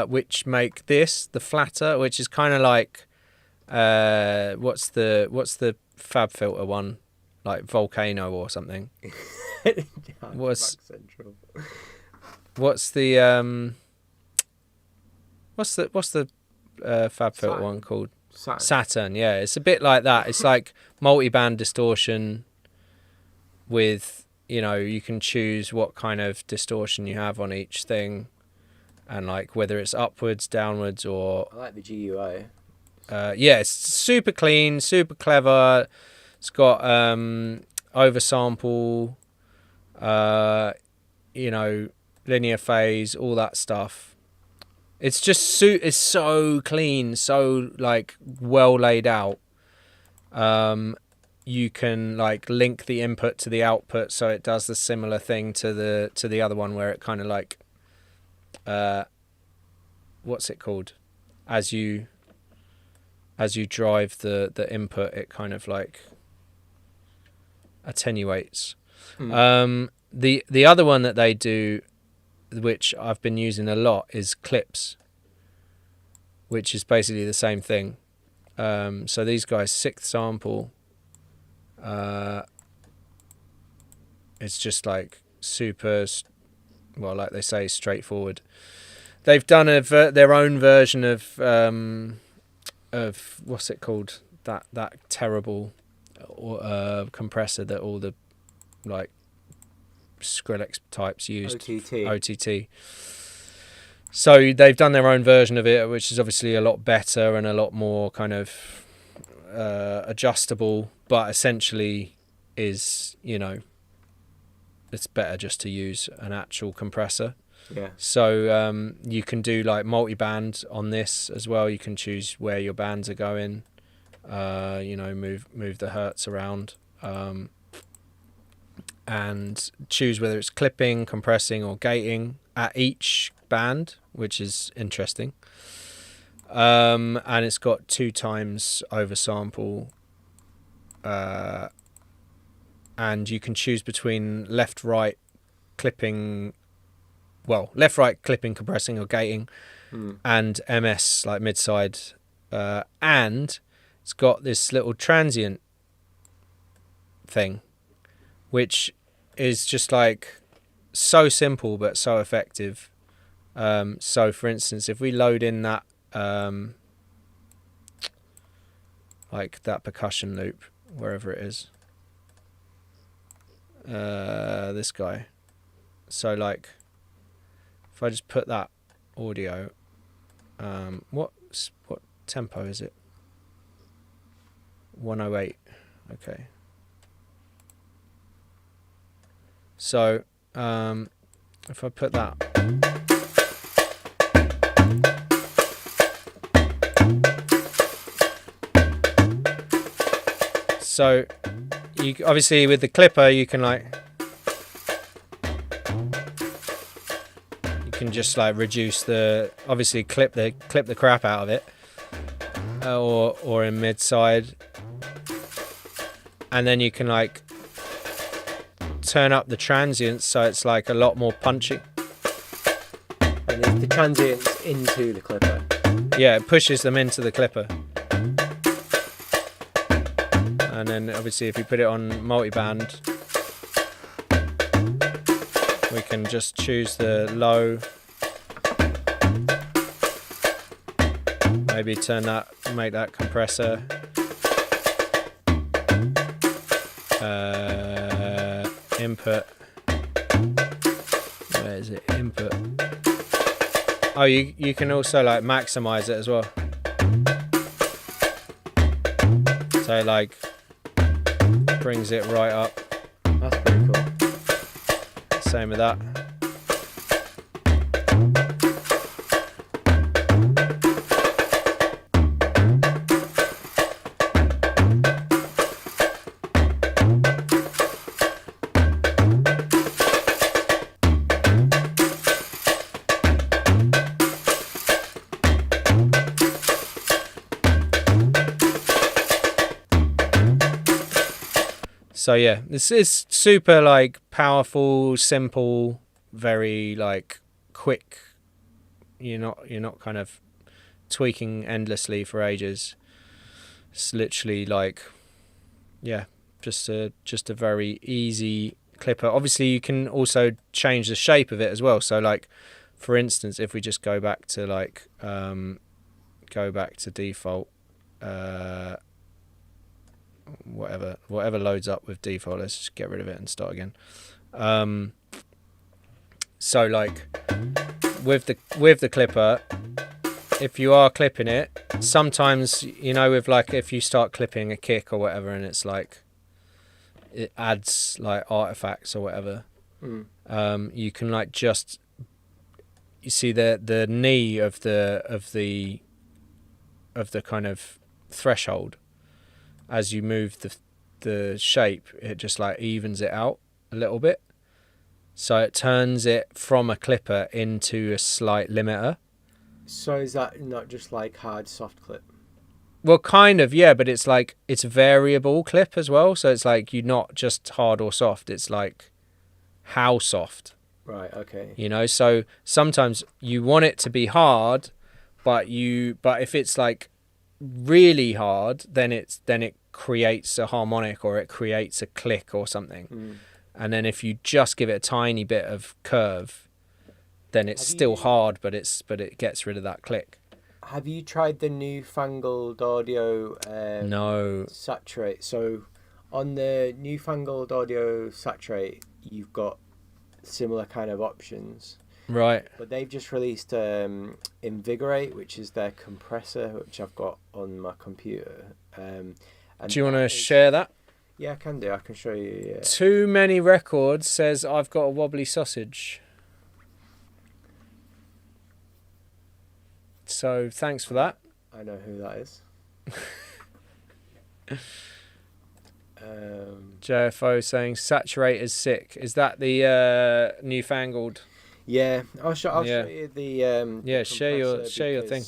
which make this the flatter, which is kind of like what's the Fab Filter one, like Volcano or something. What's the Fab Filter one called? Saturn. Yeah, it's a bit like that. It's like multi-band distortion with, you can choose what kind of distortion you have on each thing, and like whether it's upwards, downwards, or I like the GUI. Yeah, it's super clean, super clever. It's got oversample, linear phase, all that stuff. It's just it's so clean, so like well laid out. You can like link the input to the output, so it does the similar thing to the other one, where it kind of like what's it called? As you drive the input, it kind of like attenuates. The other one that they do, which I've been using a lot, is clips, which is basically the same thing. So these guys, Sixth Sample, it's just like super, well, like they say, straightforward. They've done their own version of what's it called, that terrible compressor that all the like Skrillex types used. OTT. So they've done their own version of it, which is obviously a lot better and a lot more kind of adjustable, but essentially is, it's better just to use an actual compressor. Yeah. So you can do like multi-band on this as well. You can choose where your bands are going, move the hertz around, and choose whether it's clipping, compressing, or gating at each band, which is interesting. And it's got 2 times oversample, and you can choose between left, right clipping, compressing, or gating, and MS, like mid-side, and it's got this little transient thing, which is just like so simple but so effective. So for instance, if we load in that like that percussion loop, wherever it is, this guy, so like if I just put that audio, what tempo is it? 108. Okay. So if I put that, So you obviously with the clipper you can just like reduce the, obviously clip the crap out of it, or in mid side, and then you can like turn up the transients so it's like a lot more punchy. And is the transients into the clipper? Yeah, it pushes them into the clipper. And then obviously if you put it on multi-band, we can just choose the low, maybe make that compressor, input, where is it, input, oh you can also like maximize it as well, so like brings it right up. That's pretty cool. Same with that. So yeah, this is super like powerful, simple, very like quick. You're not kind of tweaking endlessly for ages. It's literally like, yeah, just a very easy clipper. Obviously you can also change the shape of it as well. So like, for instance, if we just go back to like default, whatever loads up with default, let's just get rid of it and start again. So like with the clipper, if you are clipping it, sometimes with like if you start clipping a kick or whatever and it's like it adds like artifacts or whatever, you can like just, you see the knee of the kind of threshold, as you move the shape, it just like evens it out a little bit. So it turns it from a clipper into a slight limiter. So is that not just like hard soft clip? Well, kind of, yeah, but it's like, it's variable clip as well. So it's like, you're not just hard or soft. It's like, how soft. Right, okay. So sometimes you want it to be hard, but if it's like really hard, then it creates a harmonic or it creates a click or something. And then if you just give it a tiny bit of curve, then it's still hard, but it gets rid of that click. Have you tried the newfangled audio No. saturate? So on the newfangled audio saturate, you've got similar kind of options. Right. But they've just released Invigorate, which is their compressor, which I've got on my computer. And do you want to share that? Yeah, I can do. I can show you. Yeah. Too Many Records says I've got a wobbly sausage. So thanks for that. I know who that is. JFO saying Saturate is sick. Is that the newfangled? Yeah, I'll show you the. Yeah, share your thing.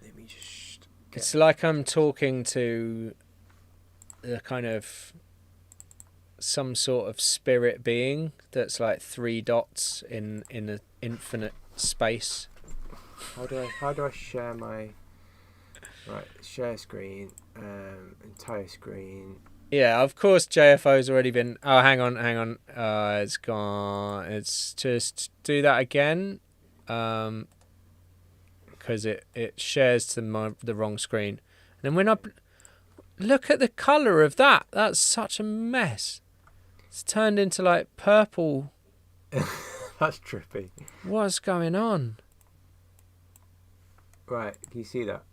Let me just. It's like I'm talking to the kind of some sort of spirit being that's like 3 dots in an infinite space. How do I share my? Right, share screen, entire screen. Yeah, of course JFO's already been... Oh, hang on. It's gone. It's just do that again. Because it shares to the wrong screen. And then when I... Look at the colour of that. That's such a mess. It's turned into like purple. That's trippy. What's going on? Right, do you see that?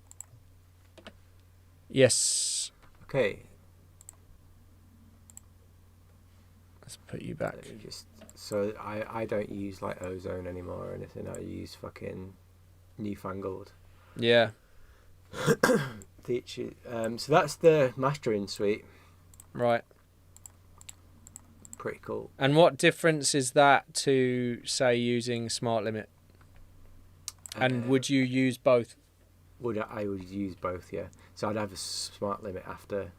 Yes. Okay. Let's put you back. Let me just... So I don't use like Ozone anymore or anything. I use fucking newfangled. Yeah. So that's the mastering suite. Right. Pretty cool. And what difference is that to, say, using Smart Limit? And would you use both? I would use both, yeah. So I'd have a Smart Limit after.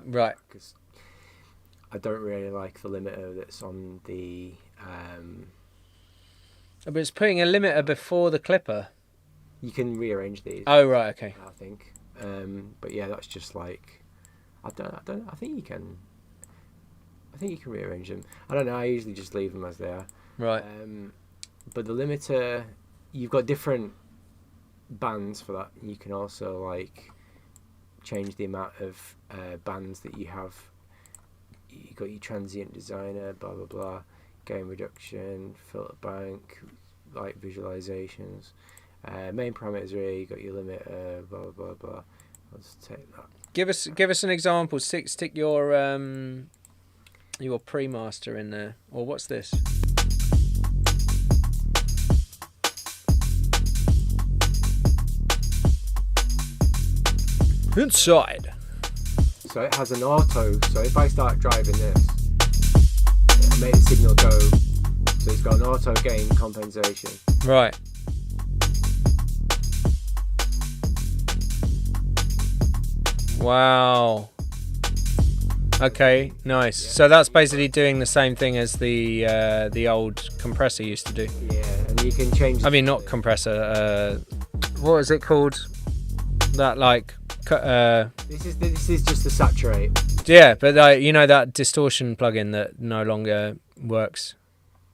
Right. Because I don't really like the limiter that's on the... But it's putting a limiter before the clipper. You can rearrange these. Oh, right, okay. I think. But yeah, that's just like... I think you can... I think you can rearrange them. I don't know, I usually just leave them as they are. Right. But the limiter... You've got different bands for that. You can also like change the amount of bands that you have. You got your transient designer, blah blah blah, gain reduction, filter bank, like visualizations. Main parameters are here. You got your limiter, blah blah blah. Let's take that. Give us an example. Stick your pre-master in there. Or what's this? Inside. So it has an auto. So if I start driving this, it made the signal go. So it's got an auto gain compensation. Right. Wow. Okay, nice. Yeah. So that's basically doing the same thing as the old compressor used to do. Yeah, and you can change. I mean, not compressor. What is it called? That like. This is just the saturate. Yeah, but that distortion plugin that no longer works.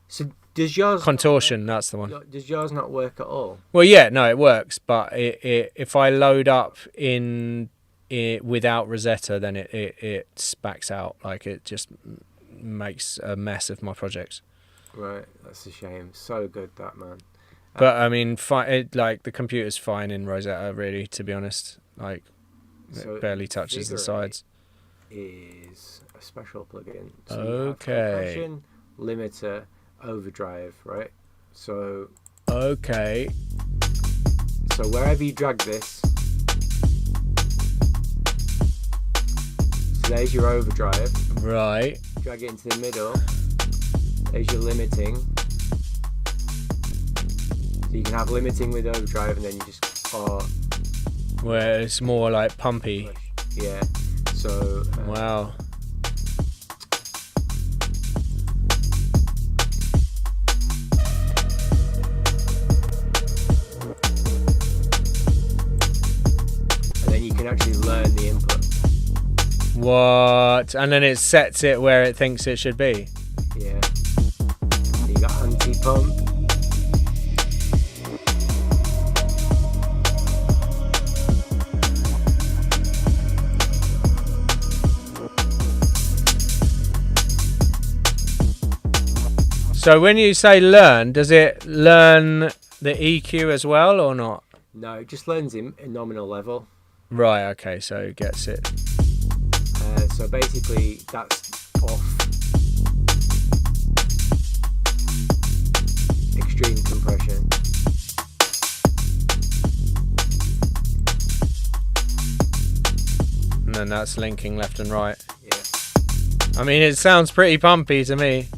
So does yours contortion? That's the one. Does yours not work at all? Well, yeah, no, it works, but if I load up without Rosetta, then it spacks out. Like it just makes a mess of my projects. Right, that's a shame. So good, that man. But I mean, like the computer's fine in Rosetta, really. To be honest, like so it barely touches the sides. Is a special plugin. So okay. Compression, limiter, overdrive, right? So. Okay. So wherever you drag this, so there's your overdrive. Right. Drag it into the middle. There's your limiting. So you can have limiting with overdrive, and then you just where it's more like pumpy. Push. Yeah. So. Wow. And then you can actually learn the input. What? And then it sets it where it thinks it should be. Yeah. You got anti-pump. So when you say learn, does it learn the EQ as well or not? No, it just learns in nominal level. Right, okay, so it gets it. So basically that's off. Extreme compression. And then that's linking left and right. Yeah. I mean, it sounds pretty pumpy to me.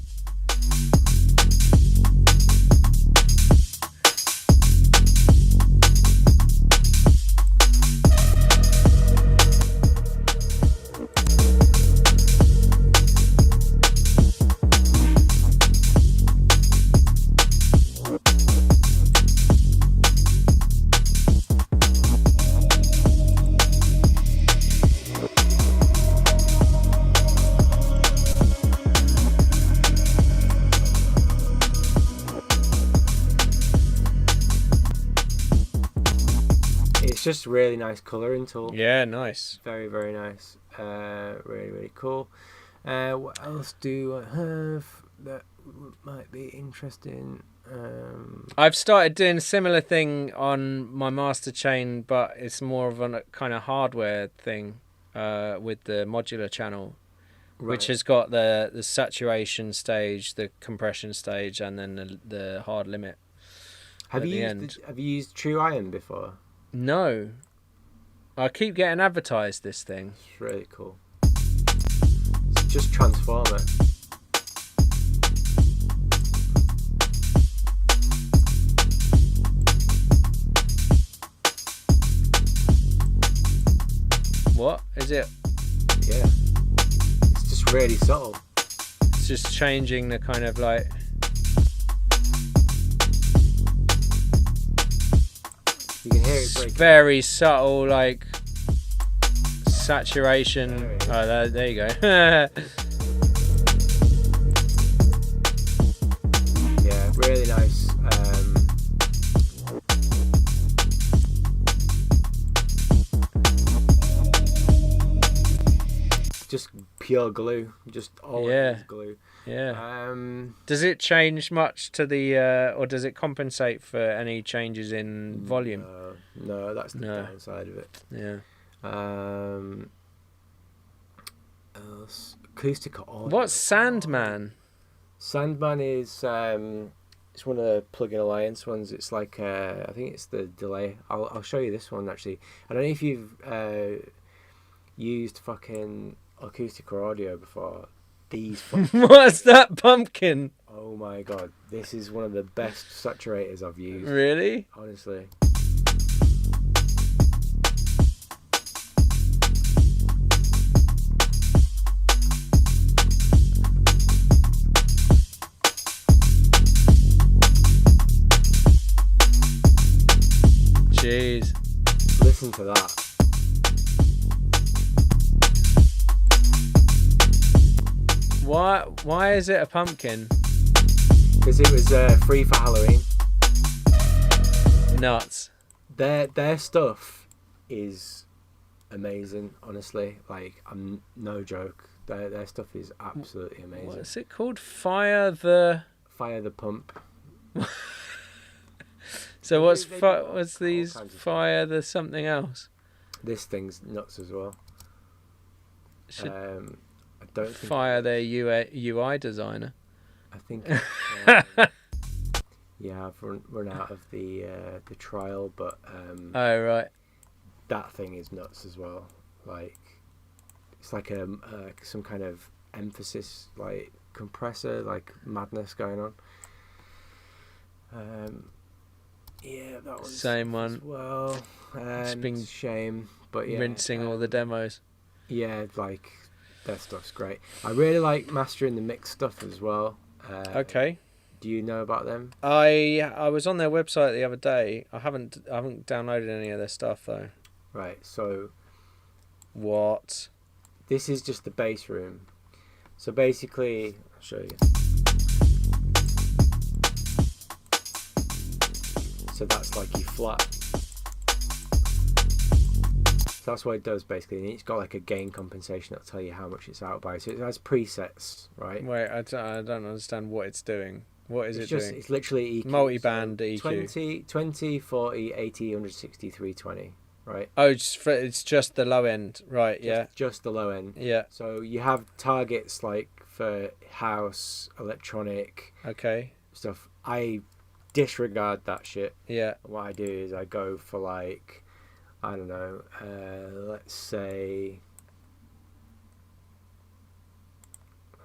It's just a really nice colouring tool. Yeah, nice. Very, very nice. Really, really cool. What else do I have that might be interesting? I've started doing a similar thing on my master chain, but it's more of a kind of hardware thing with the modular channel, which has got the saturation stage, the compression stage, and then the hard limit. Have you used True Iron before? No, I keep getting advertised this thing. It's really cool. It's just Transformer. What is it? Yeah. It's just really subtle. It's just changing the kind of like. You can hear it break. Very subtle, like saturation. Oh, there you go. Yeah, really nice. Just pure glue, just always glue. Yeah. Does it change much to the, or does it compensate for any changes in volume? No, that's the downside of it. Yeah. Acoustic audio. What's Sandman? Sandman is it's one of the Plugin Alliance ones. It's like I think it's the delay. I'll show you this one actually. I don't know if you've used fucking acoustic or audio before. These What's that pumpkin? Oh my god, this is one of the best saturators I've used. Really? Honestly. Jeez. Listen to that. Why is it a pumpkin? Because it was free for Halloween. Nuts. Their stuff is amazing, honestly. Like, I'm no joke. Their stuff is absolutely amazing. What's it called? Fire the Pump. So what's these Fire the something else? This thing's nuts as well. I don't think Fire their UI designer. I think yeah, I've run out of the trial, but oh right, that thing is nuts as well. Like, it's like some kind of emphasis, like compressor, like madness going on. Yeah, that one's same one as well. It's been it's a shame, but yeah, rinsing all the demos. Yeah, like, their stuff's great. I really like mastering the mix stuff as well. Okay. Do you know about them? I was on their website the other day. I haven't downloaded any of their stuff though. Right. So what? This is just the bass room. So basically, I'll show you. So that's like your flat. So that's what it does basically. And it's got like a gain compensation that'll tell you how much it's out by. So it has presets, right? Wait, I don't understand what it's doing. What is it doing? It's literally EQ. Multi-band so EQ. 20, 40, 80, 160, 320, right? Oh, it's just the low end, right? Yeah. Just the low end. Yeah. So you have targets like for house, electronic, okay, stuff. I disregard that shit. Yeah. What I do is I go for like, I don't know, let's say,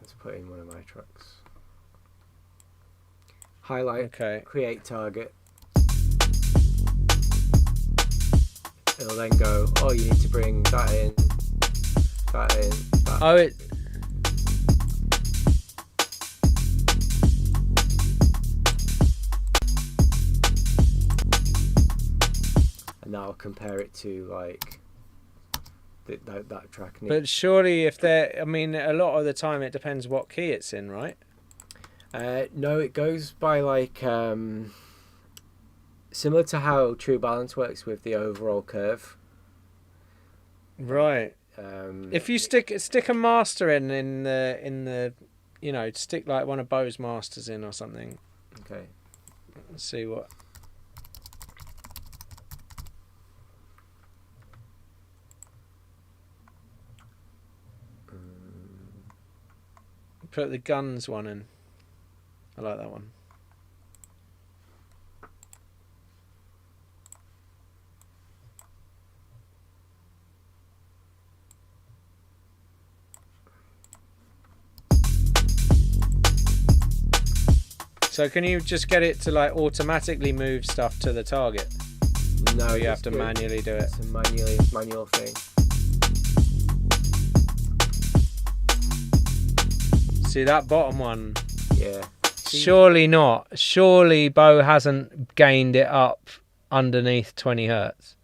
let's put in one of my tracks. Highlight, okay, create target. It'll then go, oh, you need to bring that in, that. Oh, it. And now I'll compare it to like that track. But surely, if they're, I mean, a lot of the time it depends what key it's in, right? No, it goes by like similar to how True Balance works with the overall curve. Right. If you stick a master in the you know, stick like one of Bo's masters in or something. Okay. Let's see what. Put the guns one in. I like that one. So can you just get it to like automatically move stuff to the target? No, Or you have to manually do it. It's a manual thing. See that bottom one? Yeah. Surely not. Surely Bo hasn't gained it up underneath 20 hertz.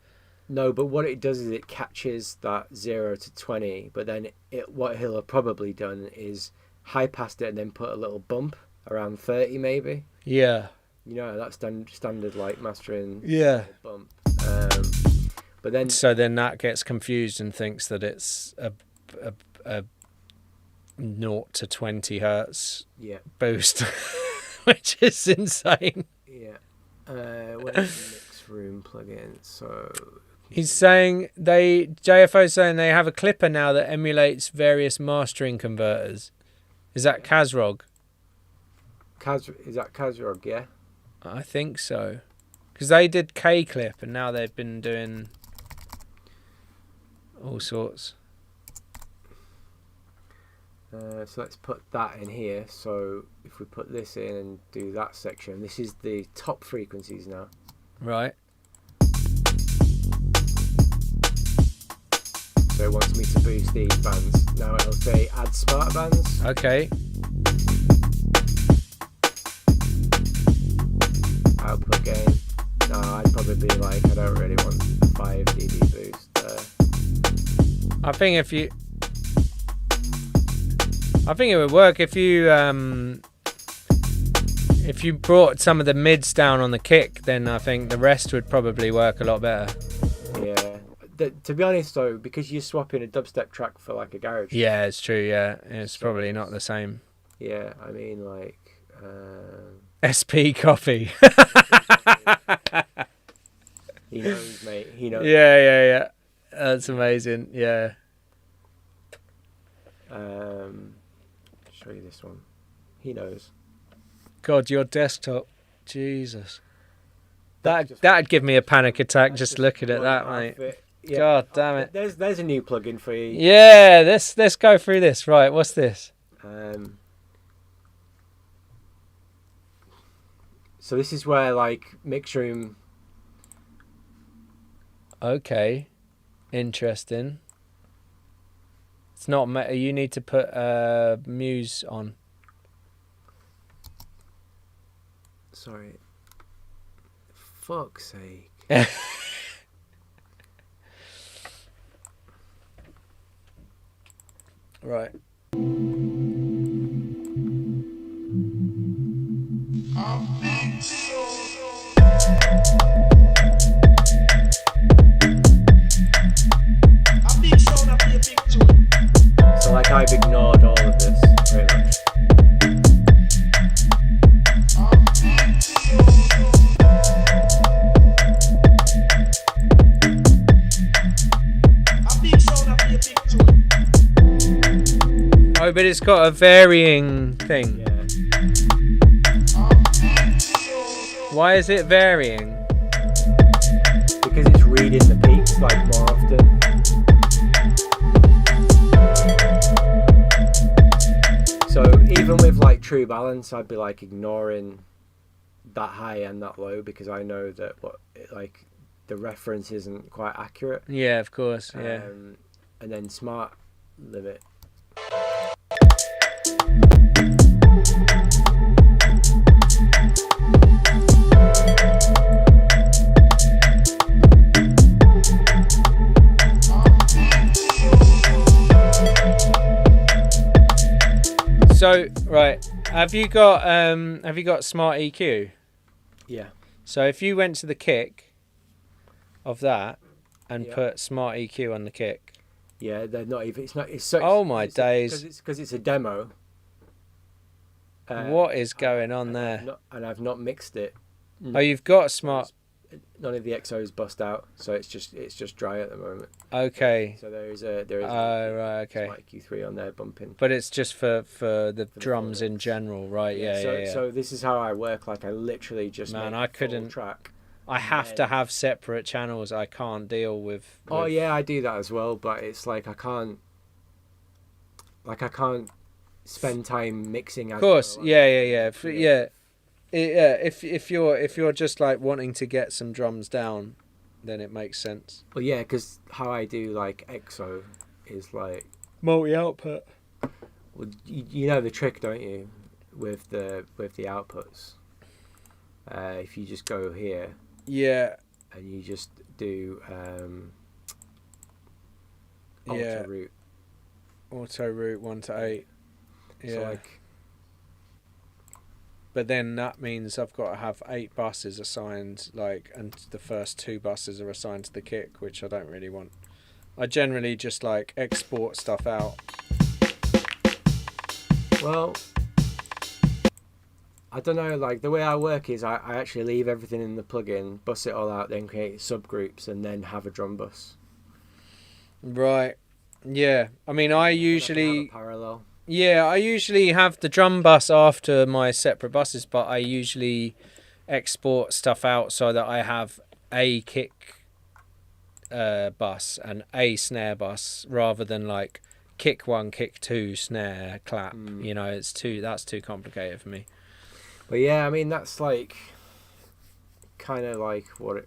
No, but what it does is it catches that 0 to 20, but then what he'll have probably done is high passed it and then put a little bump around 30 maybe. Yeah. You know, that's standard like mastering. Yeah. Bump. But then. So then that gets confused and thinks that it's a 0 to 20 hertz boost, which is insane. Yeah. What is the mix room plugin? So. He's saying JFO's saying they have a clipper now that emulates various mastering converters. Is that Kazrog? Is that Kazrog? Yeah. I think so. Because they did K-Clip and now they've been doing all sorts. So let's put that in here. So if we put this in and do that section, this is the top frequencies now. Right. So it wants me to boost these bands. Now it'll say add smart bands. Okay. Output gain. No, I'd probably be like, I don't really want a 5 dB boost. I think it would work if you brought some of the mids down on the kick, then I think the rest would probably work a lot better. Yeah. To be honest though, because you're swapping a dubstep track for like a garage. Yeah, it's true, yeah. It's probably not the same. Yeah, I mean like... SP copy. He knows, mate. He knows. Yeah. That's amazing, yeah. Show you this one. He knows. God, your desktop. Jesus. That'd give me a panic attack just looking at that, mate. Yeah. God damn it. There's a new plugin for you. Yeah, let's go through this. Right, what's this? So this is where like mix room. Okay, interesting. It's not. You need to put Muse on. Sorry. Fuck's sake. Right. So like I've ignored all of this pretty much. Oh, but it's got a varying thing. Yeah. Why is it varying? Because it's reading the peaks like more often. So even with like true balance, I'd be like ignoring that high and that low because I know that like the reference isn't quite accurate. Yeah, of course. Yeah. And then smart limit. So right, have you got smart EQ? Yeah. So if you went to the kick of that and put smart EQ on the kick. Yeah, they're not even. It's not. It's so. Oh my days! Because it's a demo. What is going on there? I've not mixed it. Oh, you've got smart. None of the XOs bust out, so it's just dry at the moment. Okay. So there is right, okay. Smart EQ3 on there bumping. But it's just for the drums in general, right? Yeah. So this is how I work. Like I literally just I couldn't track. I have to have separate channels. I can't deal with. Oh yeah, I do that as well. But it's like I can't spend time mixing. Of course, yeah. Yeah, if you're just like wanting to get some drums down, then it makes sense. Well, yeah, because how I do like EXO is like Multi-output. well, you know the trick, don't you, with the outputs? If you just go here, Yeah. and you just do Yeah. auto route. Auto route 1 to 8. Yeah. So like, but then that means I've got to have 8 buses assigned, like, and the first 2 buses are assigned to the kick, which I don't really want. I generally just like export stuff out. well, I don't know. Like the way I work is I actually leave everything in the plugin, bus it all out, then create subgroups, and then have a drum bus. Right. Yeah. I mean, I Have usually. a parallel. Yeah, I usually have the drum bus after my separate buses, but I usually export stuff out so that I have a kick bus and a snare bus rather than like kick 1, kick 2, snare, clap. You know, that's too complicated for me. But yeah, I mean that's like kind of like what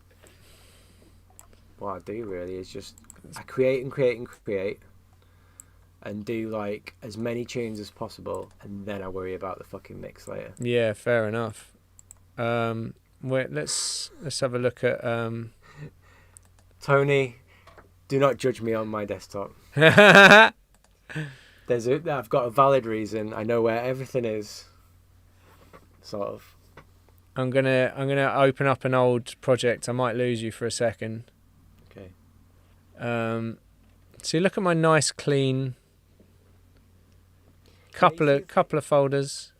I do really is just I create and do like as many tunes as possible, and then I worry about the fucking mix later. Yeah, fair enough. Wait, let's have a look at Tony, do not judge me on my desktop. I'm I've got a valid reason. I know where everything is. Sort of. gonna open up an old project. I might lose you for a second. Okay. So you look at my nice clean couple of folders.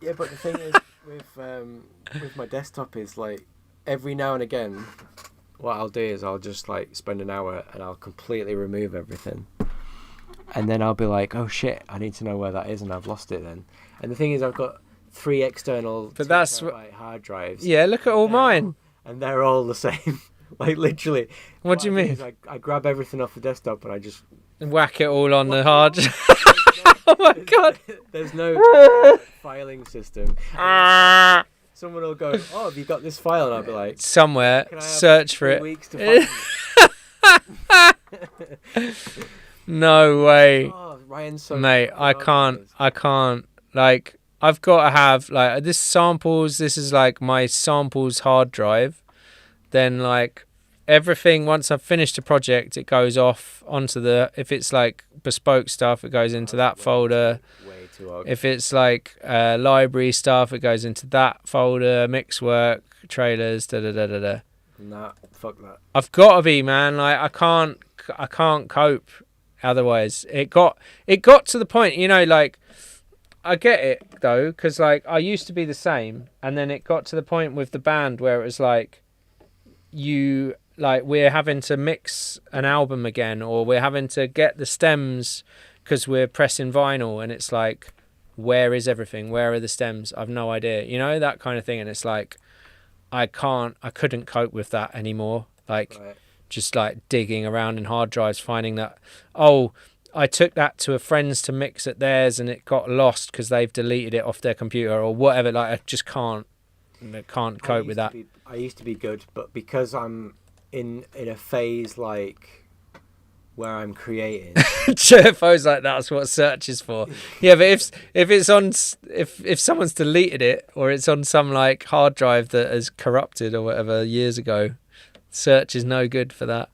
Yeah, but the thing is with my desktop is like every now and again, what I'll do is I'll just like spend an hour and I'll completely remove everything, and then I'll be like, oh shit, I need to know where that is, and I've lost it then. And the thing is, I've got 3 external hard drives. Yeah, look at all mine. And they're all the same. Like literally. What do you mean? I grab everything off the desktop and I just whack it all on the hard. Oh my god. There's no filing system. Someone will go, oh, have you got this file? And I'll be like, somewhere, search for it. Weeks to find it. No way. Oh, Ryan's so mate, I can't. Like, I've got to have, like, this is like my samples hard drive. Then, like, everything, once I've finished a project, it goes off onto if it's like bespoke stuff, it goes into that folder. Way too old. If it's like library stuff, it goes into that folder, mix work, trailers, da-da-da-da-da. Nah, fuck that. I've got to be, man. Like, I can't cope otherwise. It got to the point, you know, like, I get it though, because like I used to be the same, and then it got to the point with the band where it was like we're having to mix an album again, or we're having to get the stems because we're pressing vinyl, and it's like, where is everything? Where are the stems? I've no idea, you know, that kind of thing. And it's like I couldn't cope with that anymore. Like, right. Just like digging around in hard drives, finding that, oh, I took that to a friend's to mix at theirs and it got lost because they've deleted it off their computer or whatever. Like, I just can't cope with that. I used to be good, but because I'm in a phase like where I'm creating. Cheerfo's like, that's what search is for. Yeah, but if it's on, if someone's deleted it, or it's on some like hard drive that is corrupted or whatever years ago, search is no good for that.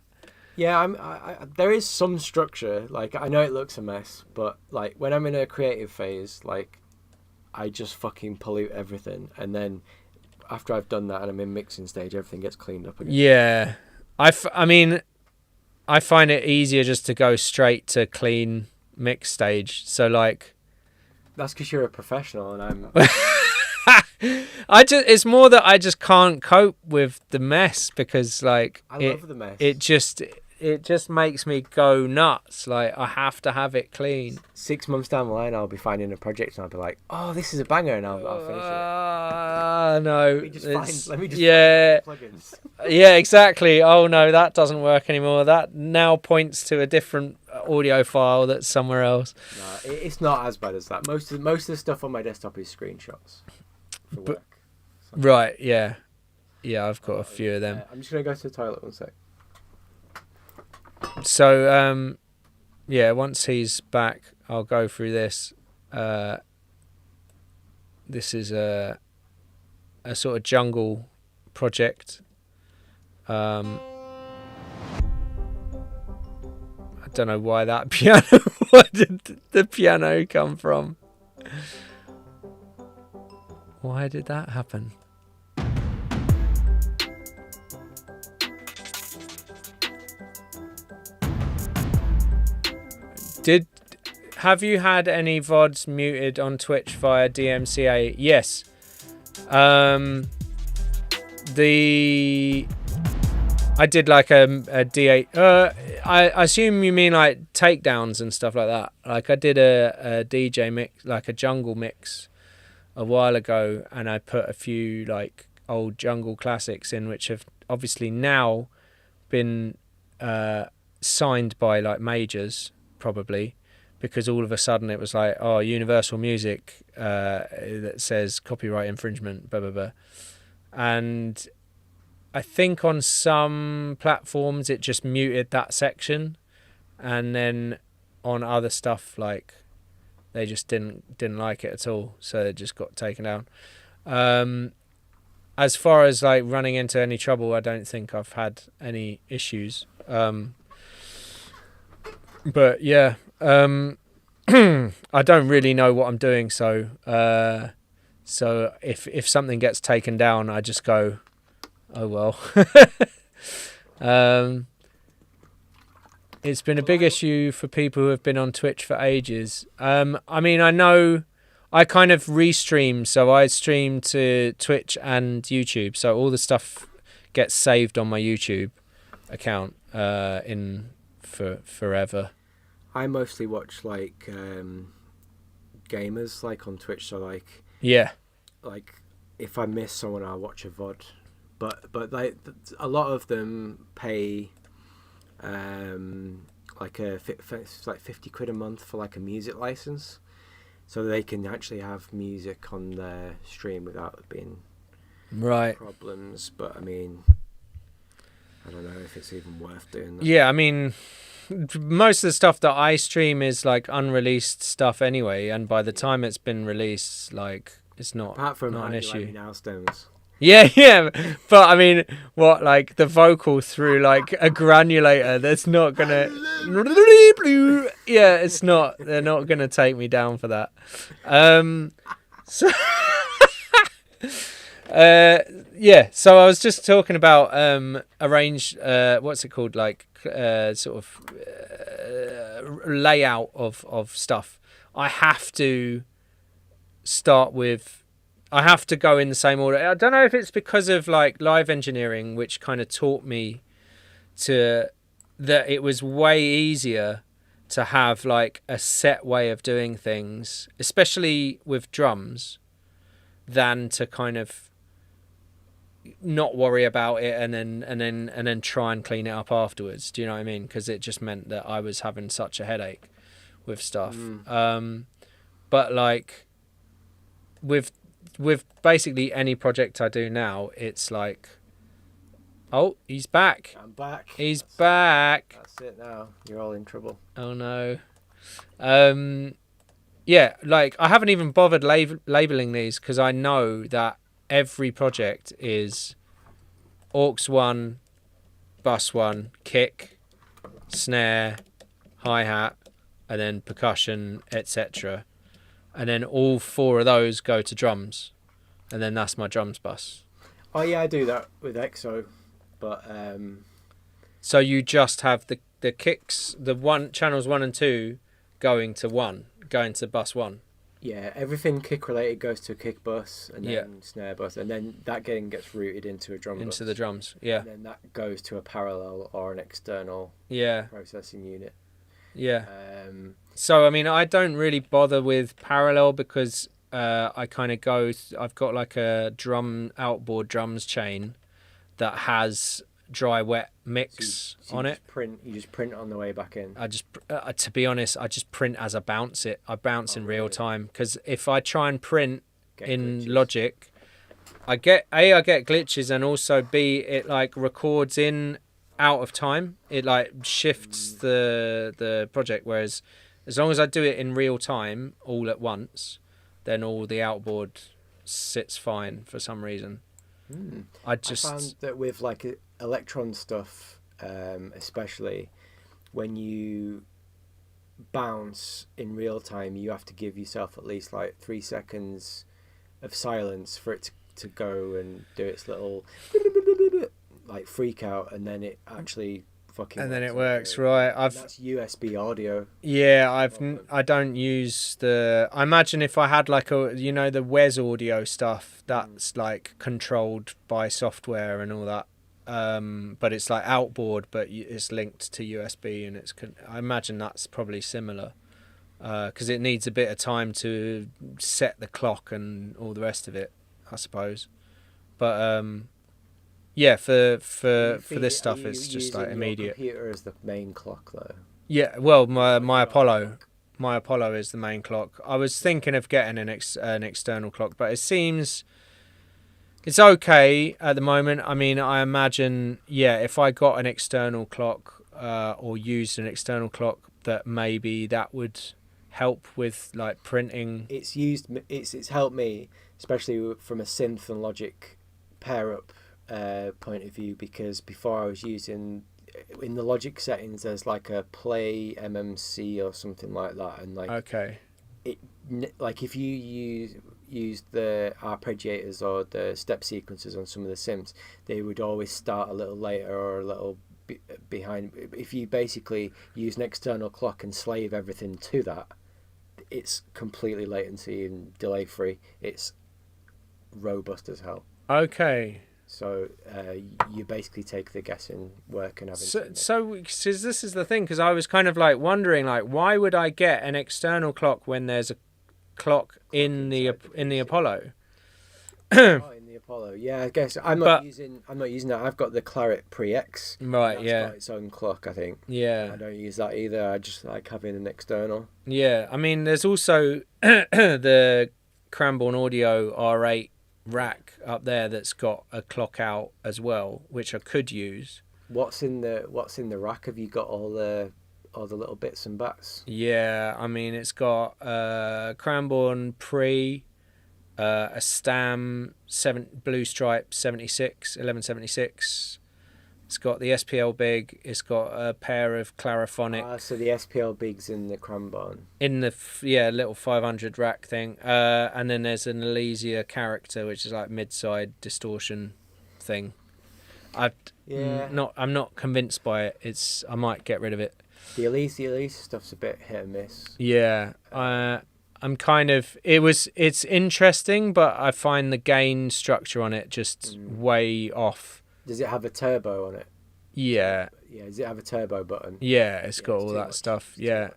Yeah, there is some structure. Like, I know it looks a mess, but like when I'm in a creative phase, like I just fucking pollute everything, and then after I've done that and I'm in mixing stage, everything gets cleaned up again. Yeah, I mean, I find it easier just to go straight to clean mix stage. So like, that's because you're a professional and I'm. It's more that I just can't cope with the mess, because like I love the mess. It just makes me go nuts. Like, I have to have it clean. 6 months down the line, I'll be finding a project and I'll be like, oh, this is a banger, and I'll finish it. No. Let me just find plugins. Yeah, exactly. Oh no, that doesn't work anymore. That now points to a different audio file that's somewhere else. No, it's not as bad as that. Most of the stuff on my desktop is screenshots for work. Right, yeah. Yeah, I've got a few of them. I'm just going to go to the toilet one sec. So, yeah, once he's back, I'll go through this. This is a sort of jungle project. I don't know why that piano. Where did the piano come from? Why did that happen? Have you had any VODs muted on Twitch via DMCA? Yes. I did like a D8. I assume you mean like takedowns and stuff like that. Like I did a DJ mix, like a jungle mix, a while ago, and I put a few like old jungle classics in, which have obviously now been signed by like majors, probably, because all of a sudden it was like, oh, Universal Music that says copyright infringement, blah blah blah. And I think on some platforms it just muted that section, and then on other stuff like they just didn't like it at all, so it just got taken down. As far as like running into any trouble, I don't think I've had any issues. But yeah, I don't really know what I'm doing, so if something gets taken down, I just go, oh well. It's been a big issue for people who have been on Twitch for ages. I mean, I know I kind of restream, so I stream to Twitch and YouTube, so all the stuff gets saved on my YouTube account for forever. I mostly watch like gamers like on Twitch, so like if I miss someone, I'll watch a VOD. But like a lot of them pay like it's like £50 a month for like a music license, so they can actually have music on their stream without being problems. But I mean, I don't know if it's even worth doing that. Yeah, I mean, most of the stuff that I stream is like unreleased stuff anyway, and by the time it's been released, like it's not an issue. Like now Stones. Yeah, but I mean, what, like the vocal through like a granulator that's not gonna. Yeah, it's not. They're not gonna take me down for that. So. Yeah, so I was just talking about arrange what's it called, like sort of layout of stuff. I have to go in the same order. I don't know if it's because of like live engineering, which kind of taught me that it was way easier to have like a set way of doing things, especially with drums, than to kind of not worry about it and then try and clean it up afterwards. Do you know what I mean? Because it just meant that I was having such a headache with stuff. But like with basically any project I do now, it's like, oh, he's back. I'm back. He's back. That's it now. You're all in trouble. Oh no. Yeah, like I haven't even bothered labeling these because I know that every project is aux 1, bus 1, kick, snare, hi-hat, and then percussion, etc. And then all 4 of those go to drums, and then that's my drums bus. Oh yeah, I do that with EXO, but so you just have the kicks, channels 1 and 2 going to bus 1. Yeah, everything kick related goes to a kick bus and then snare bus, and then that getting gets routed into a drum bus. Into the drums, yeah. And then that goes to a parallel or an external processing unit. Yeah. So I mean, I don't really bother with parallel because I kind of I've got like a outboard drums chain that has dry wet mix on it. You just print on the way back in. I just to be honest, I just print as I bounce it. I bounce in real time, because if I try and print in Logic, I get glitches, and also B, it like records in out of time. It like shifts the project, whereas as long as I do it in real time all at once, then all the outboard sits fine for some reason. I found that with like Electron stuff, especially when you bounce in real time, you have to give yourself at least like 3 seconds of silence for it to go and do its little like freak out, and then it actually fucking and then it works, right? That's USB audio. Yeah, I don't use the. I imagine if I had like the Wes audio stuff, that's like controlled by software and all that. But it's like outboard, but it's linked to USB, and I imagine that's probably similar, because it needs a bit of time to set the clock and all the rest of it, I suppose. But yeah, for this stuff, it's just like immediate. Your computer is the main clock, though. Yeah, well, my Apollo is the main clock. I was thinking of getting an external clock, but it seems it's okay at the moment. I mean, I imagine, if I got an external clock or used an external clock, that maybe that would help with like printing. It's helped me, especially from a synth and logic pair up point of view, because before I was using, in the logic settings, there's like a play MMC or something like that, and like like if you use the arpeggiators or the step sequences on some of the synths, they would always start a little later or a little behind. If you basically use an external clock and slave everything to that, it's completely latency and delay free. It's robust as hell. Okay. So you basically take the guessing work and having. So this is the thing, because I was kind of like wondering, like, why would I get an external clock when there's a clock in the Apollo? In the Apollo, yeah. I guess I'm not using that. I've got the Claret Pre-X. Right. Yeah. Got its own clock, I think. Yeah. I don't use that either. I just like having an external. Yeah. I mean, there's also the Cranbourne Audio R8 rack up there that's got a clock out as well, which I could use. What's in the rack? Have you got all the little bits and bats? Yeah, I mean, it's got Cranbourne Pre, a Stam Blue Stripe 1176. It's got the SPL Big. It's got a pair of Clariphonic. So the SPL Big's in the Cranbourne. In the little 500 rack thing, and then there's an Elysia character, which is like mid-side distortion thing. I'm not convinced by it. I might get rid of it. The Elysia stuff's a bit hit and miss. Yeah, I'm kind of. It's interesting, but I find the gain structure on it just way off. Does it have a turbo on it? Yeah. Yeah. Does it have a turbo button? Yeah, it's got all that stuff. Yeah.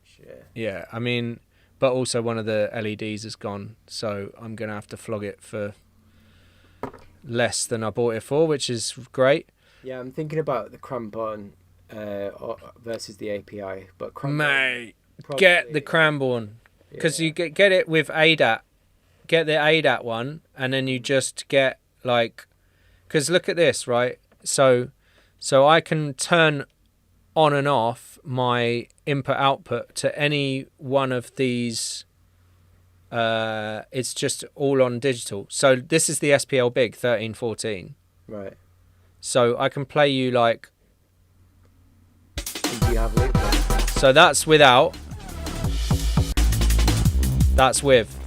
Yeah. I mean, but also one of the LEDs is gone, so I'm gonna have to flog it for less than I bought it for, which is great. Yeah, I'm thinking about the Cranbourne versus the API, but Mate, get the Cranbourne, because you get it with ADAT. Get the ADAT one, and then you just get like. Because look at this, right? So I can turn on and off my input-output to any one of these. It's just all on digital. So this is the SPL Big 1314. Right. So I can play you like. Do you have loop? So that's without. That's with.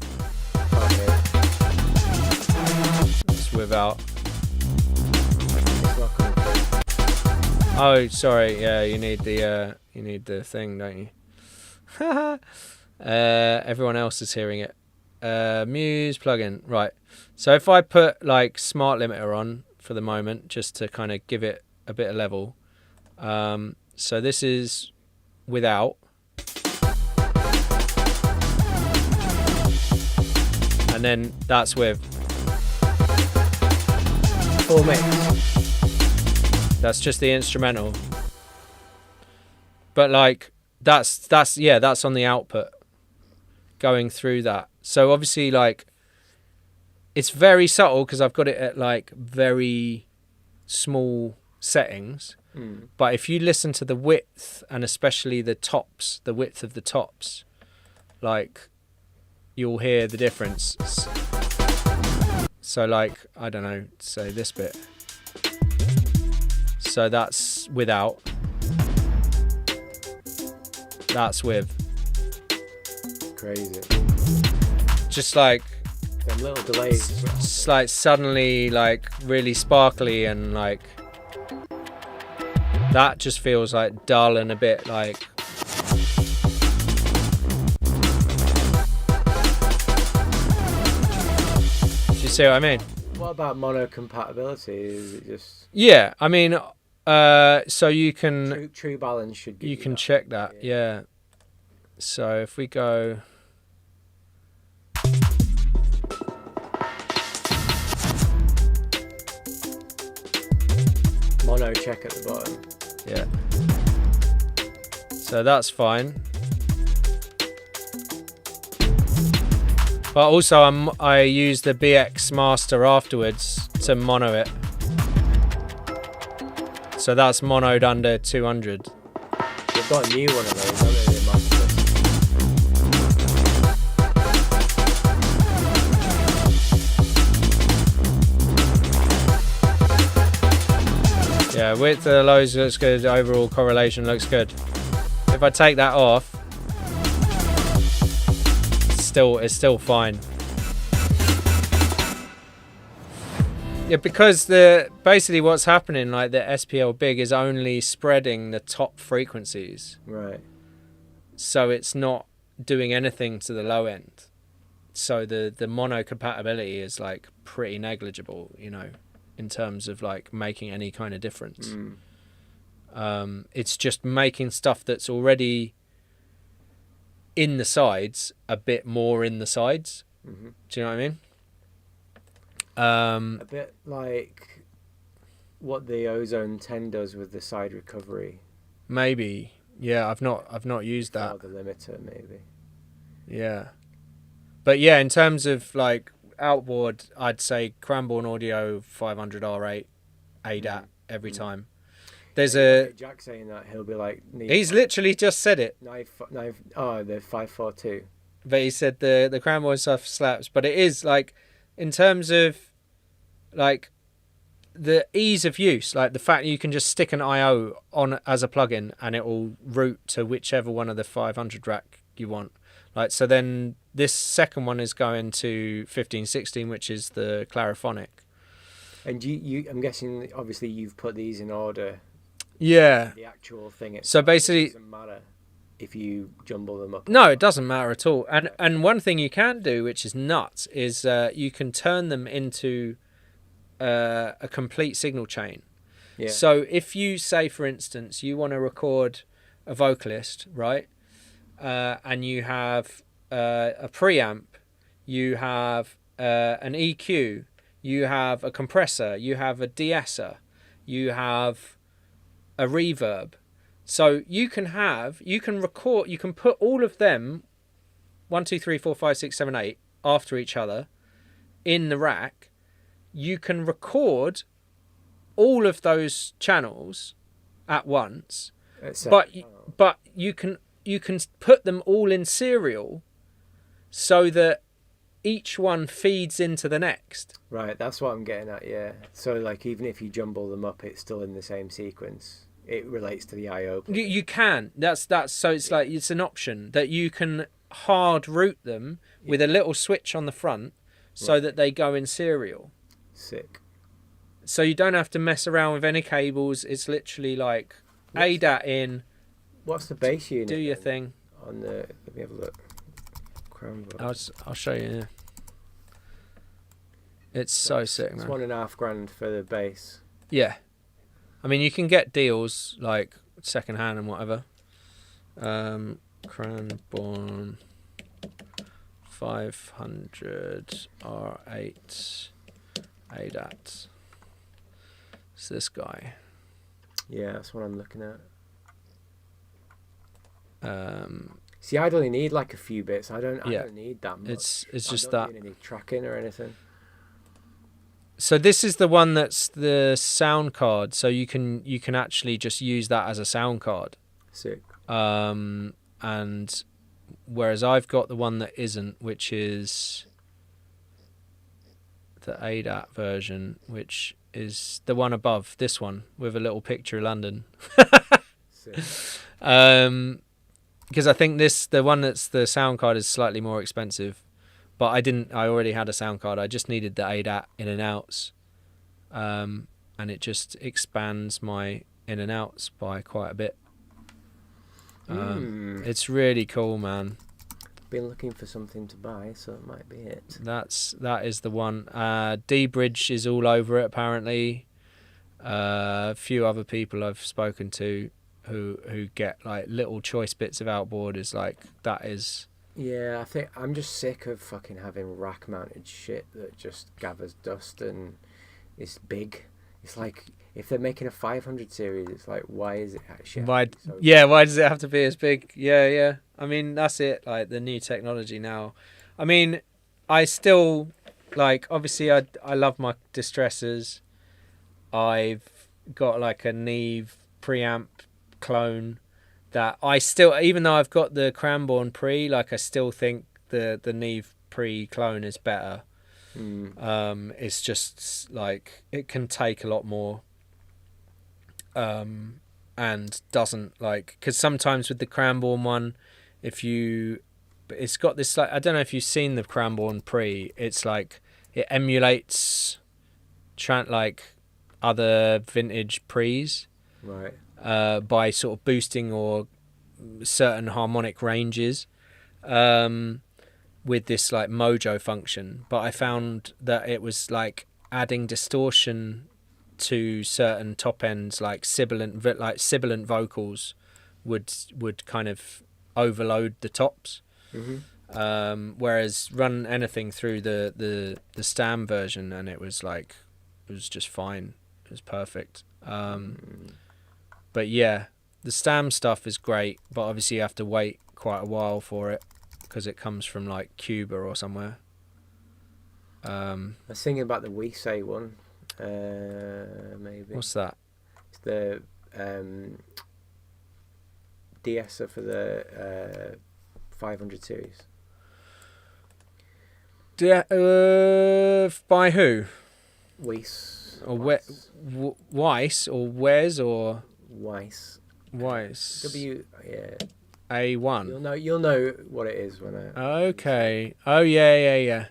Okay. It's without. Oh, sorry. Yeah, you need the thing, don't you? Everyone else is hearing it. Muse plugin, right? So if I put like smart limiter on for the moment, just to kind of give it a bit of level. So this is without, and then that's with. Full mix. That's just the instrumental. But like that's on the output going through that. So obviously like it's very subtle because I've got it at like very small settings. But if you listen to the width and especially the tops, the width of the tops, like you'll hear the difference. So like, I don't know, say this bit. So that's without. That's with. Crazy. Just like Them little delays. it's like suddenly like really sparkly and like that just feels like dull and a bit like do you see what I mean? What about mono compatibility? Is it just Yeah, I mean so you can true balance should give you can that. check that, yeah. So if we go Mono check at the bottom. yeah. So that's fine. But also I use the BX Master afterwards to mono it. So that's monoed under 200. They've got a new one of those, haven't they? Master. Yeah, width of the lows looks good, overall correlation looks good. If I take that off, it's still fine. Yeah, because basically what's happening, like the SPL big is only spreading the top frequencies. Right. So it's not doing anything to the low end. So the mono compatibility is like pretty negligible, you know, in terms of like making any kind of difference. It's just making stuff that's already in the sides a bit more in the sides. Do you know what I mean? A bit like what the Ozone 10 does with the side recovery. Maybe. Yeah, I've not used that. Or the limiter, maybe. Yeah. But yeah, in terms of like outboard, I'd say Cranbourne Audio 500 R8 ADAT every time. There's Jack saying that he'll be like. He's literally just said it. The 542. But he said the Cranbourne stuff slaps. But it is like, in terms of like the ease of use, like the fact that you can just stick an I/O on as a plugin and it will route to whichever one of the 500 rack you want. Like, so then this second one is going to 1516, which is the Clariphonic. And you I'm guessing obviously you've put these in order. Yeah. The actual thing itself. So basically, it doesn't matter if you jumble them up. No, it doesn't matter at all. And one thing you can do, which is nuts, is you can turn them into a complete signal chain. Yeah. So if you say, for instance, you want to record a vocalist, right? And you have a preamp, you have an EQ, you have a compressor, you have a de-esser, you have a reverb. So you can record, you can put all of them 1, 2, 3, 4, 5, 6, 7, 8 after each other in the rack. You can record all of those channels at once, but you can put them all in serial so that each one feeds into the next. Right, that's what I'm getting at, yeah. So like even if you jumble them up, it's still in the same sequence. It relates to the I/O. You can. That's so it's like it's an option that you can hard route them with a little switch on the front so that they go in serial. Sick. So you don't have to mess around with any cables. It's literally like ADAT in. What's the bass unit? Do your then? thing. On the let me have a look. I'll show you. Yeah. It's so sick, man. It's $1,500 for the bass. Yeah. I mean, you can get deals like second hand and whatever. Cranbourne 500 R8 ADAT. It's this guy. Yeah, that's what I'm looking at. See, I'd only need like a few bits. I don't need that much. It's just I that. don't need any tracking or anything. So this is the one that's the sound card. So you can actually just use that as a sound card. Sick. And whereas I've got the one that isn't, which is the ADAT version, which is the one above this one with a little picture of London. Sick. Because I think the one that's the sound card is slightly more expensive, but I already had a sound card. I just needed the ADAT in and outs, and it just expands my in and outs by quite a bit. It's really cool, man. Been looking for something to buy, so it might be it. That is the one. D-Bridge is all over it apparently. A few other people I've spoken to who get like little choice bits of outboard is like that is. Yeah, I think I'm just sick of fucking having rack mounted shit that just gathers dust and is big. It's like if they're making a 500 series, it's like why is it actually? Why does it have to be as big? Yeah. I mean that's it. Like the new technology now. I mean, I still like obviously I love my distressors. I've got like a Neve preamp clone that I still, even though I've got the Cranbourne pre, like I still think the Neve pre clone is better. It's just like it can take a lot more, and doesn't like because sometimes with the Cranbourne one, it's got this like I don't know if you've seen the Cranbourne pre. It's like it emulates like other vintage pre's. Right. By sort of boosting or certain harmonic ranges with this like mojo function, but I found that it was like adding distortion to certain top ends like sibilant vocals would kind of overload the tops. Whereas run anything through the Stam version and it was just fine. It was perfect. But yeah, the Stam stuff is great, but obviously you have to wait quite a while for it because it comes from like Cuba or somewhere. I was thinking about the We Say one, maybe. What's that? It's the de-esser for the 500 series. By who? Weiss. Or Weiss or Wes or Weiss. A1. You'll know what it is when I. Okay. Oh yeah.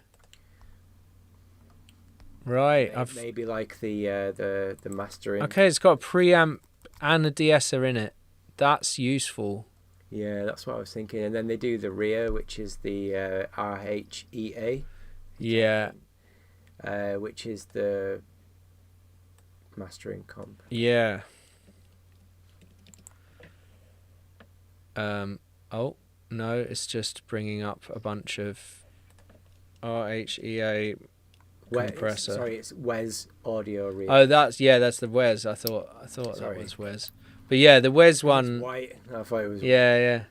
Right. Maybe like the mastering. Okay, it's got a preamp and a de-esser in it. That's useful. Yeah, that's what I was thinking. And then they do the rear, which is the RHEA. Yeah. Which is the mastering comp. Yeah. Oh no, it's just bringing up a bunch of RHEA compressor. Sorry, it's Wes audio rear. Oh, that's the Wes. I thought that was Wes. But yeah, the Wes one. White. I thought it was. Yeah.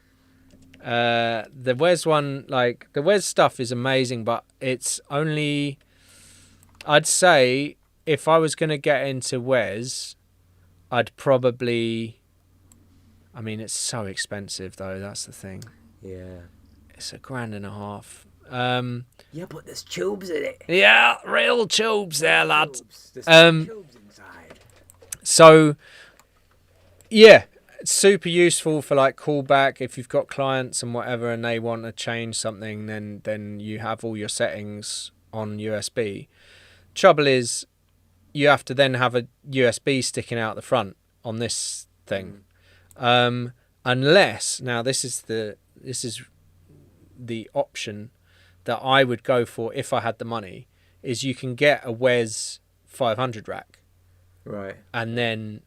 The Wes one, like the Wes stuff, is amazing, but it's only. I'd say if I was gonna get into Wes, I'd probably. I mean, it's so expensive though. That's the thing. Yeah. It's $1,500. Yeah, but there's tubes in it. Yeah, real tubes there, lad. There's tubes inside. So, yeah, it's super useful for like callback if you've got clients and whatever, and they want to change something. Then you have all your settings on USB. Trouble is, you have to then have a USB sticking out the front on this thing. Unless now this is the option that I would go for if I had the money, is you can get a Wes 500 rack, right, and then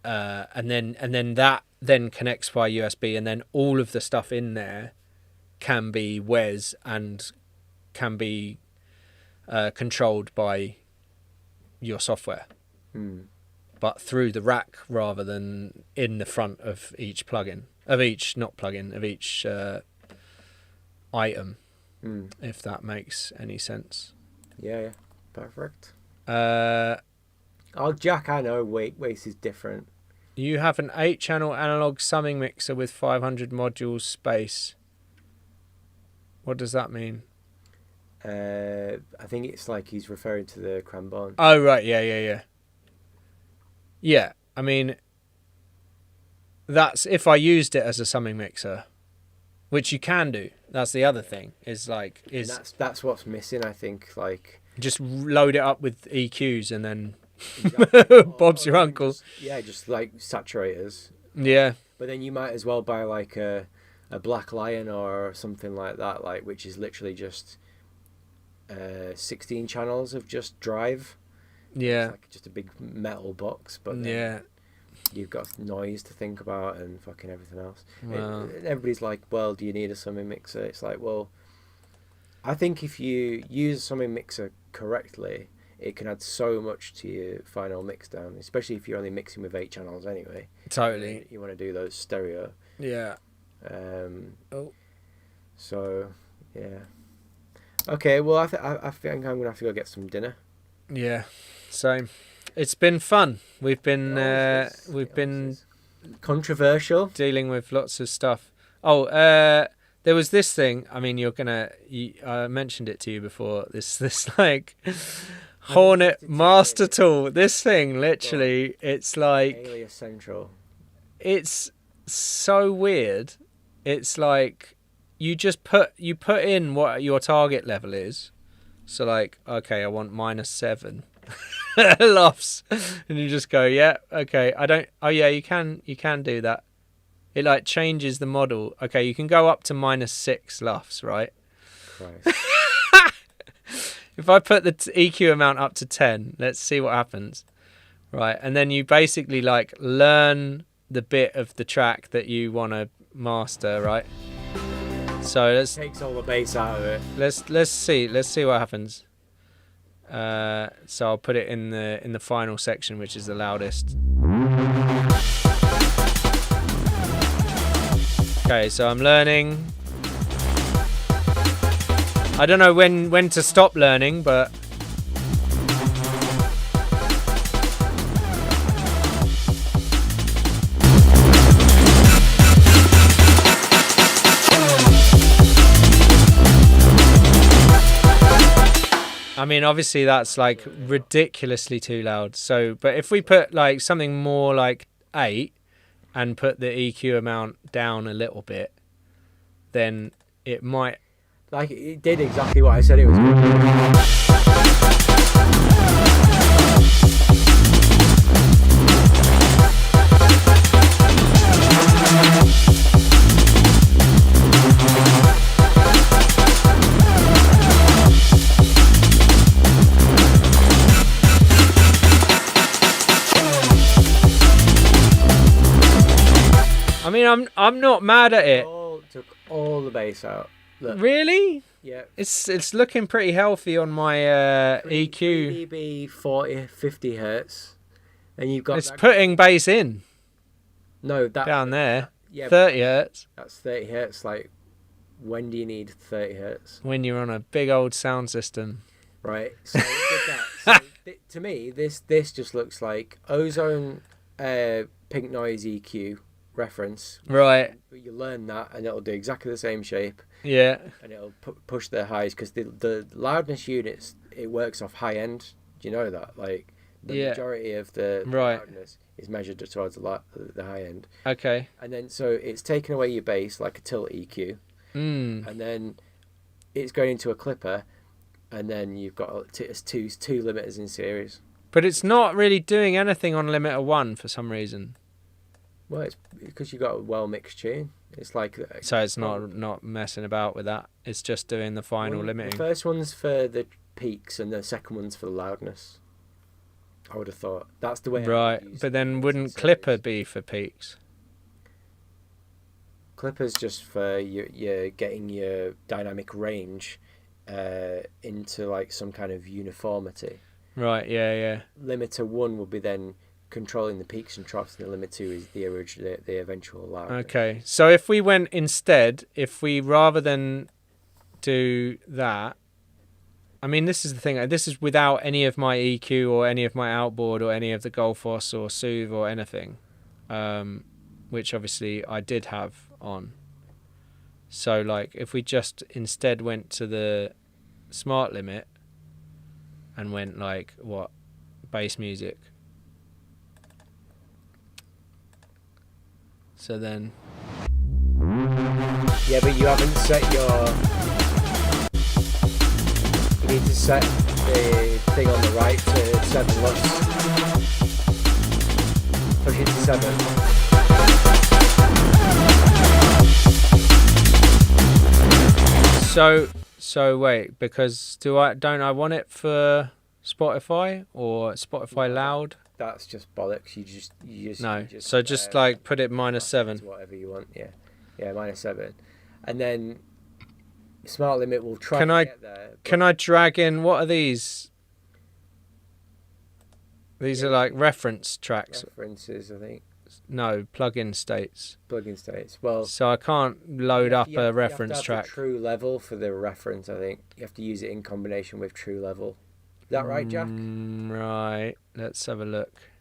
that then connects via USB, and then all of the stuff in there can be Wes and can be controlled by your software. But through the rack rather than in the front of each item, if that makes any sense. Yeah, perfect. Oh, Jack, I know. Waste is different. You have an 8-channel analog summing mixer with 500 modules space. What does that mean? I think it's like he's referring to the Cranbon. Oh, right. Yeah. Yeah, I mean, that's if I used it as a summing mixer, which you can do. That's the other thing. Is that's what's missing, I think. Like, just load it up with EQs and then exactly. Bob's your uncle. Just like saturators. Yeah. But then you might as well buy like a Black Lion or something like that, like which is literally just 16 channels of just drive. Yeah. It's like just a big metal box, but yeah. You've got noise to think about and fucking everything else. Wow. Everybody's like, well, do you need a summing mixer? It's like, well, I think if you use a summing mixer correctly, it can add so much to your final mix down, especially if you're only mixing with 8 channels anyway. Totally. You want to do those stereo. Yeah. So, yeah. Okay, well, I think I'm going to have to go get some dinner. Yeah, same. It's been fun. We've been controversial, dealing with lots of stuff. Oh, there was this thing. I mean, I mentioned it to you before. This like Hornet Master Tool. This thing, literally, it's like Alias Central. It's so weird. It's like you put in what your target level is. So like, okay, I want -7 lofts, and you just go, yeah, okay. I don't. Oh yeah, you can do that. It like changes the model. Okay, you can go up to -6 lofts, right? Christ. If I put the EQ amount up to 10, let's see what happens. Right, and then you basically like learn the bit of the track that you want to master, right? So let's takes all the bass out of it. Let's see what happens. So I'll put it in the final section, which is the loudest. Okay, so I'm learning. I don't know when to stop learning, but I mean, obviously that's like ridiculously too loud. So, but if we put like something more like 8 and put the EQ amount down a little bit, then it might. Like, it did exactly what I said it was going to do. I mean, I'm not mad at it. Took all the bass out. Look. Really? Yeah. It's looking pretty healthy on my EQ. 3 dB, 40, 50 hertz, and you've got. It's putting bass in. No, that down there. Yeah, 30 hertz. That's 30 hertz. Like, when do you need 30 hertz? When you're on a big old sound system. Right. So with that, to me, this just looks like Ozone, Pink Noise EQ reference. Right. You learn that, and it'll do exactly the same shape. Yeah. And it'll push the highs, because the loudness units, it works off high end. Do you know that? Like, the majority of the loudness is measured towards the high end. Okay. And then so it's taking away your bass like a tilt EQ. And then it's going into a clipper, and then you've got two limiters in series. But it's not really doing anything on limiter 1 for some reason. Well, it's because you've got a well mixed tune. It's like, so it's not messing about with that. It's just doing the final limiting. The first one's for the peaks, and the second one's for the loudness. I would have thought that's the way. Right, but then wouldn't clipper be for peaks? Clipper's just for your getting your dynamic range into like some kind of uniformity. Right. Yeah. Limiter 1 would be then controlling the peaks and troughs, and the limit 2 is the eventual loudness. Okay, so if we rather than do that, I mean, this is the thing. This is without any of my EQ or any of my outboard or any of the Golfos or Soothe or anything, which obviously I did have on. So, like, if we just instead went to the smart limit and went, like, what? Bass music. So then... Yeah, but you haven't set your... You need to set the thing on the right to 7 lux. Push it to 7. So wait, because don't I want it for Spotify or Spotify loud? That's just bollocks. You just So just like put it -7. Whatever you want. Yeah, -7, and then smart limit will try. Get there. Can I drag in? What are these? These are like reference tracks. References, I think. No, plugin states. Plugin states. Well, so I can't load up a reference track. True level for the reference. I think you have to use it in combination with true level. Is that right, Jack? Right. Let's have a look.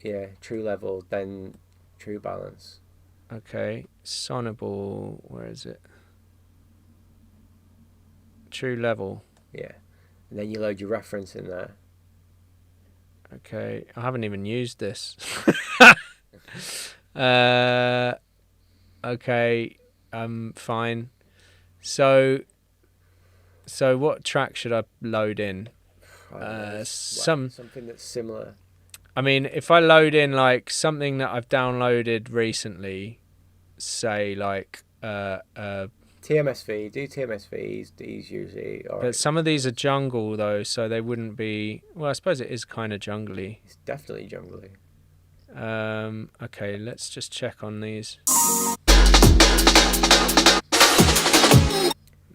Yeah, true level, then true balance. Okay, Sonable. Where is it? True level. Yeah, and then you load your reference in there. Okay, I haven't even used this. Okay, fine. So what track should I load in? Something that's similar. I mean, if I load in like something that I've downloaded recently, say like TMSV, do TMSVs. These usually. But some of these are jungle though, so they wouldn't be. Well, I suppose it is kind of jungly. It's definitely jungly. Okay, let's just check on these.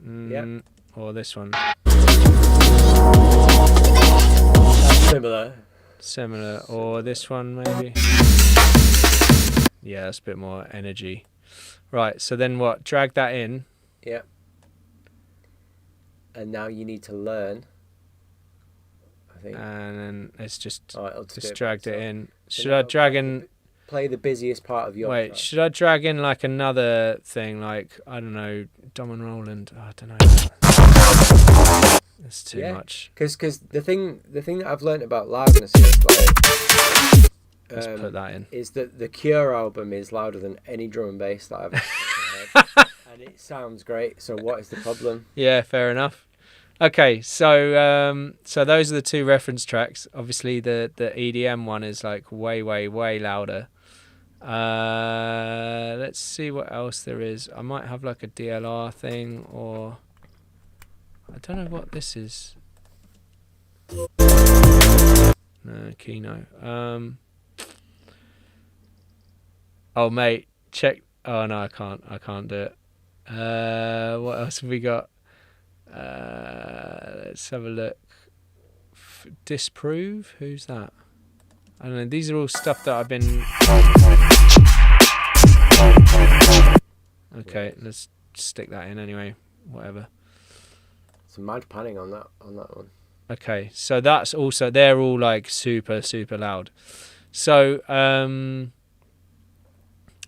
Yep. Or this one. That's similar. Or this one maybe. Yeah, that's a bit more energy. Right, so then what? Drag that in. Yep. And now you need to learn. I think. And then it's just just dragged it in. Should I drag in? Play the busiest part of your. Wait, track. Should I drag in like another thing, like I don't know, Dom and Roland? I don't know. That's too much. Because the thing that I've learned about loudness is like. Let's put that in. Is that the Cure album is louder than any drum and bass that I've ever heard, and it sounds great. So what is the problem? Yeah, fair enough. Okay, so those are the two reference tracks. Obviously, the EDM one is like way louder. Let's see what else there is. I might have like a DLR thing, or I don't know what this is. No, Kino. Oh mate, check. Oh no, I can't do it. What else have we got? Let's have a look. Disprove? Who's that? I don't know. These are all stuff that I've been. Okay, let's stick that in anyway. Whatever. Some mad panning on that one. Okay, so that's also, they're all like super loud. So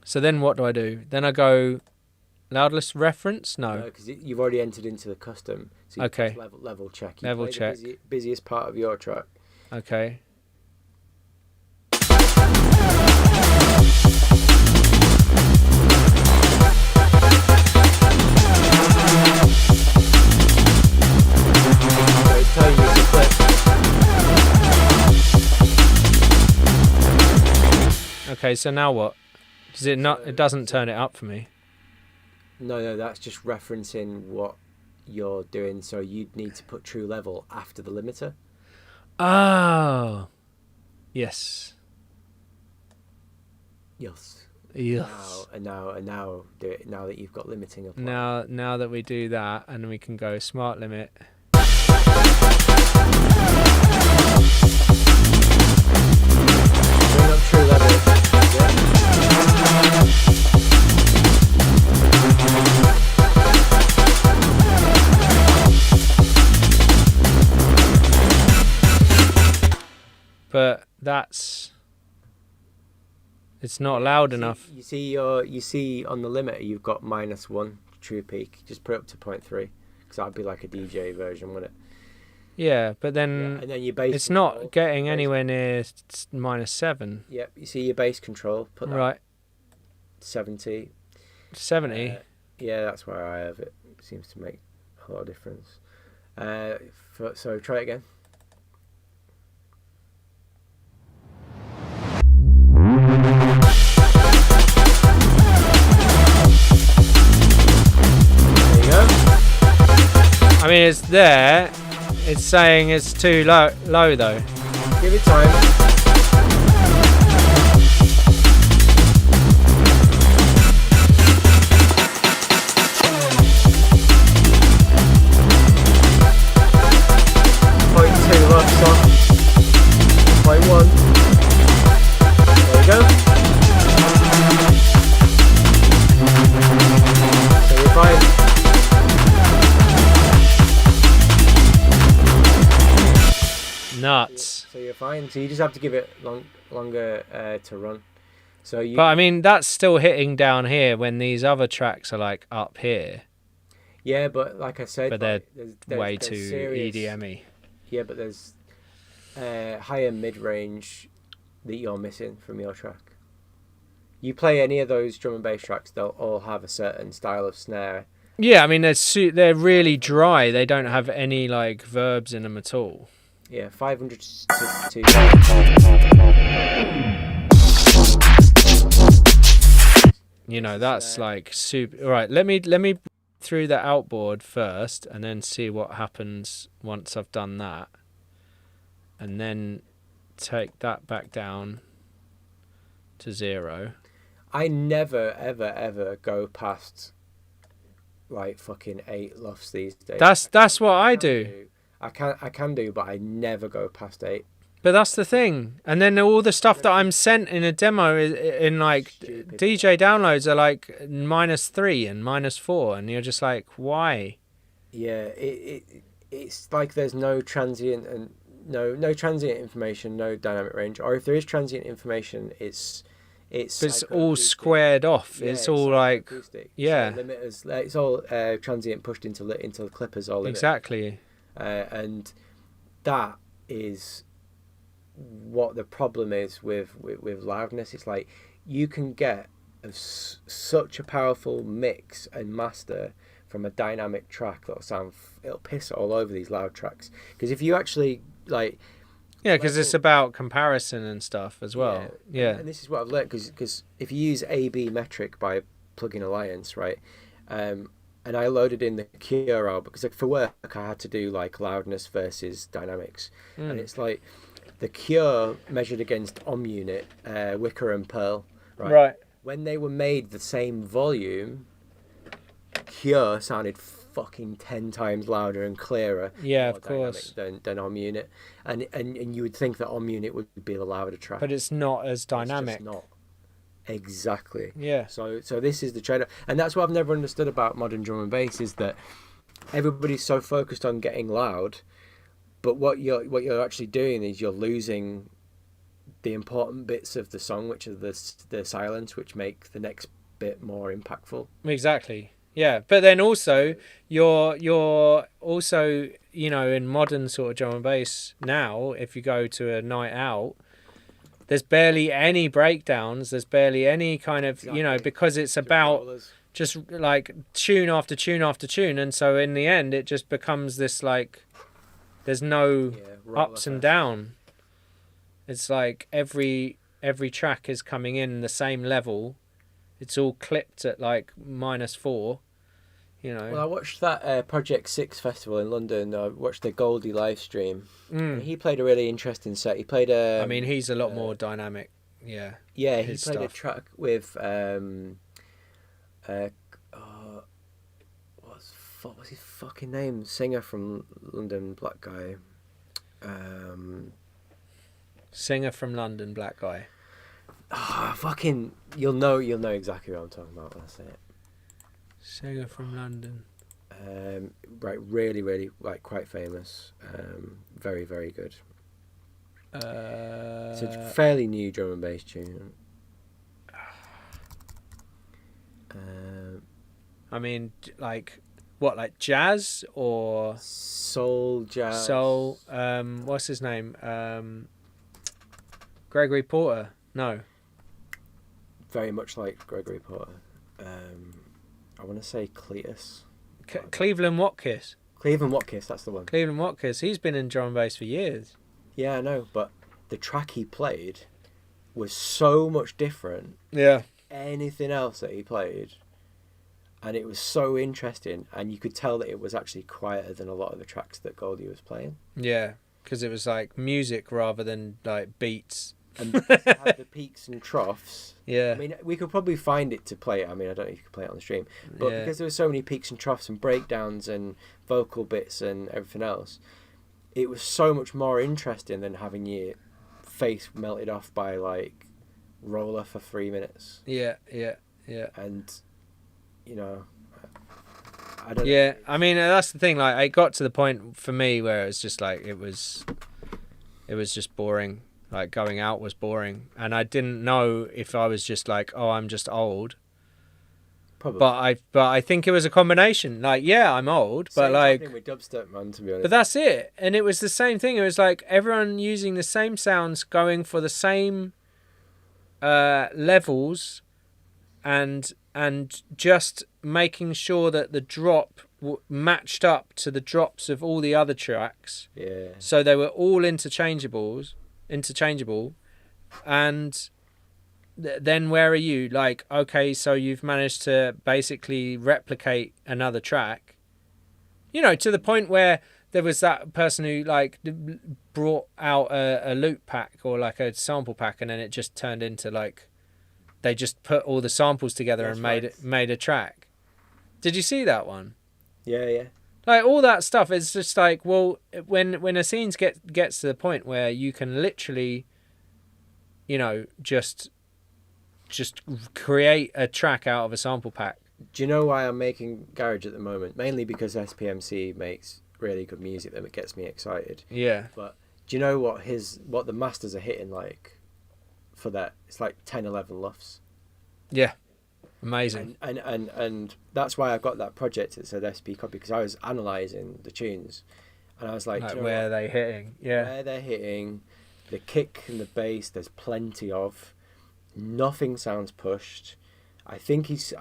so then what do? Then I go loudless reference? No, because you've already entered into the custom. So you press level check. You level play check. The busiest part of your track. Okay. So it's telling you to click. Okay, so now what? Does it not? It doesn't turn it up for me. No, that's just referencing what you're doing. So you'd need to put true level after the limiter. Oh, yes. Yes. Now do it. Now that you've got limiting applied. Now that we do that, and we can go smart limit. Bring up true level. but it's not loud enough. You see on the limiter you've got -1 true peak. Just put it up to 0.3 because that'd be like a DJ version, wouldn't it? Yeah, but then, and then your bass it's control, not getting anywhere near -7. Yep, you see your bass control. Put that Right. 70. 70. Yeah, that's where I have it. It seems to make a lot of difference. So try it again. There you go. I mean, it's there. It's saying it's too low though. Give it time. Point 1. There we go. So you're fine. Nuts. So you're fine. So you just have to give it longer to run. So you. But I mean, that's still hitting down here when these other tracks are like up here. Yeah, but like I said, But they're way there's too serious, EDM-y. Yeah, but there's higher mid-range that you're missing from your track. You play any of those drum and bass tracks, they'll all have a certain style of snare. Yeah, I mean, they're really dry. They don't have any like verbs in them at all. Yeah, 500 to You know, that's like super. All right, let me through the outboard first, and then see what happens once I've done that, and then take that back down to 0. I never ever go past like fucking 8 lofts these days. That's what I do. I can do, but I never go past 8. But that's the thing. And then all the stuff that I'm sent in a demo in like Stupid. DJ downloads are like -3 and -4, and you're just like, why? Yeah, it's like there's no transient and no transient information, no dynamic range, or if there is transient information, it's all squared off. Yeah, it's all like, acoustic. yeah. So limiters, it's all transient pushed into the clippers all in Exactly. and that is what the problem is with loudness. It's like you can get such a powerful mix and master from a dynamic track it'll piss all over these loud tracks, because if you actually like, Yeah, because it's about comparison and stuff as well. Yeah. And this is what I've learned, because if you use A/B metric by Plugin Alliance, right, and I loaded in the Cure album because for work I had to do like loudness versus dynamics, and it's like the Cure measured against Unit, Wicker and Pearl, right? When they were made the same volume, Cure sounded fucking 10 times louder and clearer. Yeah, more of course. Than Unit, and you would think that Unit would be the louder track, But it's not as dynamic. It's just not. Exactly. Yeah. So this is the trade-off, and that's what I've never understood about modern drum and bass, is that everybody's so focused on getting loud, but what you're actually doing is you're losing the important bits of the song, which are the silence, which make the next bit more impactful. Exactly. Yeah, but then also you're also, you know, in modern sort of drum and bass now, if you go to a night out, there's barely any breakdowns, there's barely any kind of, you know, because it's about just like tune after tune after tune, and so in the end it just becomes this like there's no ups and down. It's like every track is coming in the same level. It's all clipped at like -4, you know. Well, I watched that Project 6 festival in London. I watched the Goldie live stream. He played a really interesting set. He played a... I mean, he's a lot more dynamic. Yeah. Yeah, he played stuff. a track with... what's his fucking name? Singer from London, black guy. Singer from London, black guy. Fucking... You'll know exactly what I'm talking about when I say it. Singer from London. Right, really, really, like, quite famous. Very, very good. It's a fairly new drum and bass tune. I mean, like what, like jazz or soul jazz? Soul. What's his name? Gregory Porter. No. Very much like Gregory Porter. I want to say Cletus. Cleveland Watkins. Cleveland Watkins, that's the one. Cleveland Watkins. He's been in drum and bass for years. Yeah, I know, but the track he played was so much different. Yeah. Anything else that he played, and it was so interesting, and you could tell that it was actually quieter than a lot of the tracks that Goldie was playing. Yeah, because it was like music rather than like beats. And because it had the peaks and troughs. Yeah. I mean, we could probably find it to play it. I mean, I don't know if you could play it on the stream, but Yeah. because there were so many peaks and troughs and breakdowns and vocal bits and everything else, it was so much more interesting than having your face melted off by like roller for 3 minutes. Yeah. And you know, I don't Yeah, know. I mean that's the thing. Like, it got to the point for me where it was just like it was just boring. Like, going out was boring, and I didn't know if I was just like, oh, I'm just old. Probably. But I think it was a combination. Like, yeah, I'm old, but Same like, happening with dubstep, man, to be honest. but that's it. And it was the same thing. It was like everyone using the same sounds, going for the same levels, and just making sure that the drop matched up to the drops of all the other tracks. Yeah. So they were all interchangeable, and then where are you? Like, okay, so you've managed to basically replicate another track, you know, to the point where there was that person who like brought out a loop pack or like a sample pack, and then it just turned into like they just put all the samples together That's and made a track. Did you see that one? Yeah. Like, all that stuff is just like, well, when a scene gets to the point where you can literally, you know, just create a track out of a sample pack. Do you know why I'm making garage at the moment? Mainly because SPMC makes really good music that gets me excited. Yeah. But do you know what the masters are hitting like for that? It's like 10, 11 lufs. Yeah. Amazing. And that's why I've got that project that said SP copy, because I was analysing the tunes and I was like, do you know where what? are they hitting? Yeah. Where they're hitting, the kick and the bass, there's plenty of. Nothing sounds pushed. I think he's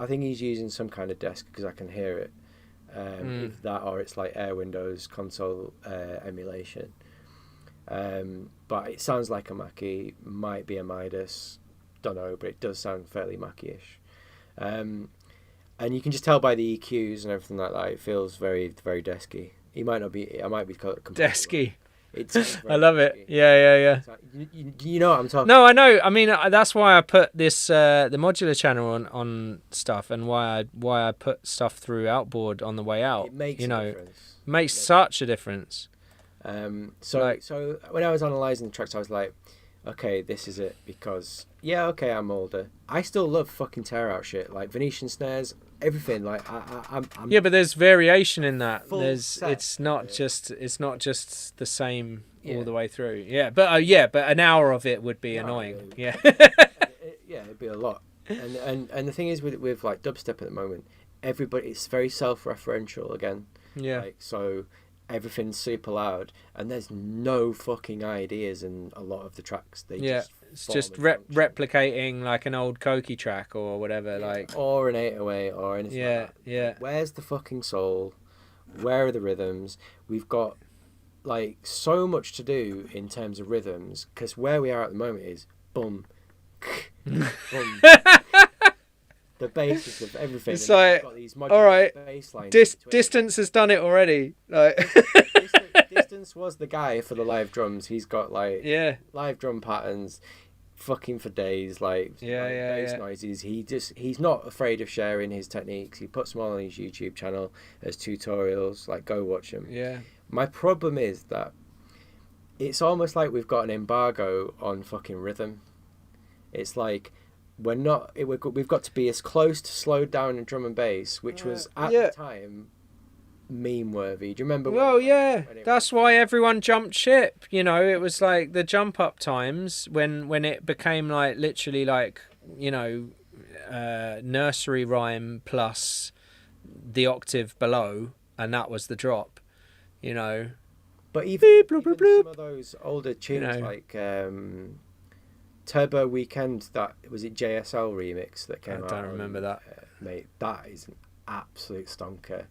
using some kind of desk because I can hear it. Either that or it's like Air Windows console emulation. But it sounds like a Mackie, might be a Midas, don't know, but it does sound fairly Mackie-ish. And you can just tell by the EQs and everything like that, it feels very, very desky. I might be Desky. It's I love it. Yeah. You know what I'm talking No, I know. I mean, that's why I put this the modular channel on stuff, and why I put stuff through Outboard on the way out. It makes a difference. Makes such a difference. So when I was analysing the tracks, I was like, okay, this is it, because I'm older. I still love fucking tear out shit, like Venetian snares, everything. Like I'm yeah, but there's variation in that. Full set. It's not just the same all the way through. Yeah, but an hour of it would be annoying. Yeah. It'd be a lot. And the thing is with like dubstep at the moment, everybody, it's very self-referential again. Yeah. Like, so everything's super loud, and there's no fucking ideas in a lot of the tracks. It's just replicating like an old Koki track or whatever, like, or an 808 or anything like that. Yeah. Where's the fucking soul? Where are the rhythms? We've got like so much to do in terms of rhythms, because where we are at the moment is boom, boom. The basis of everything. It's like, got these all right, bass lines Distance has done it already. Like, Distance was the guy for the live drums. He's got like live drum patterns, fucking for days. Like bass noises. He's not afraid of sharing his techniques. He puts them all on his YouTube channel as tutorials. Like, go watch them. Yeah. My problem is that it's almost like we've got an embargo on fucking rhythm. It's like, we've got to be as close to slowed down in drum and bass, which was at the time meme worthy. Do you remember? Well, yeah, that's why everyone jumped ship. You know, it was like the jump up times when it became like literally like, you know, nursery rhyme plus the octave below, and that was the drop. You know. But even bloop, bloop, some bloop. of those older tunes, You know. like Turbo Weekend, that was it JSL remix that came out. I don't remember that. Mate, that is an absolute stonker.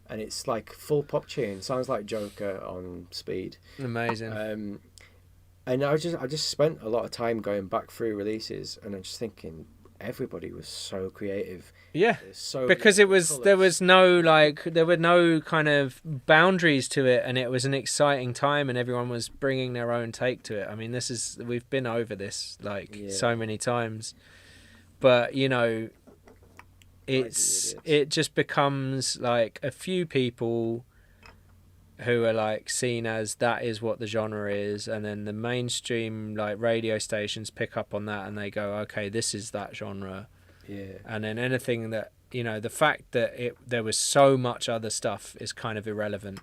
And it's like full pop tune. Sounds like Joker on speed. Amazing. And I just spent a lot of time going back through releases, and I'm just thinking everybody was so creative. Yeah, So because there was no kind of boundaries to it, and it was an exciting time, and everyone was bringing their own take to it. I mean, we've been over this so many times, but you know, it just becomes like a few people who are like seen as that is what the genre is, and then the mainstream like radio stations pick up on that and they go, okay, this is that genre. Yeah. And then anything that, you know, the fact that there was so much other stuff is kind of irrelevant,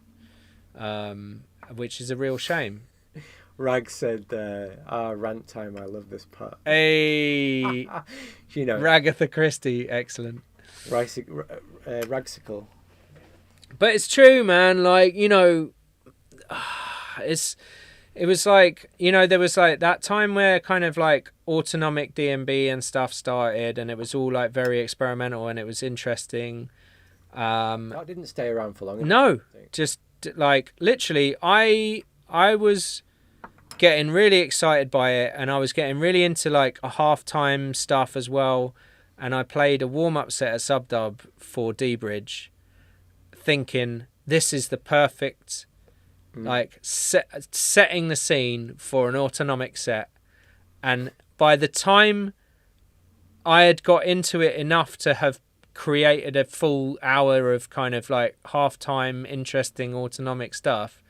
which is a real shame. Rag said, rant time, I love this part. Hey, you know, Ragatha Christie, excellent. Ragsicle. But it's true, man. Like, you know, it was like, you know, there was like that time where kind of like autonomic D&B and stuff started, and it was all like very experimental and it was interesting. That didn't stay around for long. No, just like literally, I was getting really excited by it, and I was getting really into like a halftime stuff as well. And I played a warm-up set at Subdub for D-Bridge, thinking this is the perfect like setting the scene for an autonomic set. And by the time I had got into it enough to have created a full hour of kind of like halftime interesting autonomic stuff,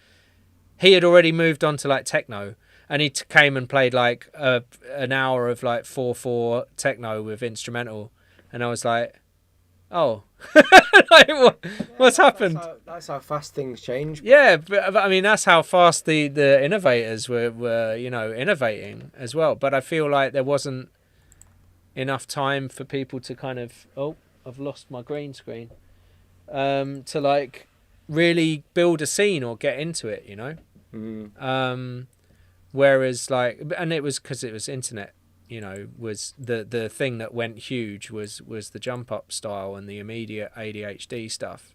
he had already moved on to like techno, and he came and played like an hour of like 4/4 techno with instrumental, and I was like, oh, like, what's happened? That's how fast things change. Yeah, but I mean, that's how fast the innovators were, you know, innovating as well. But I feel like there wasn't enough time for people to kind of, oh, I've lost my green screen, to like really build a scene or get into it, you know. Whereas like, and it was because it was internet, you know, was the thing that went huge was the jump up style and the immediate ADHD stuff,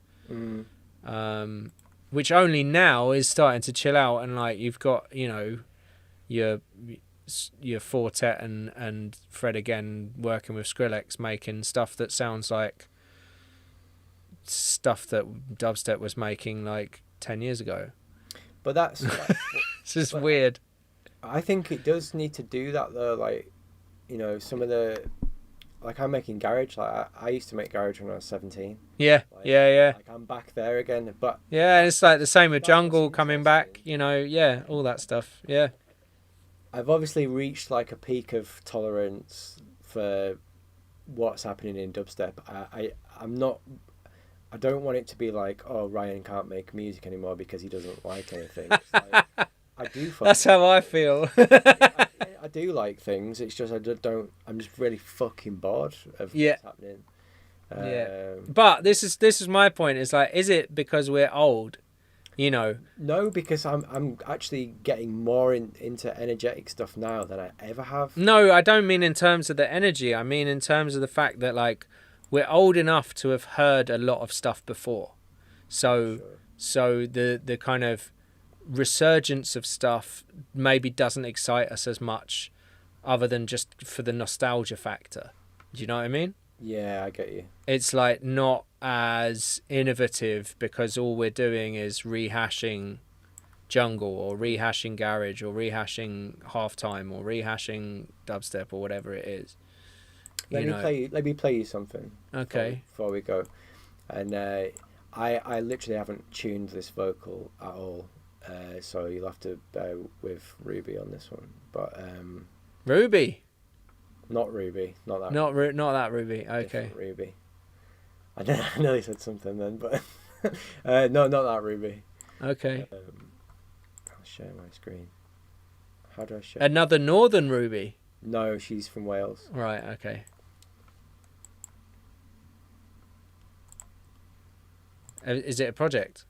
which only now is starting to chill out, and like you've got, you know, your Fortet and Fred again working with Skrillex making stuff that sounds like stuff that dubstep was making like 10 years ago. But that's it's just weird. I think it does need to do that though. Like, you know, some of the, like I'm making garage. Like I used to make garage when I was 17. Yeah, like, yeah. Like I'm back there again. But yeah, it's like the same with jungle coming back. You know, yeah, all that stuff. Yeah. I've obviously reached like a peak of tolerance for what's happening in dubstep. I'm not. I don't want it to be like, oh, Ryan can't make music anymore because he doesn't like anything. It's like, I do. That's how I feel. I do like things. It's just I don't. I'm just really fucking bored of what's happening. Yeah. But this is my point. It's like, is it because we're old? You know. No, because I'm actually getting more into energetic stuff now than I ever have. No, I don't mean in terms of the energy. I mean in terms of the fact that like we're old enough to have heard a lot of stuff before. So the kind of resurgence of stuff maybe doesn't excite us as much, other than just for the nostalgia factor. Do you know what I mean? Yeah, I get you. It's like not as innovative because all we're doing is rehashing jungle or rehashing garage or rehashing halftime or rehashing dubstep or whatever it is. Let me play you something. Okay. Before we go, and I literally haven't tuned this vocal at all, so you'll have to bear with Ruby on this one. But Ruby. Not Ruby, not that. Not that Ruby. Okay. Ruby. I nearly said something then, but No, not that Ruby. Okay. I'll share my screen. How do I share? Another Northern Ruby. No, she's from Wales. Right. Okay. Is it a project?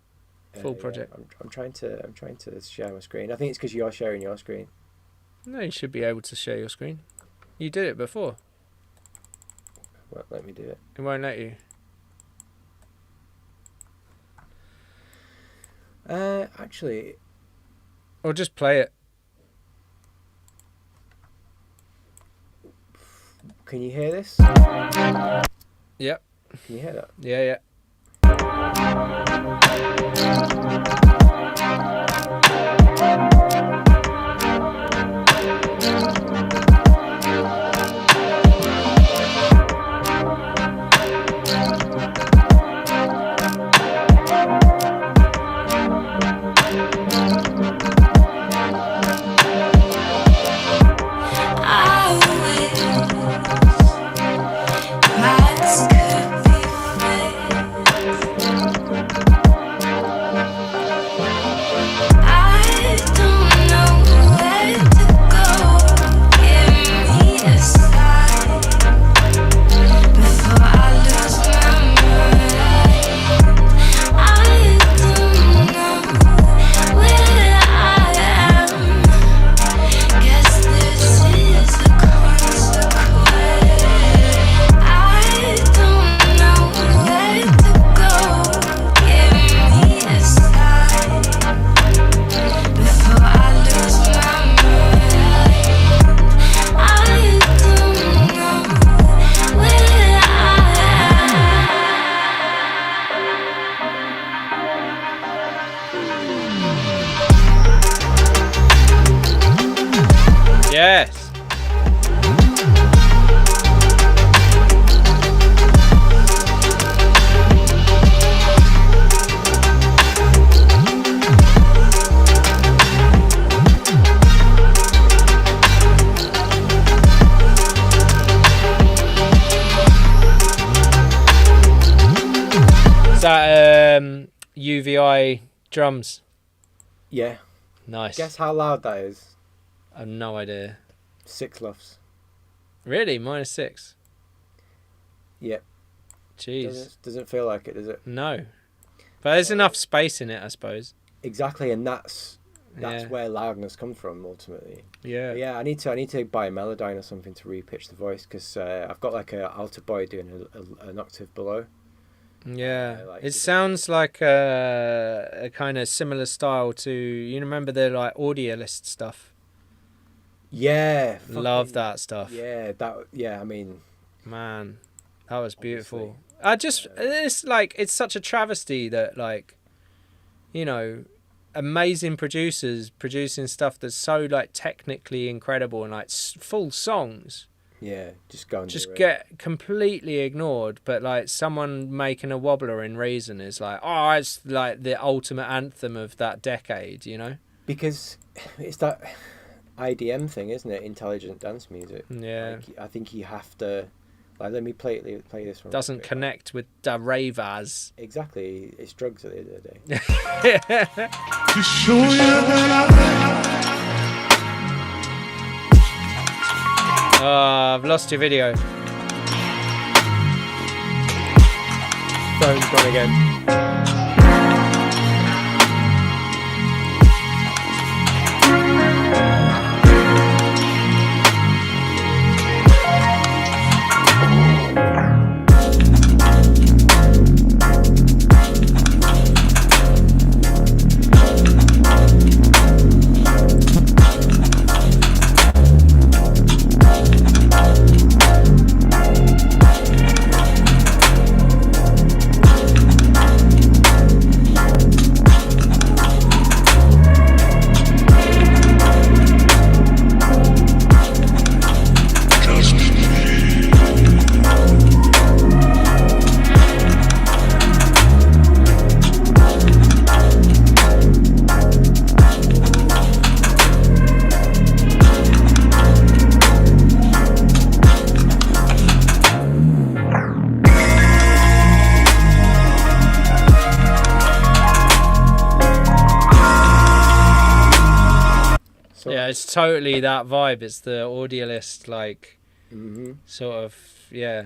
Full project. Yeah, I'm trying to share my screen. I think it's because you're sharing your screen. No, you should be able to share your screen. You did it before. Well, let me do it. It won't let you. Actually. Or just play it. Can you hear this? Yep. Can you hear that? Yeah, yeah. Yes. Is that UVI drums? Yeah. Nice. Guess how loud that is? I have no idea. 6 LUFS. Really? -6? Yep. Jeez. Doesn't feel like it, does it? No. But there's enough space in it, I suppose. Exactly, and that's where loudness comes from ultimately. Yeah. But yeah, I need to buy a Melodyne or something to repitch the voice because I've got like a alto boy doing an octave below. Yeah, it sounds like a kind of similar style to, you remember the like Audiolist stuff? Yeah, love that stuff. Yeah, I mean, man, that was beautiful. It's like, it's such a travesty that, like, you know, amazing producers producing stuff that's so like technically incredible and like full songs. Yeah, just get completely ignored, but like someone making a wobbler in Reason is like, oh, it's like the ultimate anthem of that decade, you know? Because it's that IDM thing, isn't it? Intelligent dance music. Yeah. Like, I think you have to, like, let me play this one. Doesn't connect with the ravers. Exactly, it's drugs at the end of the day. To show you that I've lost your video. Phone's gone again. So Yeah, it's totally that vibe. It's the audiolist, like, sort of, yeah,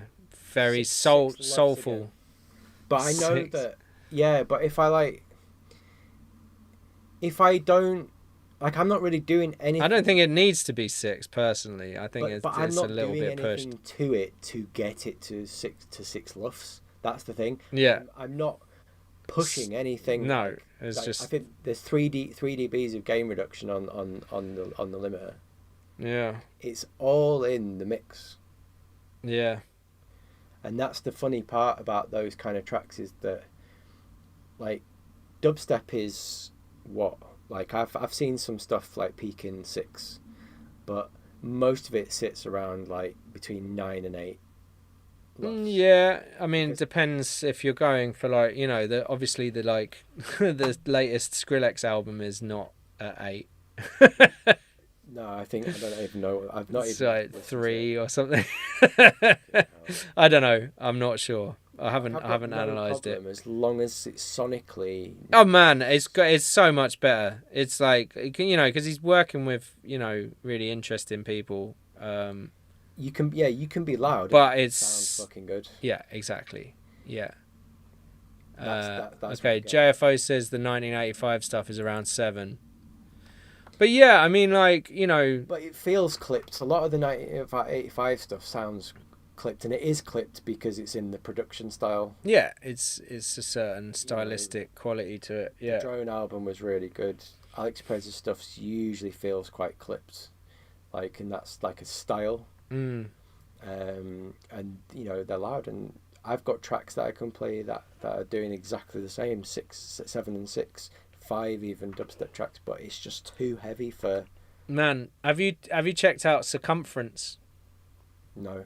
very Six loves soulful. again. But I know Six. that, yeah, but if I don't, like, I'm not really doing anything. I don't think it needs to be 6 personally. I think but I'm it's not a little doing bit pushed. anything to it to get it to six luffs. That's the thing. Yeah. I'm not pushing anything. No, it's just. I think there's 3 dBs of gain reduction on the limiter. Yeah. It's all in the mix. Yeah. And that's the funny part about those kind of tracks, is that, like, dubstep is what, like, I've seen some stuff like peaking 6, but most of it sits around like between 9 and 8. Yeah, I mean, it depends if you're going for, like, you know, obviously the, like, the latest Skrillex album is not at 8. No, I don't even know. I've not It's even like listened 3 to it. or something. I don't know. I'm not sure. I haven't no analysed it. problem as long as it's sonically. Oh man, it's so much better. It's like, you know, because he's working with, you know, really interesting people. You can be loud, but it it's sounds fucking good. Yeah, exactly. Yeah. That's Okay, JFO says the 1985 stuff is around 7. But yeah, I mean, like, you know. But it feels clipped. A lot of the 1985 stuff sounds clipped, and it is clipped because it's in the production style. Yeah, it's a certain stylistic quality to it. Yeah. The Drone album was really good. Alex Perez's stuff usually feels quite clipped, like, and that's like a style. And you know, they're loud, and I've got tracks that I can play that are doing exactly the same, 6, 7 and 6, 5 even dubstep tracks, but it's just too heavy for. Man, have you checked out Circumference? No.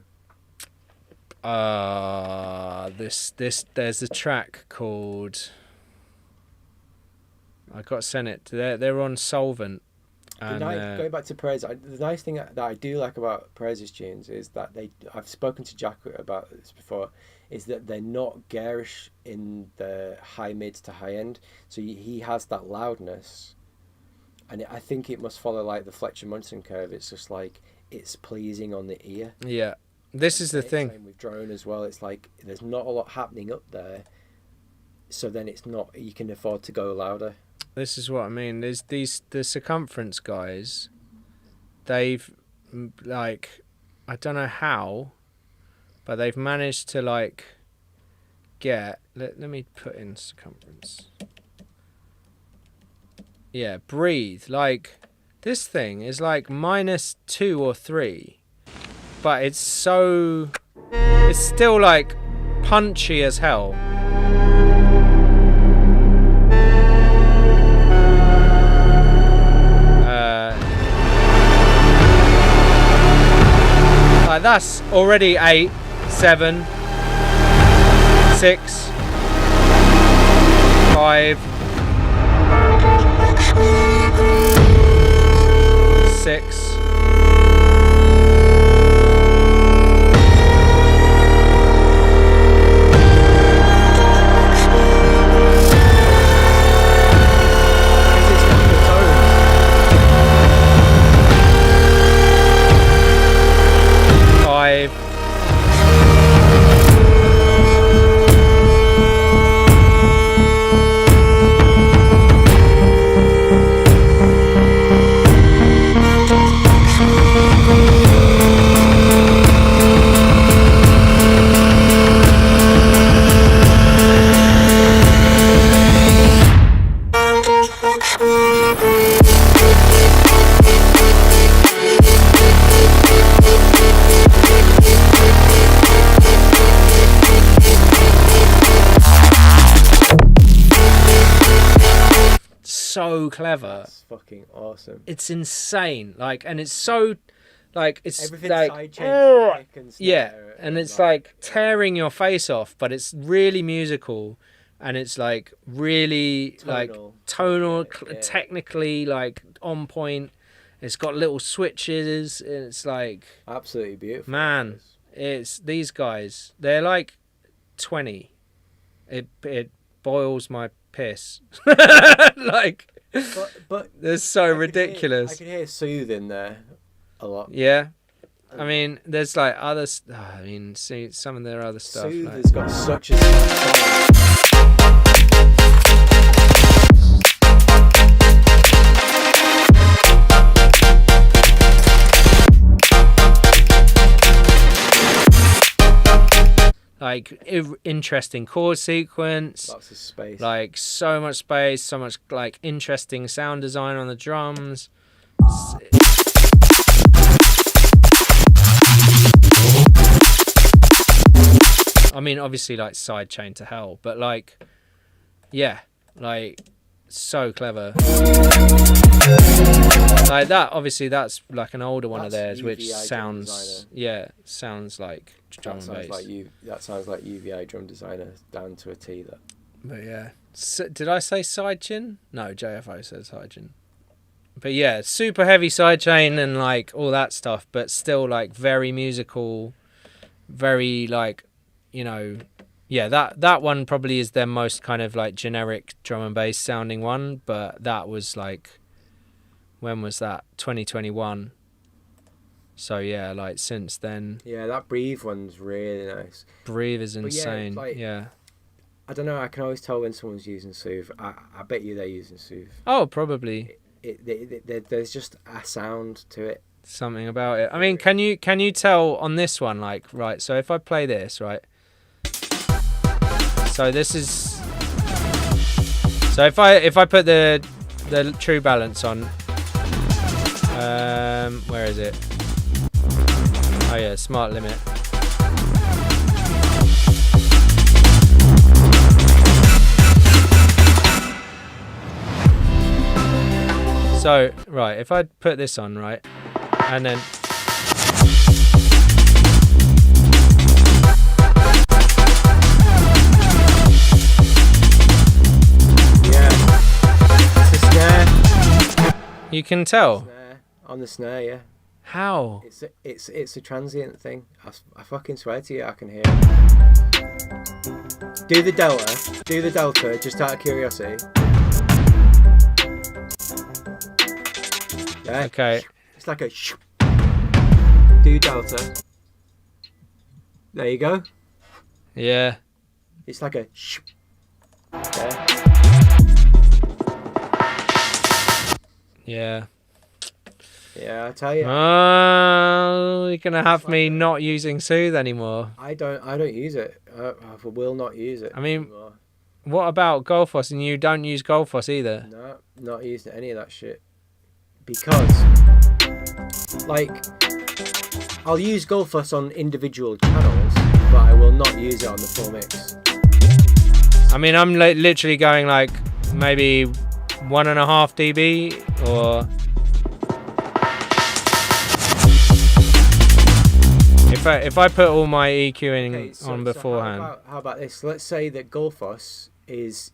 There's a track called, I got sent it. They're on Solvent. And, going back to Perez, the nice thing that I do like about Perez's tunes is that I've spoken to Jack about this before, is that they're not garish in the high mids to high end. So he has that loudness, and I think it must follow like the Fletcher Munson curve. It's just like, it's pleasing on the ear. Yeah, this is the thing. Same with Drone as well. It's like there's not a lot happening up there, so then it's not, you can afford to go louder. This is what I mean. There's the Circumference guys. They've, like, I don't know how, but they've managed to, like, get. Let me put in Circumference. Yeah, Breathe. Like, this thing is like -2 or 3, but it's still like punchy as hell. That's already 8, 7, 6, 5, 6. So clever. That's fucking awesome. It's insane. Like, and it's so, like, it's everything's like, yeah, and it's like tearing your face off, but it's really musical, and it's like really tonal, technically like on point. It's got little switches. And it's like absolutely beautiful. Man, it's these guys. They're like 20. It boils my piss. Like, but They're so I ridiculous. can hear Soothe in there a lot. Yeah. I mean, there's like other. I mean, see some of their other stuff. Soothe Like, has got such a sound. like interesting chord sequence. Lots of space. Like so much space, so much like interesting sound design on the drums. I mean, obviously, like sidechain to hell, but like, yeah, like so clever. Like that, obviously, that's like an older one of theirs, UVI which drum sounds, designer. yeah, sounds like drum and bass. That sounds like UVI drum designer down to a T. That. But yeah, did I say sidechain? No, JFO says sidechain. But yeah, super heavy sidechain and like all that stuff, but still like very musical, very like, you know, yeah, that one probably is their most kind of like generic drum and bass sounding one, but that was like, when was that? 2021. So yeah, like since then. Yeah, that Breathe one's really nice. Breathe is insane. Like, yeah. I don't know. I can always tell when someone's using Soothe. I bet you they're using Soothe. Oh, probably. There's just a sound to it. Something about it. I mean, can you tell on this one, like, right? So if I play this, right? So this is. So if I put the true balance on, where is it? Oh yeah, smart limit. So, right, if I put this on, right, and then... Yeah. It's a snare. You can tell. Snare. On the snare, yeah. How? It's a transient thing. I fucking swear to you, I can hear it. Do the delta, just out of curiosity. Yeah. Okay. It's like a do delta. There you go. Yeah. It's like a yeah. Yeah. Yeah, I tell you. Oh, you're gonna have me not using Soothe anymore. I don't use it. I will not use it. I mean, anymore. What about Goldfoss? And you don't use Goldfoss either? No, not using any of that shit. Because, like, I'll use Goldfoss on individual channels, but I will not use it on the full mix. I mean, I'm literally going like maybe 1.5 dB or. If I put all my EQing on beforehand. How about this? Let's say that Goldfoss is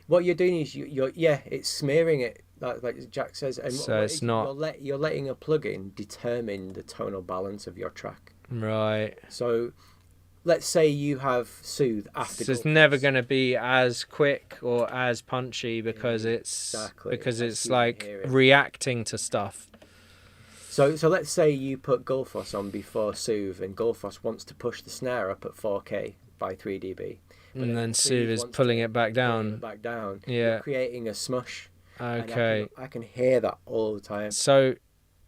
what you're doing is you're it's smearing it like Jack says, and so it's not. You're letting a plugin determine the tonal balance of your track. Right. So let's say you have Soothe after. So it's never going to be as quick or as punchy because it's like reacting to stuff. So let's say you put Goldfoss on before Soothe, and Goldfoss wants to push the snare up at 4K by 3 dB. And then Soothe is pulling it back down. Yeah. You're creating a smush. Okay. I can hear that all the time. So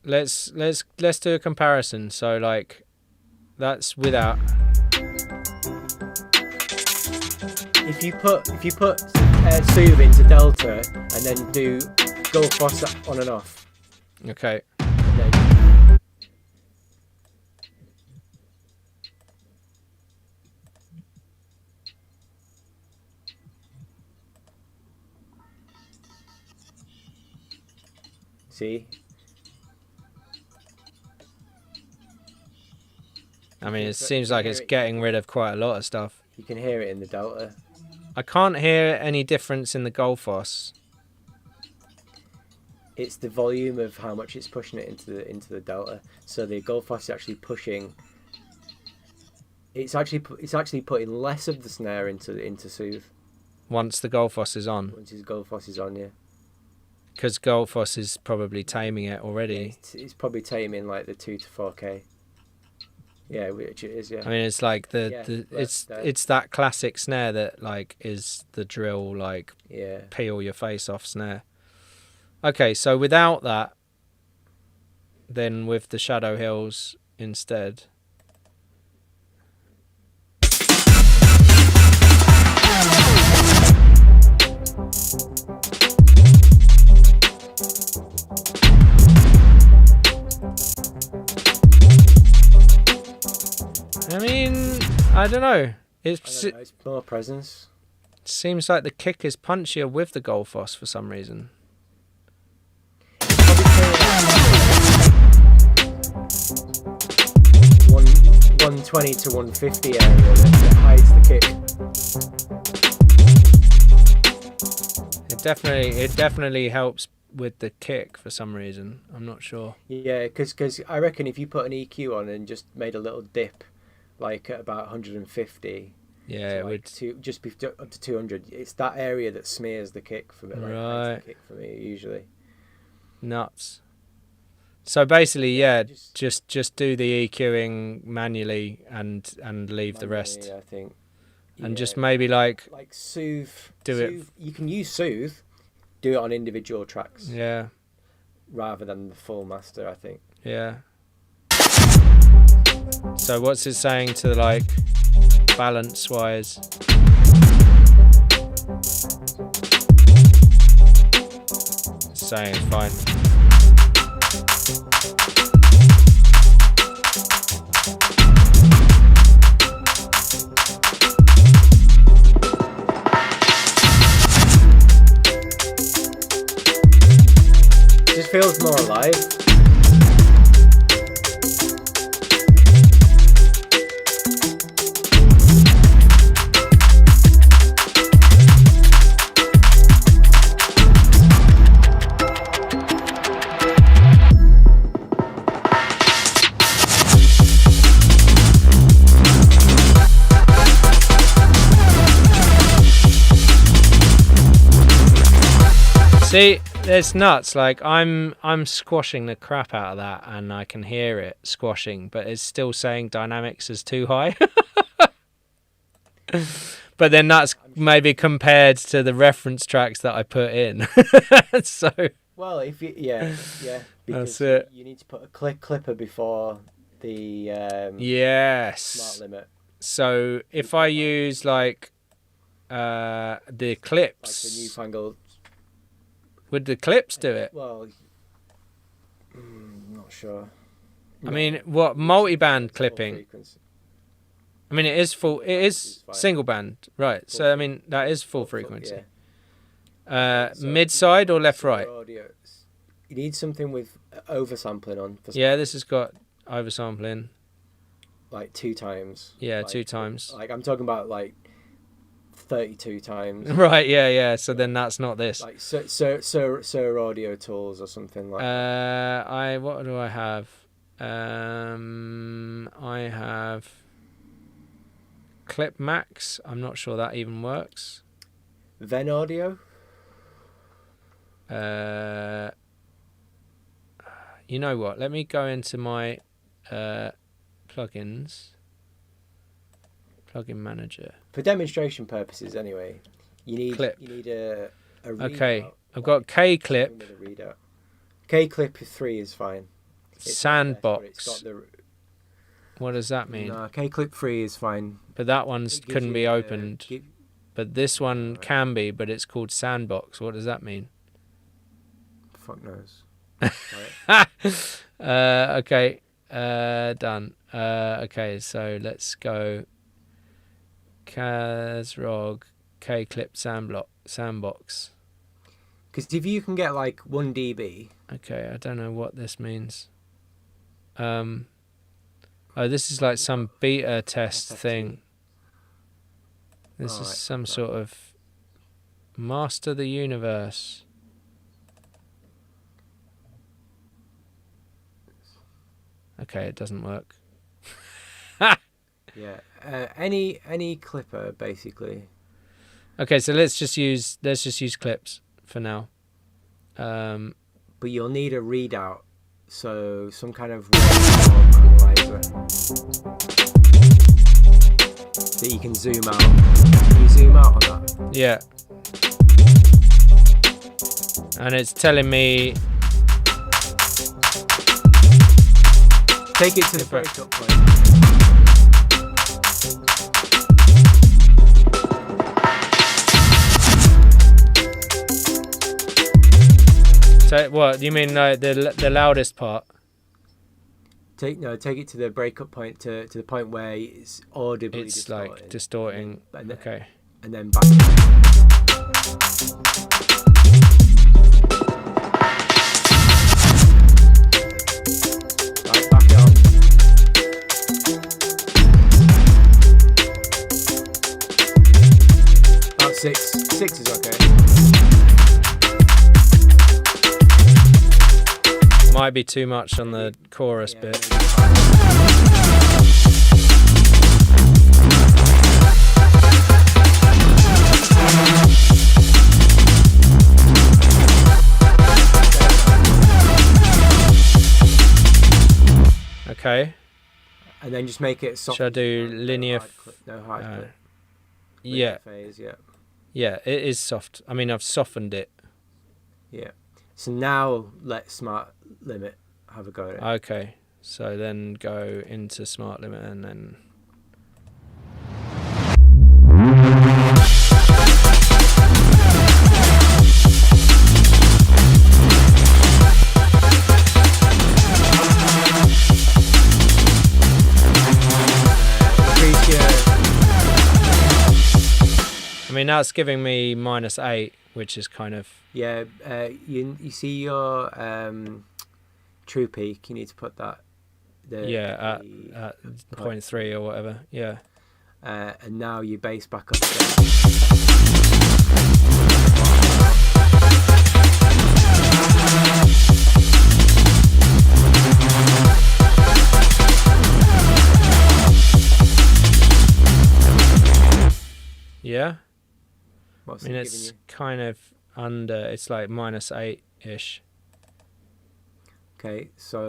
let's do a comparison. So like that's without. If you put Soothe into Delta and then do Goldfoss on and off. Okay. See? I mean, it seems like it's getting rid of quite a lot of stuff. You can hear it in the Delta. I can't hear any difference in the Goldfoss. It's the volume of how much it's pushing it into the Delta. So the Goldfoss is actually pushing. It's actually putting less of the snare into Soothe. Once the Goldfoss is on. Once his Goldfoss is on, yeah. Because Goldfoss is probably taming it already. It's probably taming like the 2 to 4K. Yeah, which it is. Yeah. I mean, it's like it's it's that classic snare that like is the drill, like peel your face off snare. Okay, so without that, then with the Shadow Hills instead. I mean, I don't know. It's more presence. Seems like the kick is punchier with the Goldfoss for some reason. 120 to 150 area that hides the kick. It definitely helps with the kick for some reason. I'm not sure. Yeah, because I reckon if you put an EQ on and just made a little dip, like at about 150, it would just be up to 200. It's that area that smears the kick for me. Like, right. The kick for me usually. Nuts. So basically, just do the EQing manually and leave the rest. I think. And just maybe like soothe. It. You can use soothe. Do it on individual tracks. Yeah. Rather than the full master, I think. Yeah. So what's it saying to like balance wise? It's saying it's fine. It just feels more alive. See, it's nuts. Like I'm squashing the crap out of that, and I can hear it squashing, but it's still saying dynamics is too high. But then that's maybe compared to the reference tracks that I put in. So. Well, if you because that's it. You need to put a clipper before the smart limit. So if I use like the clips, like the newfangled. Would the clips do it? Well, not sure. I mean, what multi-band clipping? I mean, it is full. It is single band, right? So I mean, that is full frequency. Yeah. Mid side or left right? You need something with oversampling on. Yeah, this has got oversampling. Like 2 times. Yeah, like, 2 times. Like I'm talking about like 32 times. Right, yeah. So then that's not this. Like Sir Audio Tools or something like that. What do I have? I have Clip Max. I'm not sure that even works. Ven Audio? You know what? Let me go into my plugins. Plugin manager. For demonstration purposes, anyway, you need clip. You need a readout. Okay, I've got K Clip. K Clip 3 is fine. Sandbox. What does that mean? No, K Clip 3 is fine. But that one couldn't be opened. But this one can be, but it's called Sandbox. What does that mean? Fuck knows. Okay. Done. Okay, so let's go. Kazrog K-Clip Sandbox. Because if you can get like 1 dB. Okay, I don't know what this means. Oh, this is like some beta test thing. This is some sort of Master the Universe. Okay, it doesn't work. Yeah, any clipper basically. Okay, so let's just use clips for now. But you'll need a readout, so some kind of analyzer that you can zoom out. Can you zoom out on that? Yeah. And it's telling me... Take it to the breakup point. So what do you mean, like the loudest part? Take it to the breakup point, to the point where it's audibly distorted. Like distorting. And then, okay. And then back. Right, back it on. About 6. 6 is okay. Might be too much on the chorus bit. Okay. And then just make it soft. Should I do linear? No hard clip. Yeah. Phase, yeah. Yeah, it is soft. I mean, I've softened it. Yeah. So now let Smart Limit have a go at it. Okay. So then go into Smart Limit and then... I mean, now it's giving me -8, which is kind of... Yeah, you see your true peak, you need to put that... at 0.3 or whatever, yeah. And now you bass back up again. Yeah? What's I mean, it it's giving you? kind of under, it's like -8-ish. Okay, so...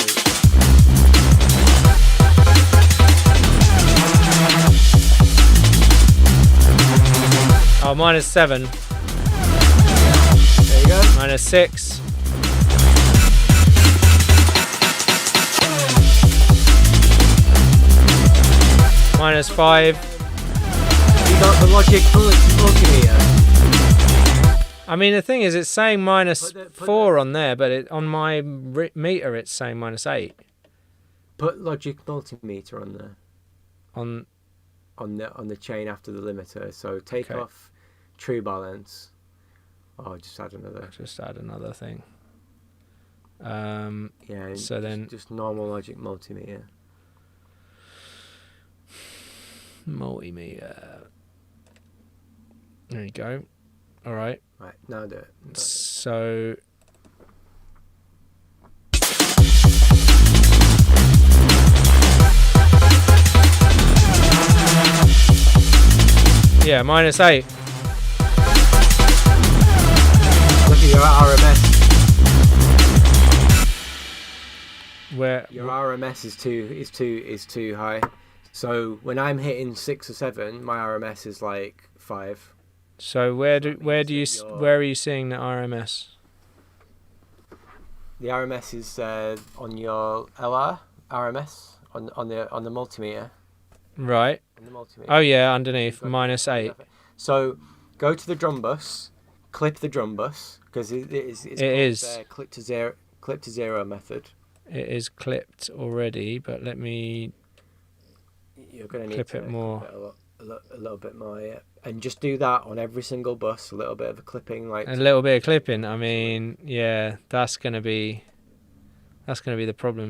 Oh, -7. There you go. -6. -5. You got the Logic multimeter. I mean, the thing is, it's saying Put -4 on there, but on my meter, it's saying -8. Put Logic multimeter on there. On the chain after the limiter. So take Okay. off true balance. Oh, just add another. Just add another thing. Yeah. So then just normal Logic multimeter. Multimeter. There you go. All right. Right, now do it. So yeah, -8. Look at your RMS. Where Your RMS is too high. So when I'm hitting 6 or 7, my RMS is like 5. So where are you seeing the RMS? The RMS is on your LR RMS on the multimeter. Right. On the multimeter. Oh yeah, underneath -8. So go to the drum bus, clip the drum bus because it is clip to zero method. It is clipped already, but let me You're going to need clip to it more. clip it a little bit more, yeah. And just do that on every single bus. A little bit of a clipping, like A little bit of clipping. I mean, yeah, that's gonna be the problem.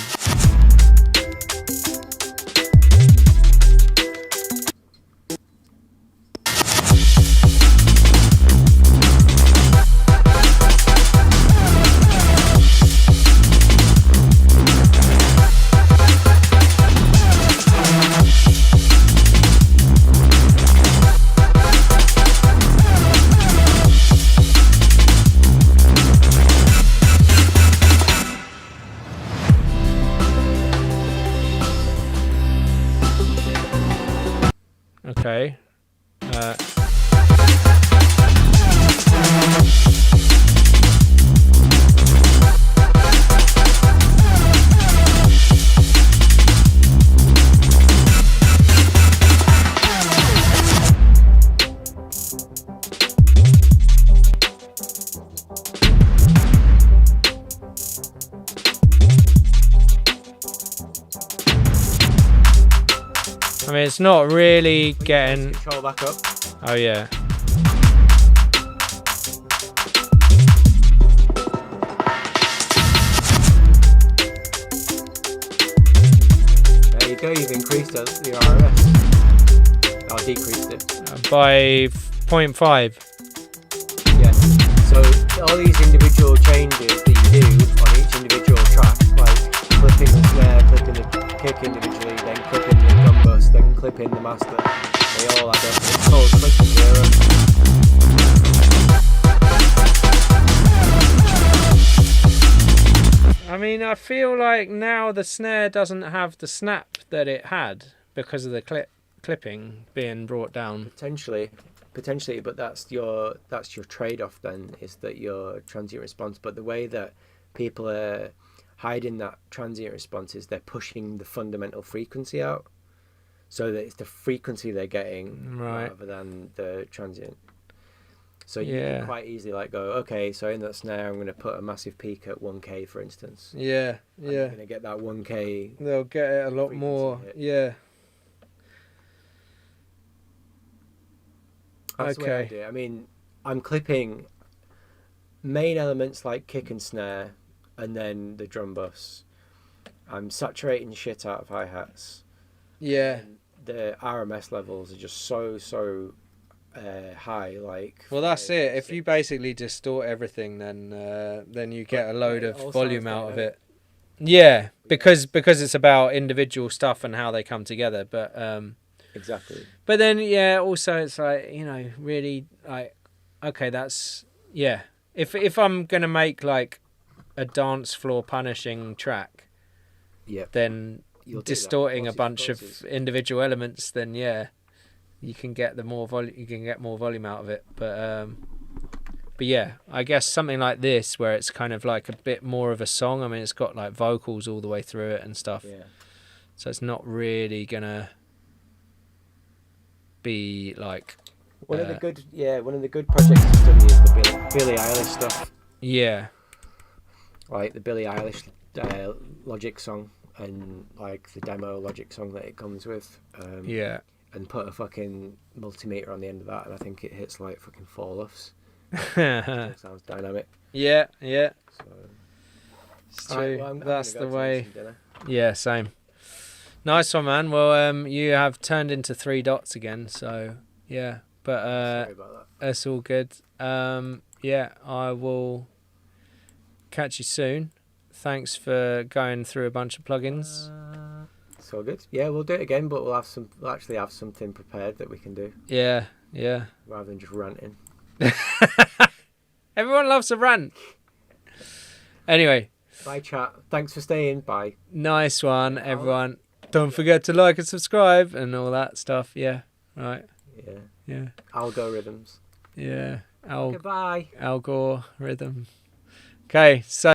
Okay. I mean, it's not really getting. Control back up. Oh yeah. There you go. You've increased the RMS. Or decreased it. By 0.5. Yeah. So all these individual changes that you do on each individual track, like clipping the snare, clipping the kick individually, then clipping the drum bus, then clipping the master, they all add up. It's called clip to zero. I mean, I feel like now the snare doesn't have the snap that it had because of the clipping being brought down. Potentially, but that's your trade-off then, is that your transient response. But the way that people are hiding that transient response is they're pushing the fundamental frequency out, so that it's the frequency they're getting rather than the transient. So you can quite easily like go, okay, so in that snare I'm going to put a massive peak at 1K, for instance. Yeah. You're going to get that 1K. They'll get it a lot more. Hit. Yeah. That's the way I do it. I mean, I'm clipping main elements like kick and snare, and then the drum bus. I'm saturating shit out of hi-hats. Yeah. And the RMS levels are just so high. Like, well, that's it. If you basically distort everything, then you get a load of volume out of it. Yeah, because it's about individual stuff and how they come together. But exactly. But then also it's like, you know, really like, okay, that's If I'm gonna make like a dance floor punishing track, then distorting a bunch of individual elements, then you can get more volume out of it. But yeah, I guess something like this where it's kind of like a bit more of a song. I mean, it's got like vocals all the way through it and stuff. Yeah. So it's not really gonna be like one of the good projects to study is the Billie Eilish stuff. Yeah. Like the Billie Eilish Logic song and like the demo Logic song that it comes with. And put a fucking multimeter on the end of that, and I think it hits like fucking 4 LUFS. Sounds dynamic. Yeah. So, it's true. Well, that's the way. Yeah, same. Nice one, man. Well, you have turned into 3 dots again, so yeah. But sorry about that. That's all good. I will catch you soon. Thanks for going through a bunch of plugins. It's all good. Yeah, we'll do it again, but we'll actually have something prepared that we can do. Yeah. Rather than just ranting. Everyone loves a rant. Anyway. Bye, chat. Thanks for staying. Bye. Nice one, everyone. Don't forget to like and subscribe and all that stuff. Yeah. Right. Yeah. Algorithms. Yeah. Goodbye. Algorithm. Okay. So.